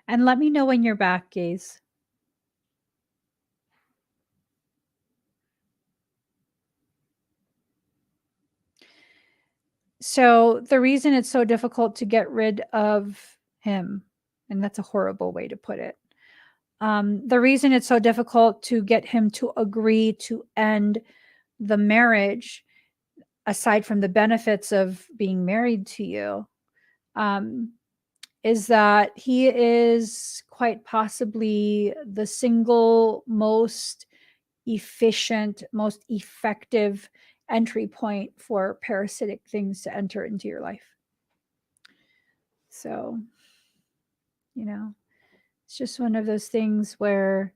And let me know when you're back, gaze. So the reason it's so difficult to get rid of him, and that's a horrible way to put it. The reason it's so difficult to get him to agree to end the marriage, aside from the benefits of being married to you, is that he is quite possibly the single most efficient, most effective entry point for parasitic things to enter into your life. So, it's just one of those things where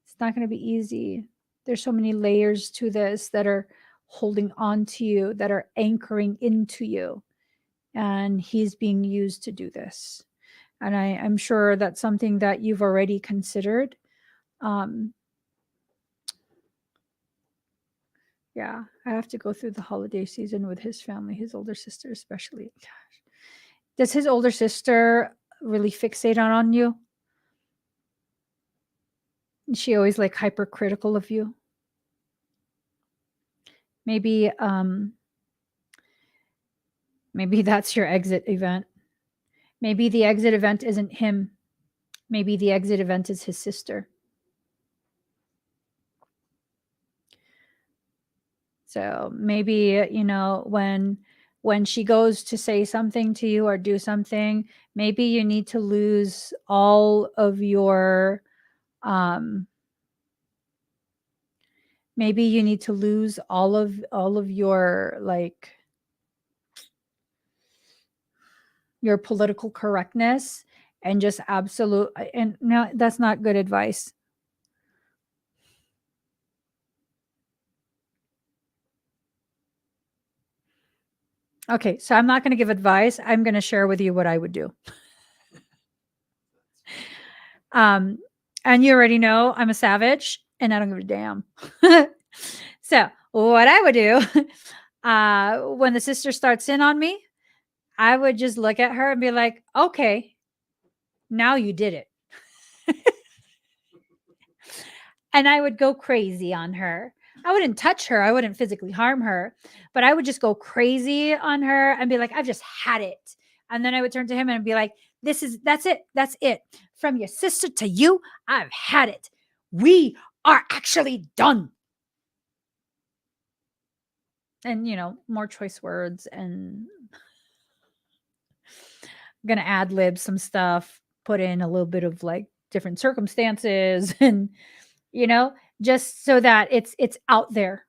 it's not going to be easy. There's so many layers to this that are holding on to you, that are anchoring into you. And he's being used to do this. And I'm sure that's something that you've already considered. Yeah, I have to go through the holiday season with his family, his older sister especially. Gosh. Does his older sister really fixate on you? Is she always like hypercritical of you? Maybe that's your exit event. Maybe the exit event isn't him. Maybe the exit event is his sister. So maybe, when she goes to say something to you or do something, maybe you need to lose all of your maybe you need to lose all of your like your political correctness and just absolute, and no, that's not good advice. Okay, so I'm not going to give advice. I'm going to share with you what I would do. And you already know I'm a savage and I don't give a damn. So what I would do, when the sister starts in on me, I would just look at her and be like, okay, now you did it. And I would go crazy on her. I wouldn't touch her. I wouldn't physically harm her, but I would just go crazy on her and be like, I've just had it. And then I would turn to him and be like, that's it. That's it. From your sister to you, I've had it. We are actually done. And, more choice words, and I'm going to ad lib some stuff, put in a little bit of like different circumstances and, just so that it's out there,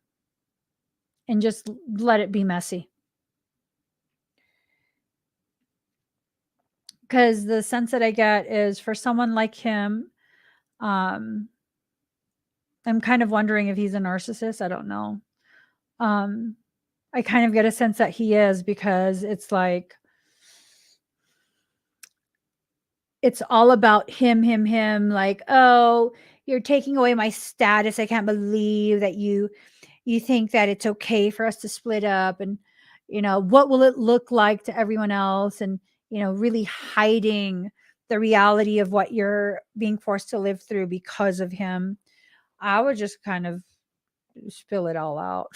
and just let it be messy. Because the sense that I get is for someone like him, I'm kind of wondering if he's a narcissist. I don't know. I kind of get a sense that he is, because it's like, it's all about him, like, oh, you're taking away my status. I can't believe that you think that it's okay for us to split up, and what will it look like to everyone else, and really hiding the reality of what you're being forced to live through because of him. I would just kind of spill it all out.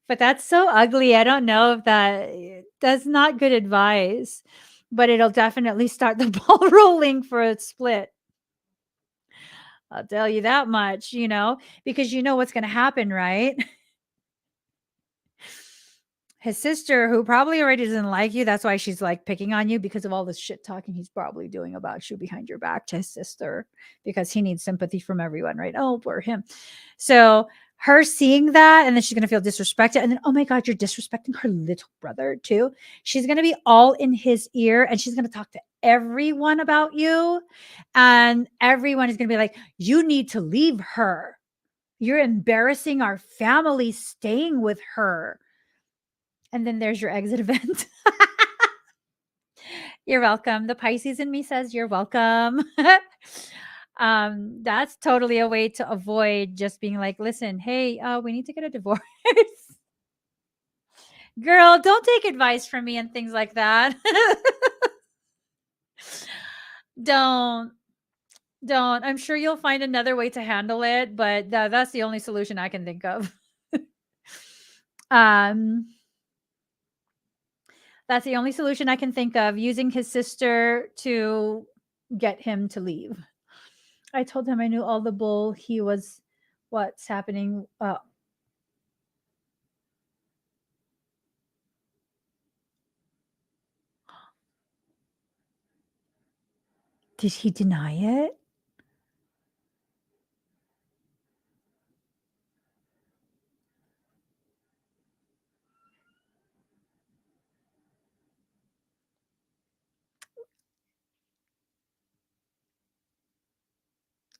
But that's so ugly. I don't know if that's not good advice, but it'll definitely start the ball rolling for a split. I'll tell you that much, because you know what's going to happen, right? His sister, who probably already doesn't like you, that's why she's like picking on you, because of all this shit talking he's probably doing about you behind your back to his sister, because he needs sympathy from everyone, right? Oh, poor him. So her seeing that, and then she's going to feel disrespected. And then, oh my God, you're disrespecting her little brother too. She's going to be all in his ear, and she's going to talk to everyone about you. And everyone is going to be like, you need to leave her. You're embarrassing our family staying with her. And then there's your exit event. You're welcome. The Pisces in me says you're welcome. That's totally a way to avoid just being like, listen, hey, we need to get a divorce. Girl, don't take advice from me and things like that. Don't. I'm sure you'll find another way to handle it, but that's the only solution I can think of. um That's the only solution I can think of, using his sister to get him to leave. I told him I knew all the bull he was. What's happening? Did he deny it?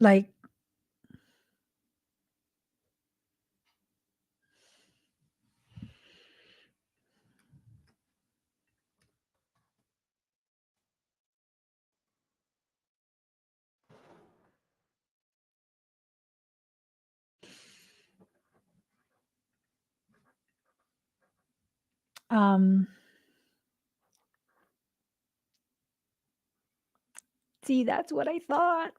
Like, see, that's what I thought.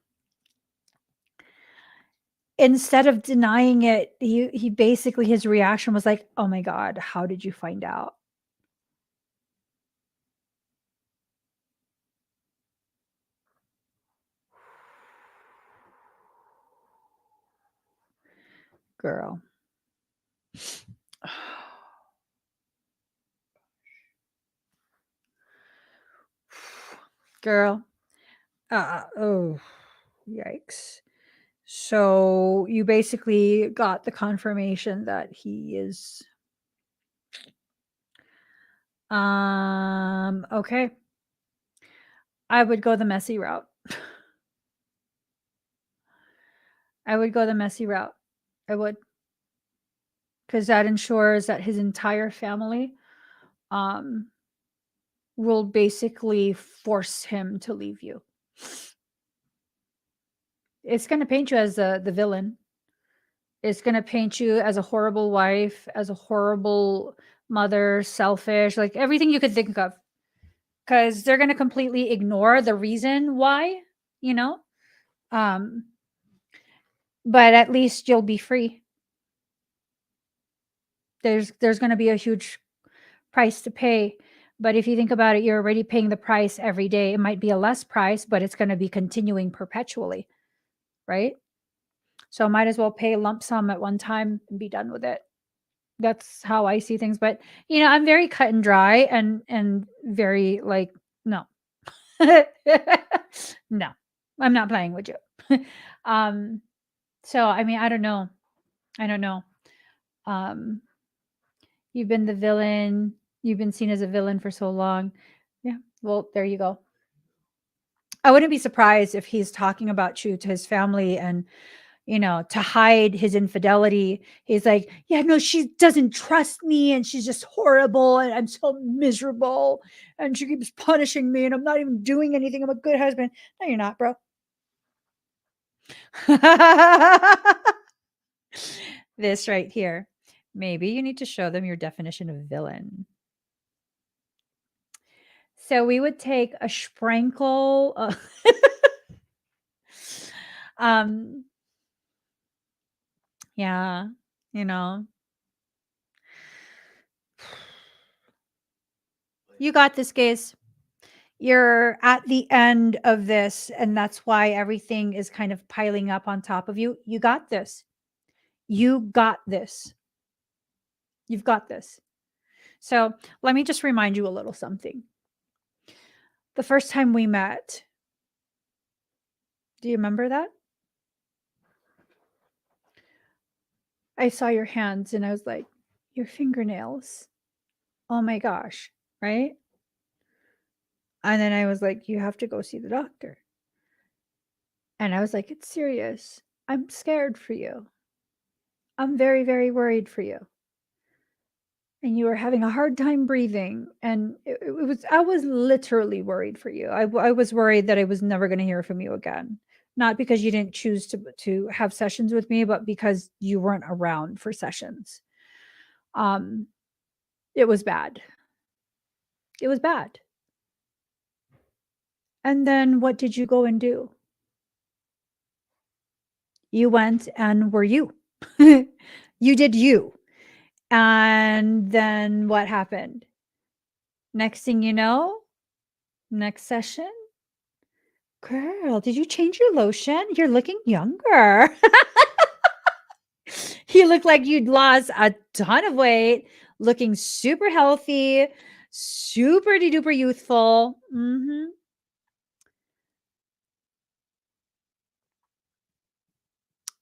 Instead of denying it, he basically, his reaction was like, "Oh my god, how did you find out?" Girl. Girl. Oh, yikes. So you basically got the confirmation that he is okay. I would go the messy route. I would go the messy route. I would, because that ensures that his entire family um will basically force him to leave you. It's going to paint you as the villain. It's going to paint you as a horrible wife, as a horrible mother, selfish, like everything you could think of. Because they're going to completely ignore the reason why, you know? Um, but at least you'll be free. There's going to be a huge price to pay. But if you think about it, you're already paying the price every day. It might be a less price, but it's going to be continuing perpetually, right? So might as well pay a lump sum at one time and be done with it. That's how I see things. But I'm very cut and dry and very like, no. No. I'm not playing with you. So I mean, I don't know. Um you've been the villain. You've been seen as a villain for so long. Yeah. Well, there you go. I wouldn't be surprised if he's talking about you to his family and to hide his infidelity. He's like, yeah, no, she doesn't trust me and she's just horrible and I'm so miserable and she keeps punishing me and I'm not even doing anything. I'm a good husband. No, you're not, bro. This right here. Maybe you need to show them your definition of villain. So we would take a sprinkle um yeah, you know. You got this, guys. You're at the end of this, and that's why everything is kind of piling up on top of you. You got this. You got this. You've got this. So let me just remind you a little something. The first time we met, do you remember that? I saw your hands and I was like, your fingernails. Oh my gosh. Right. And then I was like, you have to go see the doctor. And I was like, it's serious. I'm scared for you. I'm very, very worried for you. And you were having a hard time breathing. And I was literally worried for you. I was worried that I was never going to hear from you again. Not because you didn't choose to have sessions with me, but because you weren't around for sessions. It was bad. It was bad. And then what did you go and do? You went and were you. You did you. And then what happened? Next thing you know, next session, girl, did you change your lotion? You're looking younger. You look like you'd lost a ton of weight, looking super healthy, super duper youthful.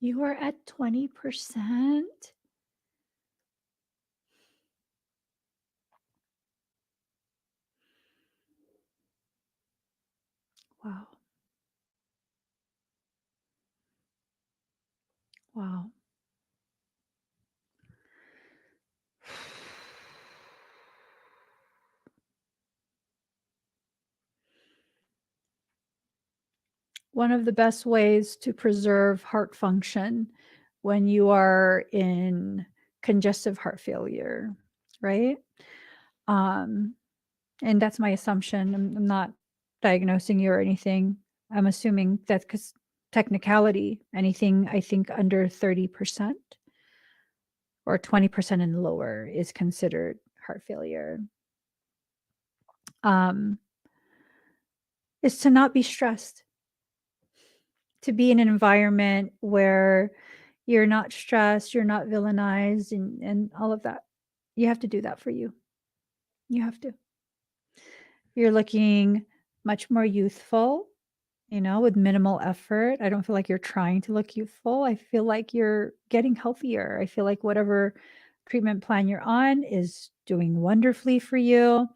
You are at 20%. Wow. Wow. One of the best ways to preserve heart function when you are in congestive heart failure, right? And that's my assumption. I'm not diagnosing you or anything. I'm assuming that because technicality, anything I think under 30% or 20% and lower is considered heart failure. Is to not be stressed, to be in an environment where you're not stressed, you're not villainized, and all of that. You have to do that for you. You have to. You're looking much more youthful, with minimal effort. I don't feel like you're trying to look youthful. I feel like you're getting healthier. I feel like whatever treatment plan you're on is doing wonderfully for you.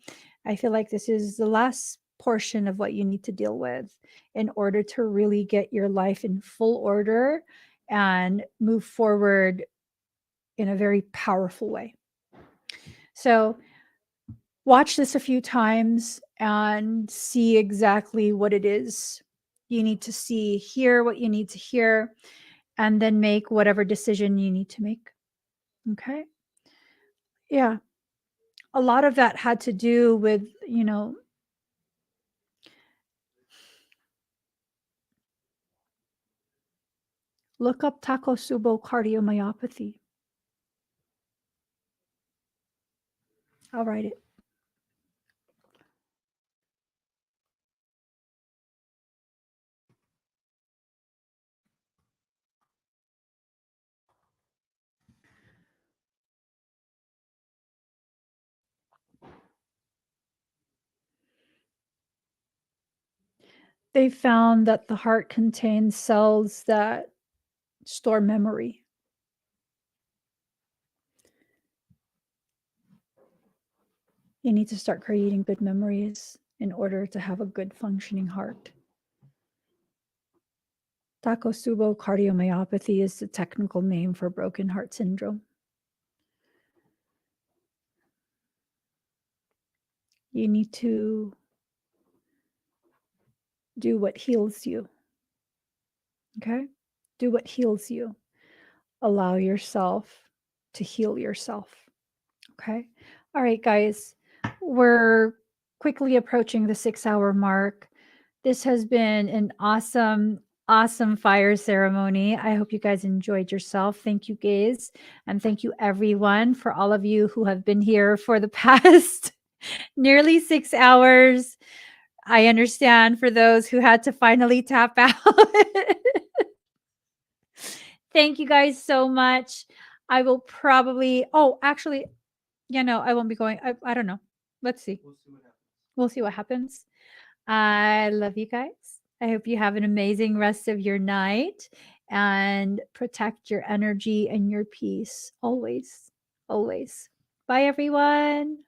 I feel like this is the last portion of what you need to deal with in order to really get your life in full order and move forward in a very powerful way. So, watch this a few times and see exactly what it is you need to see, hear what you need to hear, and then make whatever decision you need to make. Okay. Yeah. A lot of that had to do with, look up Takotsubo cardiomyopathy. I'll write it. They found that the heart contains cells that store memory. You need to start creating good memories in order to have a good functioning heart. Takotsubo cardiomyopathy is the technical name for broken heart syndrome. You need to do what heals you. Okay? Do what heals you. Allow yourself to heal yourself. Okay? All right, guys. We're quickly approaching the 6-hour mark. This has been an awesome fire ceremony. I hope you guys enjoyed yourself. Thank you, guys. And thank you, everyone, for all of you who have been here for the past nearly 6 hours. I understand for those who had to finally tap out. Thank you guys so much. I will probably, actually, I won't be going. I don't know. Let's see. We'll see what happens. I love you guys. I hope you have an amazing rest of your night and protect your energy and your peace always. Always. Bye, everyone.